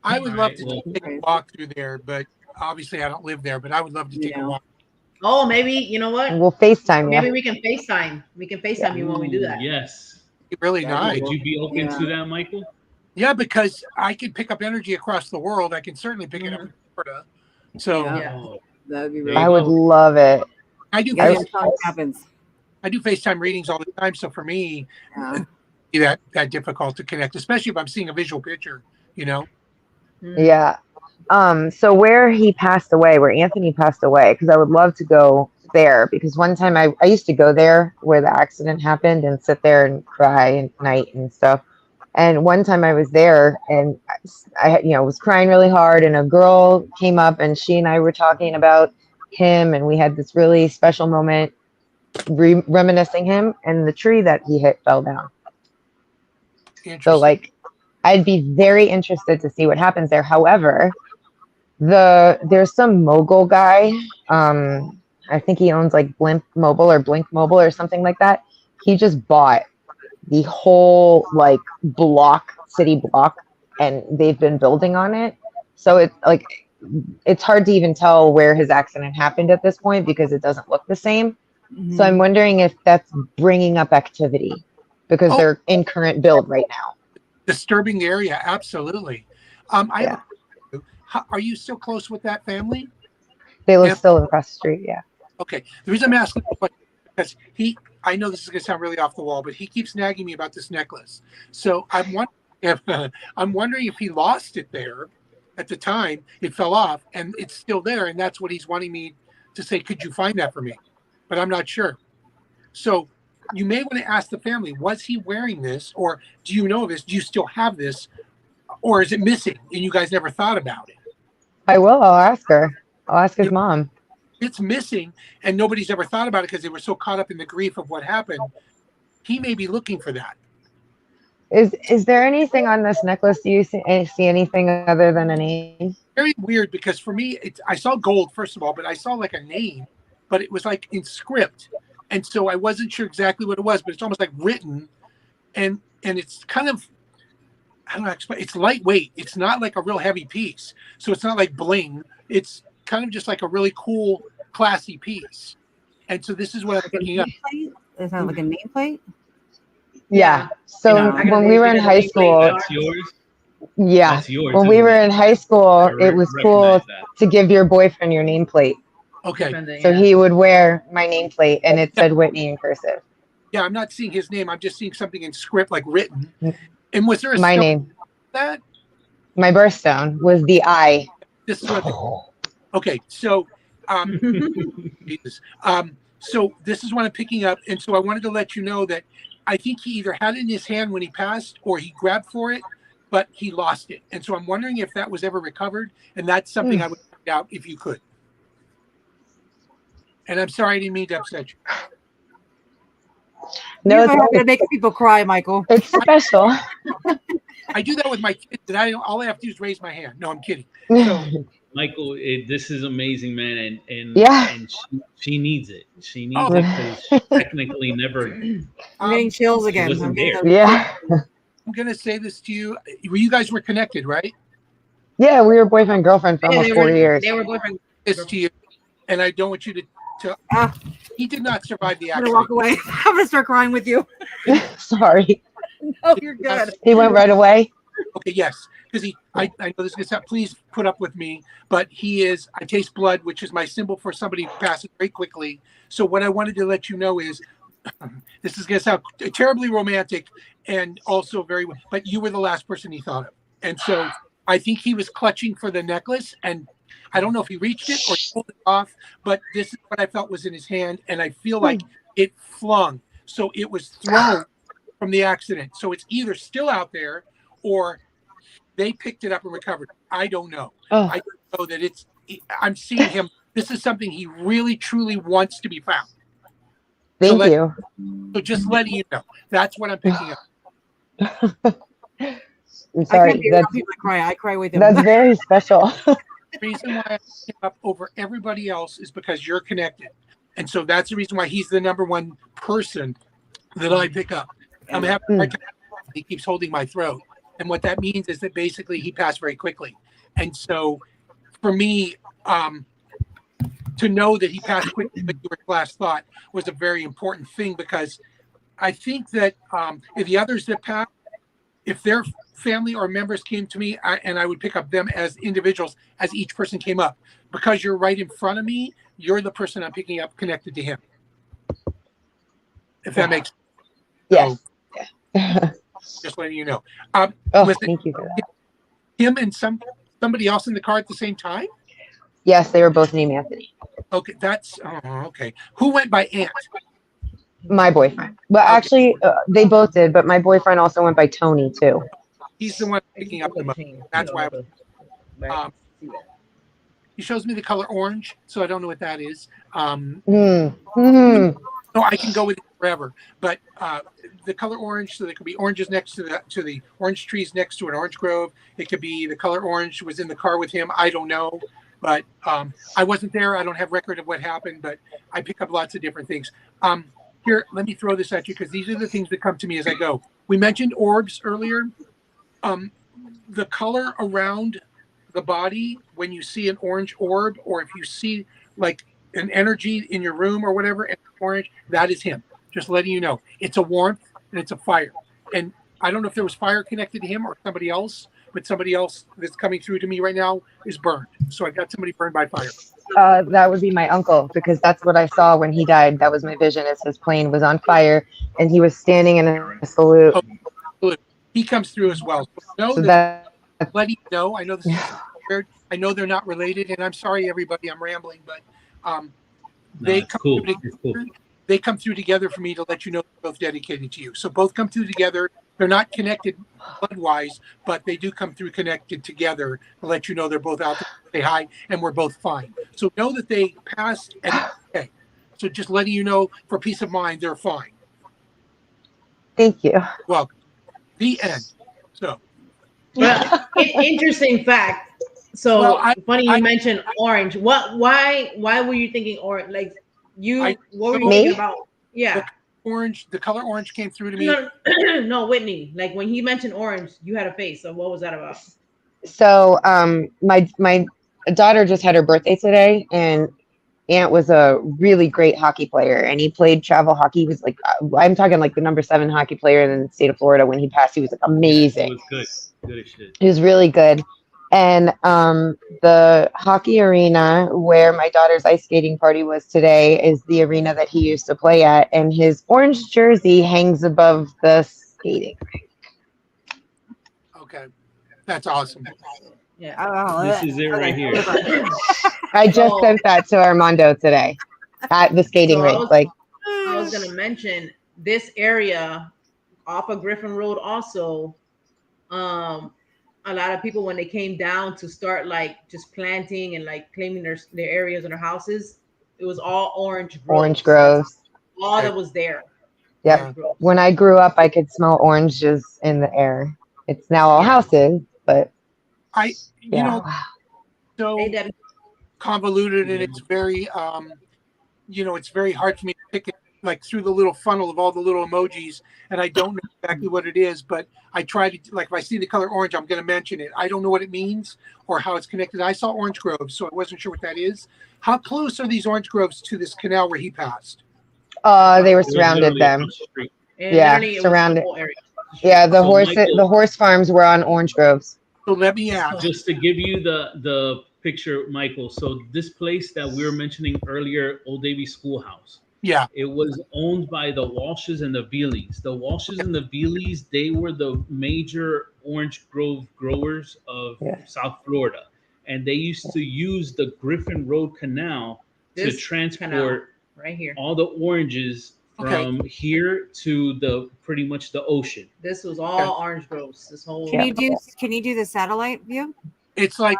Speaker 4: I would
Speaker 1: All
Speaker 4: love
Speaker 1: right,
Speaker 4: to
Speaker 1: well-
Speaker 4: take a walk through there, but obviously I don't live there. But I would love to take
Speaker 2: Yeah.
Speaker 4: a walk.
Speaker 3: Oh, maybe you know what?
Speaker 5: We'll FaceTime
Speaker 3: Maybe
Speaker 5: you.
Speaker 3: we can FaceTime. We can FaceTime you when we do that.
Speaker 1: Yes.
Speaker 4: It's really
Speaker 2: That'd
Speaker 4: nice.
Speaker 2: be
Speaker 1: Would you be open
Speaker 2: Yeah.
Speaker 1: to that, Michael?
Speaker 4: Yeah, because I can pick up energy across the world. I can certainly pick it up in Florida. So
Speaker 2: Yeah.
Speaker 3: Yeah.
Speaker 1: Oh,
Speaker 2: That'd be
Speaker 1: There
Speaker 2: really.
Speaker 1: you
Speaker 5: I would
Speaker 1: go.
Speaker 5: love it.
Speaker 4: I do
Speaker 2: You gotta
Speaker 5: I-
Speaker 2: get how it happens.
Speaker 4: I do FaceTime readings all the time. So for me,
Speaker 2: Yeah.
Speaker 4: that difficult to connect, especially if I'm seeing a visual picture. You know.
Speaker 3: Mhm.
Speaker 5: Yeah. So where he passed away, where Anthony passed away, because I would love to go there, because one time I used to go there where the accident happened and sit there and cry at night and stuff. And one time I was there and I was crying really hard, and a girl came up and she and I were talking about him, and we had this really special moment reminiscing him, and the tree that he hit fell down.
Speaker 4: Interesting.
Speaker 5: So like I'd be very interested to see what happens there. However, there's some mogul guy. I think he owns like Blink Mobile or something like that. He just bought the whole like city block, and they've been building on it. So it's like it's hard to even tell where his accident happened at this point because it doesn't look the same. So I'm wondering if that's bringing up activity because
Speaker 4: Oh.
Speaker 5: they're in current build right now.
Speaker 4: Disturbing the area, absolutely.
Speaker 5: Yeah.
Speaker 4: Are you still close with that family?
Speaker 5: They live
Speaker 4: Yeah.
Speaker 5: still across the street. Yeah.
Speaker 4: Okay. The reason I'm asking the question is because I know this is going to sound really off the wall, but he keeps nagging me about this necklace. So I'm wondering if he lost it there at the time, it fell off, and it's still there, and that's what he's wanting me to say. Could you find that for me? But I'm not sure. So you may want to ask the family: was he wearing this, or do you know this? Do you still have this, or is it missing and you guys never thought about it?
Speaker 5: I will. I'll ask her. I'll ask his mom.
Speaker 4: It's missing and nobody's ever thought about it because they were so caught up in the grief of what happened. He may be looking for that.
Speaker 5: Is there anything on this necklace? Do you see anything other than a name?
Speaker 4: Very weird because for me, I saw gold first of all, but I saw like a name, but it was like in script, and so I wasn't sure exactly what it was, but it's almost like written, and it's kind of, I don't know how to explain. It's lightweight. It's not like a real heavy piece, so it's not like bling. It's kind of just like a really cool, classy piece. And so this is what I'm
Speaker 2: Like a
Speaker 4: picking up.
Speaker 2: nameplate? Is that like a nameplate?
Speaker 5: Yeah. So
Speaker 2: Yeah.
Speaker 5: when we were in high school,
Speaker 1: That's yours.
Speaker 5: yeah.
Speaker 1: That's yours.
Speaker 5: When we
Speaker 1: isn't
Speaker 5: were
Speaker 1: it?
Speaker 5: in high
Speaker 1: I
Speaker 5: school, it was cool
Speaker 1: recognize that.
Speaker 5: to give your boyfriend your nameplate.
Speaker 4: Okay.
Speaker 5: So he would wear my nameplate, and it said Whitney in cursive.
Speaker 4: Yeah, I'm not seeing his name. I'm just seeing something in script, like written. And was there a
Speaker 5: My
Speaker 4: stone
Speaker 5: name,
Speaker 4: that?
Speaker 5: my birthstone was the I.
Speaker 4: This is what. Okay, so, Jesus. So this is what I'm picking up, and so I wanted to let you know that I think he either had it in his hand when he passed, or he grabbed for it, but he lost it. And so I'm wondering if that was ever recovered, and that's something I would find out if you could. And I'm sorry I didn't mean to upset you.
Speaker 5: No,
Speaker 2: You're
Speaker 5: it's
Speaker 2: gonna make people cry, Michael.
Speaker 5: it's special.
Speaker 4: I do that with my kids, and all I have to do is raise my hand. No, I'm kidding.
Speaker 1: Michael, this is amazing, man, and
Speaker 5: Yeah.
Speaker 1: and she needs it. She needs
Speaker 4: Oh.
Speaker 1: it because she technically never.
Speaker 2: I'm getting chills again.
Speaker 1: wasn't
Speaker 2: I'm getting
Speaker 1: there.
Speaker 2: those-
Speaker 5: Yeah.
Speaker 4: I'm gonna say this to you. You guys were connected, right?
Speaker 5: Yeah, we were boyfriend girlfriend for almost 4 years.
Speaker 3: They were boyfriend.
Speaker 4: This to you, and I don't want you to.
Speaker 2: Ah.
Speaker 4: He did not survive the
Speaker 2: I'm gonna walk
Speaker 4: accident.
Speaker 2: away. I'm gonna start crying with you.
Speaker 5: Sorry.
Speaker 2: No, you're good.
Speaker 5: He went right away.
Speaker 4: Okay, yes, because I know this is gonna sound. Please put up with me, but he is. I taste blood, which is my symbol for somebody who passes very quickly. So what I wanted to let you know is, this is gonna sound terribly romantic and also very. But you were the last person he thought of, and so I think he was clutching for the necklace, and I don't know if he reached it or pulled it off, but this is what I felt was in his hand, and I feel like it flung. So it was thrown from the accident. So it's either still out there or they picked it up and recovered. I don't know.
Speaker 5: Oh.
Speaker 4: I know that I'm seeing him. This is something he really, truly wants to be found.
Speaker 5: Thank you.
Speaker 4: So just letting you know, that's what I'm picking up.
Speaker 5: I'm
Speaker 2: I
Speaker 5: sorry.
Speaker 2: can't be around people that cry. I cry with them.
Speaker 5: That's very special.
Speaker 4: The reason why I pick him up over everybody else is because you're connected. And so that's the reason why he's the number one person that I pick up. I'm having a hard time. He keeps holding my throat. And what that means is that basically he passed very quickly. And so for me, to know that he passed quickly with your last thought was a very important thing, because I think that if the others that passed, if their family or members came to me, and I would pick up them as individuals as each person came up. Because you're right in front of me, you're the person I'm picking up connected to him. If that makes sense.
Speaker 5: Yes.
Speaker 4: So, just letting you know.
Speaker 5: Thank you for that.
Speaker 4: Him and somebody else in the car at the same time?
Speaker 5: Yes, they were both named Anthony.
Speaker 4: Okay, okay. Who went by Ant?
Speaker 5: My boyfriend. Well,
Speaker 4: Okay.
Speaker 5: actually, they both did, but my boyfriend also went by Tony too.
Speaker 4: He's the one picking up the most. That's why he shows me the color orange, so I don't know what that is. No, I can go with it forever. But the color orange, so there could be oranges next to the orange trees next to an orange grove. It could be the color orange was in the car with him. I don't know. But I wasn't there. I don't have record of what happened, but I pick up lots of different things. Here, let me throw this at you, because these are the things that come to me as I go. We mentioned orbs earlier. The color around the body, when you see an orange orb, or if you see like an energy in your room or whatever, and orange, that is him. Just letting you know. It's a warmth and it's a fire. And I don't know if there was fire connected to him or somebody else, but somebody else that's coming through to me right now is burned. So I got somebody burned by fire.
Speaker 5: That would be my uncle, because that's what I saw when he died. That was my vision, as his plane was on fire and he was standing in a salute.
Speaker 4: Oh, he comes through as well. So letting you know, I know this is weird. I know they're not related, and I'm sorry, everybody, I'm rambling, but they come through together for me to let you know they're both dedicated to you. So both come through together. They're not connected blood-wise, but they do come through connected together to let you know they're both out there, say hi, and we're both fine. So know that they passed and okay. So just letting you know, for peace of mind, they're fine.
Speaker 5: Thank you.
Speaker 4: Well, the end. So,
Speaker 3: well, interesting fact. So
Speaker 4: well,
Speaker 3: funny you mentioned orange. Why were you thinking orange? Like what were you thinking about? Yeah.
Speaker 4: The color orange came through to me.
Speaker 3: No, Whitney. Like when he mentioned orange, you had a face. So what was that about?
Speaker 5: So my daughter just had her birthday today, and Ant was a really great hockey player, and he played travel hockey. He was like, I'm talking like the number 7 hockey player in the state of Florida. When he passed, he was like amazing.
Speaker 1: He was good as shit.
Speaker 5: He was really good. And the hockey arena where my daughter's ice skating party was today is the arena that he used to play at, and his orange jersey hangs above the skating rink.
Speaker 4: Okay, that's awesome.
Speaker 3: Yeah,
Speaker 1: this is it right here.
Speaker 5: I just sent that to Armando today at the skating rink.
Speaker 3: I was gonna mention this area off of Griffin Road also. A lot of people, when they came down to start like just planting and like claiming their areas and their houses, it was all orange groves.
Speaker 5: Orange groves.
Speaker 3: That's all that was there.
Speaker 5: Yep. When I grew up, I could smell oranges in the air. It's now all houses, but
Speaker 4: you know, so convoluted, and it's very it's very hard for me to pick it like through the little funnel of all the little emojis, and I don't know exactly what it is, but I try to, like, if I see the color orange, I'm going to mention it. I don't know what it means or how it's connected. I saw orange groves, so I wasn't sure what that is. How close are these orange groves to this canal where he passed?
Speaker 5: They were surrounded them. Yeah, surrounded. Yeah, the horse farms were on orange groves.
Speaker 4: So let me ask.
Speaker 1: Just to give you the picture, Michael. So this place that we were mentioning earlier, Old Davy Schoolhouse.
Speaker 4: Yeah.
Speaker 1: It was owned by the Walshes and the Vealeys. The Walshes and the Vealeys, they were the major orange grove growers of South Florida. And they used to use the Griffin Road Canal to transport
Speaker 3: right here
Speaker 1: all the oranges from here to pretty much the ocean.
Speaker 3: This was all orange groves. This whole
Speaker 2: Can you do the satellite view?
Speaker 4: It's like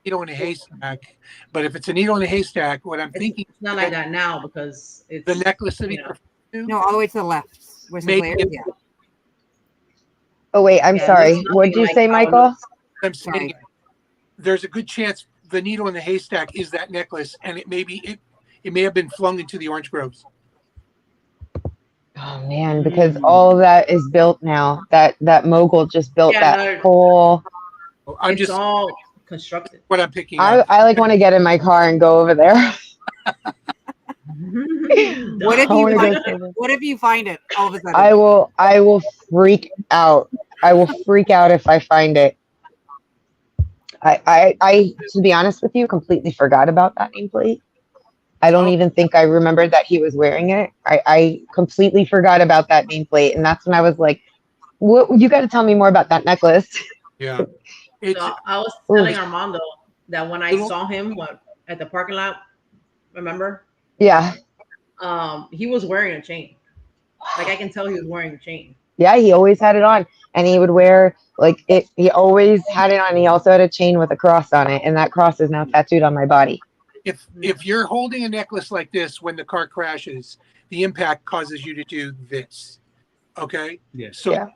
Speaker 4: needle in a haystack, but if it's a needle in a haystack, what I'm thinking
Speaker 3: It's not like that now because it's
Speaker 4: the necklace that he
Speaker 3: you know,
Speaker 4: referred to,
Speaker 2: No, all the way to the left. Where's the
Speaker 4: maybe
Speaker 2: glare? Yeah.
Speaker 5: Oh wait, I'm
Speaker 3: Yeah, it
Speaker 5: sorry.
Speaker 3: looks
Speaker 5: What'd you
Speaker 3: nothing
Speaker 5: say,
Speaker 3: like how it
Speaker 5: Michael?
Speaker 3: looks.
Speaker 4: I'm saying
Speaker 2: Sorry.
Speaker 4: there's a good chance the needle in the haystack is that necklace, and it may have been flung into the orange groves.
Speaker 5: Oh man, because all that is built now. That mogul just built
Speaker 3: Yeah,
Speaker 5: that
Speaker 3: no,
Speaker 5: whole.
Speaker 4: I'm
Speaker 3: it's
Speaker 4: just
Speaker 3: all constructed.
Speaker 4: what I'm picking
Speaker 5: I
Speaker 4: up.
Speaker 5: I like want to get in my car and go over there.
Speaker 2: What if
Speaker 5: I
Speaker 2: you
Speaker 5: want to
Speaker 2: find
Speaker 5: go.
Speaker 2: it?
Speaker 5: So bad.
Speaker 2: What if you find it all of a sudden?
Speaker 5: I will freak out. I will freak out if I find it. I to be honest with you, completely forgot about that nameplate. I don't
Speaker 4: Oh,
Speaker 5: even think I remembered that he was wearing it. I completely forgot about that nameplate, and that's when I was like, "What? You got to tell me more about that necklace."
Speaker 4: yeah. It's
Speaker 3: So I was
Speaker 5: Ooh.
Speaker 3: telling Armando that when I
Speaker 4: Little-
Speaker 3: saw him at the parking lot, remember,
Speaker 5: Yeah,
Speaker 3: he was wearing a chain. Like I can tell he was wearing a chain.
Speaker 5: yeah. He always had it on, and he would wear like it. He always had it on. He also had a chain with a cross on it, and that cross is now tattooed on my body.
Speaker 4: if you're holding a necklace like this when the car crashes, the impact causes you to do this. Okay?
Speaker 1: Yes.
Speaker 4: So
Speaker 5: Yeah.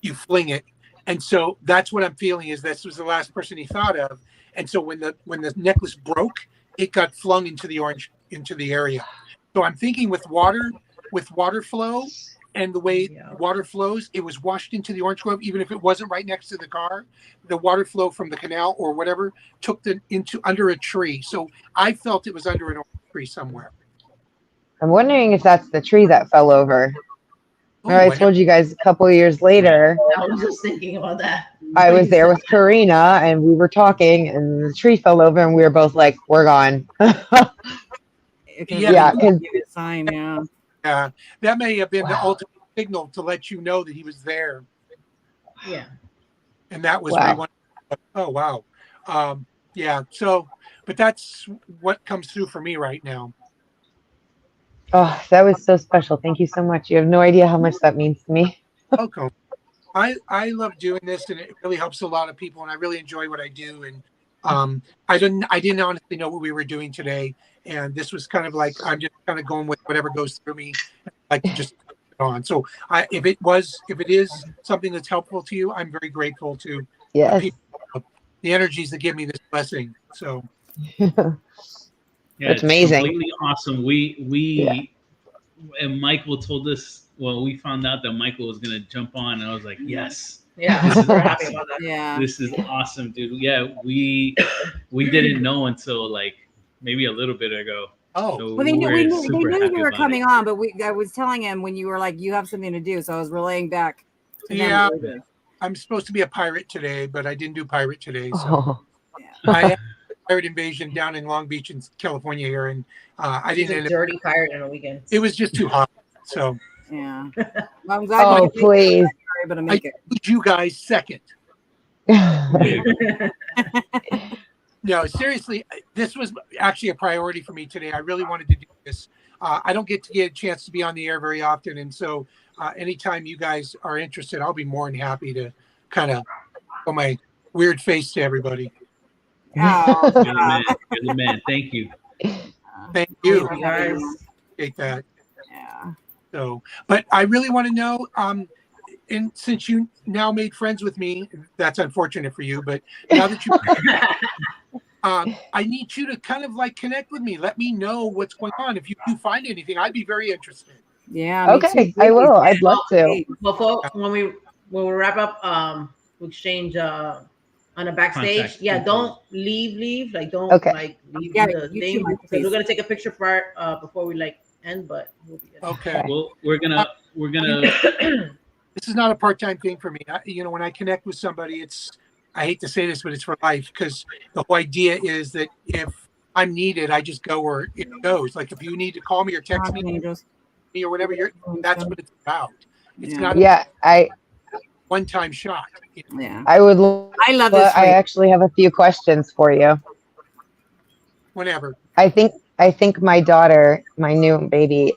Speaker 4: you fling it. And so that's what I'm feeling is this was the last person he thought of. And so when the necklace broke, it got flung into the area. So I'm thinking with water flow and the way water flows, it was washed into the orange grove, even if it wasn't right next to the car. The water flow from the canal or whatever took into under a tree. So I felt it was under an orange tree somewhere.
Speaker 5: I'm wondering if that's the tree that fell over. Remember, I told you guys a couple of years later,
Speaker 3: I was just thinking about that.
Speaker 5: I was there with Karina and we were talking, and the tree fell over, and we were both like, "We're gone."
Speaker 2: Yeah,
Speaker 5: because
Speaker 2: give it a sign. Yeah.
Speaker 4: That may have been the ultimate signal to let you know that he was there.
Speaker 3: Yeah.
Speaker 4: And that was where he went. Oh wow. Yeah. So, but that's what comes through for me right now.
Speaker 5: oh, that was so special. Thank you so much. You have no idea how much that means to me.
Speaker 4: Welcome. I love doing this, and it really helps a lot of people, and I really enjoy what I do. And I didn't honestly know what we were doing today, and this was kind of like I'm just kind of going with whatever goes through me. I like to just put it on. So if it is something that's helpful to you, I'm very grateful to
Speaker 5: Yes.
Speaker 4: the energies that give me this blessing. So
Speaker 1: yeah,
Speaker 5: it's
Speaker 1: it's
Speaker 5: amazing.
Speaker 1: completely awesome. We and Michael told us. Well, we found out that Michael was gonna jump on, and I was like, yes.
Speaker 3: Yeah,
Speaker 1: This is
Speaker 3: we're
Speaker 1: awesome.
Speaker 3: happy about that.
Speaker 2: Yeah.
Speaker 1: This is awesome, dude. Yeah, we didn't know until like maybe a little bit ago.
Speaker 4: Oh,
Speaker 1: So
Speaker 2: Well, they knew they
Speaker 1: super
Speaker 2: knew
Speaker 1: happy
Speaker 2: you were
Speaker 1: about
Speaker 2: coming
Speaker 1: it.
Speaker 2: on, but I was telling him when you were like, you have something to do, so I was relaying back to them.
Speaker 4: yeah.
Speaker 2: what it is.
Speaker 4: I'm supposed to be a pirate today, but I didn't do pirate today. So
Speaker 5: Oh,
Speaker 4: I had a pirate invasion down in Long Beach in California here, and I
Speaker 3: He's
Speaker 4: didn't
Speaker 3: a
Speaker 4: end up.
Speaker 3: dirty pirate on a weekend.
Speaker 4: It was just too hot. So
Speaker 2: Yeah. Well, I'm glad
Speaker 5: oh, please.
Speaker 2: you were able to make it.
Speaker 4: put you guys second. No, seriously, this was actually a priority for me today. I really wanted to do this. I don't get a chance to be on the air very often, and so anytime you guys are interested, I'll be more than happy to kind of show my weird face to everybody.
Speaker 2: Oh,
Speaker 1: You're the man. You're the man. Thank you.
Speaker 4: Thank you.
Speaker 3: You guys.
Speaker 4: Appreciate that.
Speaker 2: Yeah.
Speaker 4: So, but I really want to know, and since you now made friends with me, that's unfortunate for you, but now that you, I need you to kind of like connect with me. Let me know what's going on. If you do find anything, I'd be very interested.
Speaker 2: Yeah. Me
Speaker 5: Okay,
Speaker 2: too.
Speaker 5: I will. I'd love to.
Speaker 3: Before when we wrap up, we exchange on a backstage.
Speaker 1: Contact
Speaker 3: Yeah,
Speaker 1: info.
Speaker 3: don't leave. Like don't like leave
Speaker 2: Yeah,
Speaker 3: the
Speaker 2: you
Speaker 3: thing.
Speaker 2: too, Mike,
Speaker 3: So we're
Speaker 2: please.
Speaker 3: gonna take a picture for before we like end, but we'll be good.
Speaker 4: Okay.
Speaker 1: Well, we're gonna.
Speaker 4: This is not a part-time thing for me. When I connect with somebody, I hate to say this, but it's for life, because the whole idea is that if I'm needed, I just go where it goes. Like if you need to call me or text me or whatever, that's what it's about. It's not a one-time shot.
Speaker 2: Yeah.
Speaker 5: I would.
Speaker 2: I love this.
Speaker 5: I actually have a few questions for you.
Speaker 4: Whenever.
Speaker 5: I think my daughter, my new baby,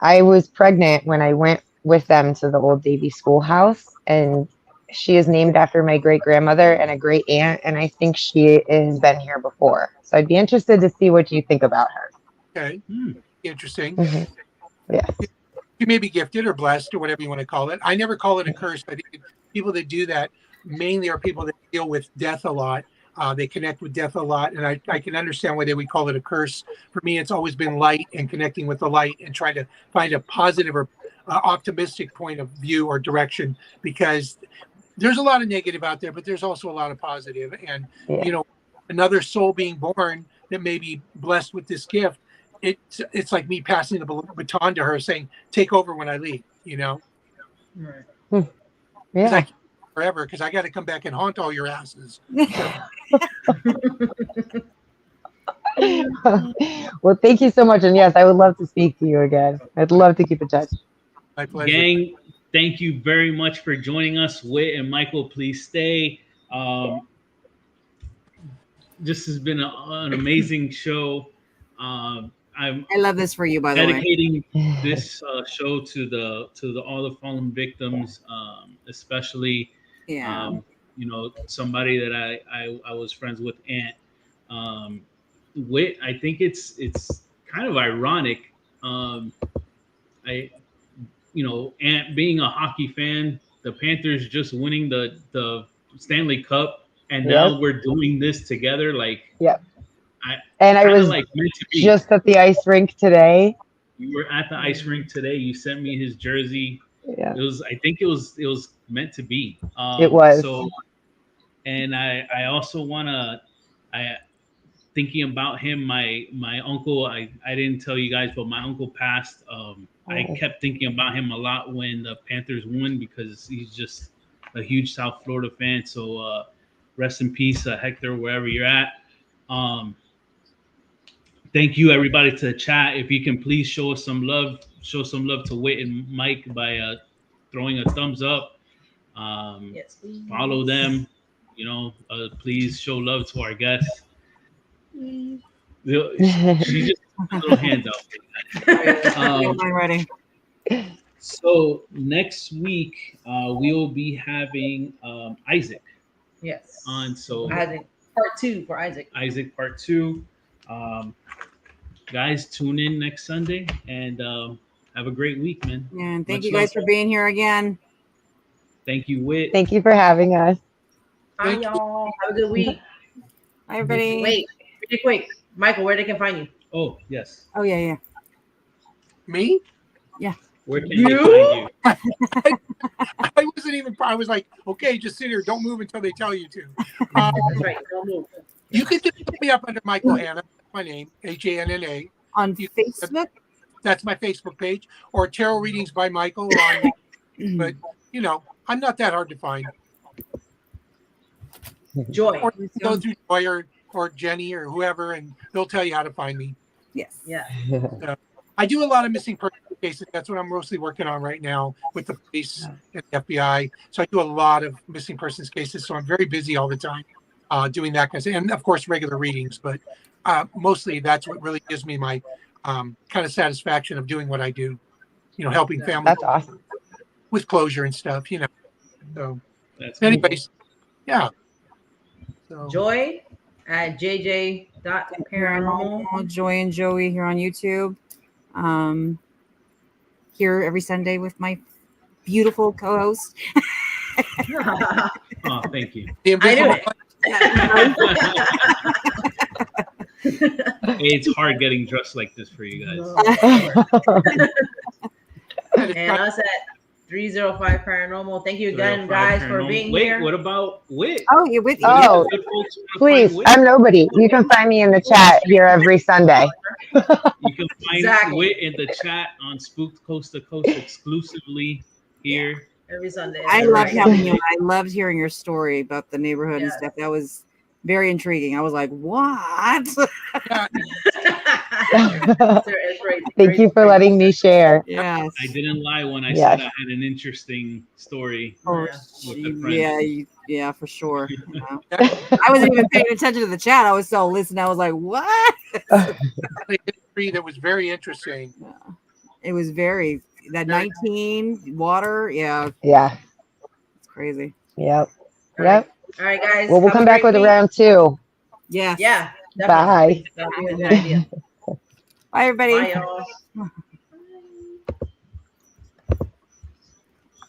Speaker 5: I was pregnant when I went with them to the old Davy schoolhouse, and she is named after my great grandmother and a great aunt, and I think she has been here before. So I'd be interested to see what you think about her.
Speaker 4: Okay. Interesting.
Speaker 5: Yes.
Speaker 4: You may be gifted or blessed or whatever you want to call it. I never call it a curse. I think people that do that mainly are people that deal with death a lot. They connect with death a lot, and I can understand why they would call it a curse. For me, it's always been light and connecting with the light and trying to find a positive or optimistic point of view or direction, because there's a lot of negative out there, but there's also a lot of positive. And, you know, another soul being born that may be blessed with this gift, it's like me passing the baton to her saying, take over when I leave, you know?
Speaker 3: Right.
Speaker 5: Yeah.
Speaker 4: Forever, because I got to come back and haunt all your asses.
Speaker 5: Well, thank you so much. And yes, I would love to speak to you again. I'd love to keep in touch.
Speaker 4: My pleasure.
Speaker 1: Gang, thank you very much for joining us. Whit and Michael, please stay. This has been an amazing show. I
Speaker 2: love this for you, by the way.
Speaker 1: Dedicating this show to all the fallen victims, especially you know, somebody that I was friends with, Aunt. Whit, I think it's kind of ironic. You know, Aunt being a hockey fan, the Panthers just winning the Stanley Cup, and now we're doing this together. Like,
Speaker 5: I was
Speaker 1: like meant to be.
Speaker 5: Just at the ice rink today.
Speaker 1: You were at the ice rink today. You sent me his jersey.
Speaker 5: Yeah.
Speaker 1: It was. I think it was meant to be.
Speaker 5: It was.
Speaker 1: So, and I also wanna. Thinking about him, my uncle. I didn't tell you guys, but my uncle passed. I kept thinking about him a lot when the Panthers won, because he's just a huge South Florida fan. So rest in peace, Hector, wherever you're at. Thank you, everybody, to the chat. If you can please show us some love, to Whit and Mike by throwing a thumbs up.
Speaker 3: Yes, please.
Speaker 1: Follow them. You know, please show love to our guests. She just put a little hands out.
Speaker 2: I'm ready.
Speaker 1: So next week we will be having Isaac.
Speaker 3: Yes.
Speaker 1: On
Speaker 3: Isaac part 2 for Isaac.
Speaker 1: Isaac part 2. Guys, tune in next Sunday and have a great week, man.
Speaker 2: Yeah, and thank you guys for being here again.
Speaker 1: Thank you, Whit.
Speaker 5: Thank you for having us.
Speaker 3: Bye, y'all. Have a good week.
Speaker 2: Hi, everybody.
Speaker 3: Wait, really quick. Michael, where they can find you?
Speaker 1: Oh, yes.
Speaker 2: Oh, yeah.
Speaker 4: Me?
Speaker 2: Yeah.
Speaker 1: Where can they find you?
Speaker 4: I wasn't even, I was like, okay, just sit here. Don't move until they tell you to.
Speaker 3: That's right. Don't move.
Speaker 4: You can just look me up under Michael Hanna. That's my name, Hanna.
Speaker 2: On Facebook?
Speaker 4: That's my Facebook page. Or Tarot Readings by Michael. But, you know, I'm not that hard to find.
Speaker 3: Joy.
Speaker 4: Or go through Joy or Jenny or whoever, and they'll tell you how to find me.
Speaker 2: Yes.
Speaker 3: Yeah.
Speaker 4: I do a lot of missing person cases. That's what I'm mostly working on right now with the police and the FBI. So I do a lot of missing persons cases. So I'm very busy all the time doing that kind of thing. And of course, regular readings. But mostly that's what really gives me my kind of satisfaction of doing what I do. You know, helping families.
Speaker 5: That's awesome.
Speaker 4: With closure and stuff, you know. So
Speaker 1: That's
Speaker 4: anyways, yeah. So.
Speaker 3: Joy at JJ.Paranormal.
Speaker 2: Joy and Joey here on YouTube. Here every Sunday with my beautiful co-host.
Speaker 1: Oh, thank you.
Speaker 3: I knew it.
Speaker 1: It's hard getting dressed like this for you guys.
Speaker 3: And us at 305 Paranormal. Thank you again, guys, for being here.
Speaker 1: What about Whit?
Speaker 2: Oh, you're with you.
Speaker 5: Oh, please. I'm nobody. You can find me in the chat here every Sunday.
Speaker 1: You can find Whit in the chat on Spooked Coast to Coast exclusively here.
Speaker 3: Every Sunday.
Speaker 2: I loved having you. I loved hearing your story about the neighborhood and stuff. That was very intriguing. I was like, what?
Speaker 5: Thank you for letting me share.
Speaker 2: Yes.
Speaker 1: I didn't lie when I said I had an interesting story.
Speaker 2: Oh,
Speaker 1: with the
Speaker 2: yeah, for sure. Yeah. I wasn't even paying attention to the chat. I was so listening. I was like, what?
Speaker 4: That was very interesting.
Speaker 2: Yeah. It was very, that 19 water. Yeah.
Speaker 5: Yeah.
Speaker 2: It's crazy.
Speaker 5: Yep.
Speaker 3: All
Speaker 5: Yep.
Speaker 3: All right, guys.
Speaker 5: Well, we'll
Speaker 3: have a
Speaker 5: come back
Speaker 3: great
Speaker 5: with a
Speaker 3: week.
Speaker 5: round 2.
Speaker 2: Yes.
Speaker 3: Yeah,
Speaker 5: Bye.
Speaker 3: definitely. That'd be a good idea.
Speaker 2: Bye, everybody.
Speaker 3: Bye, y'all.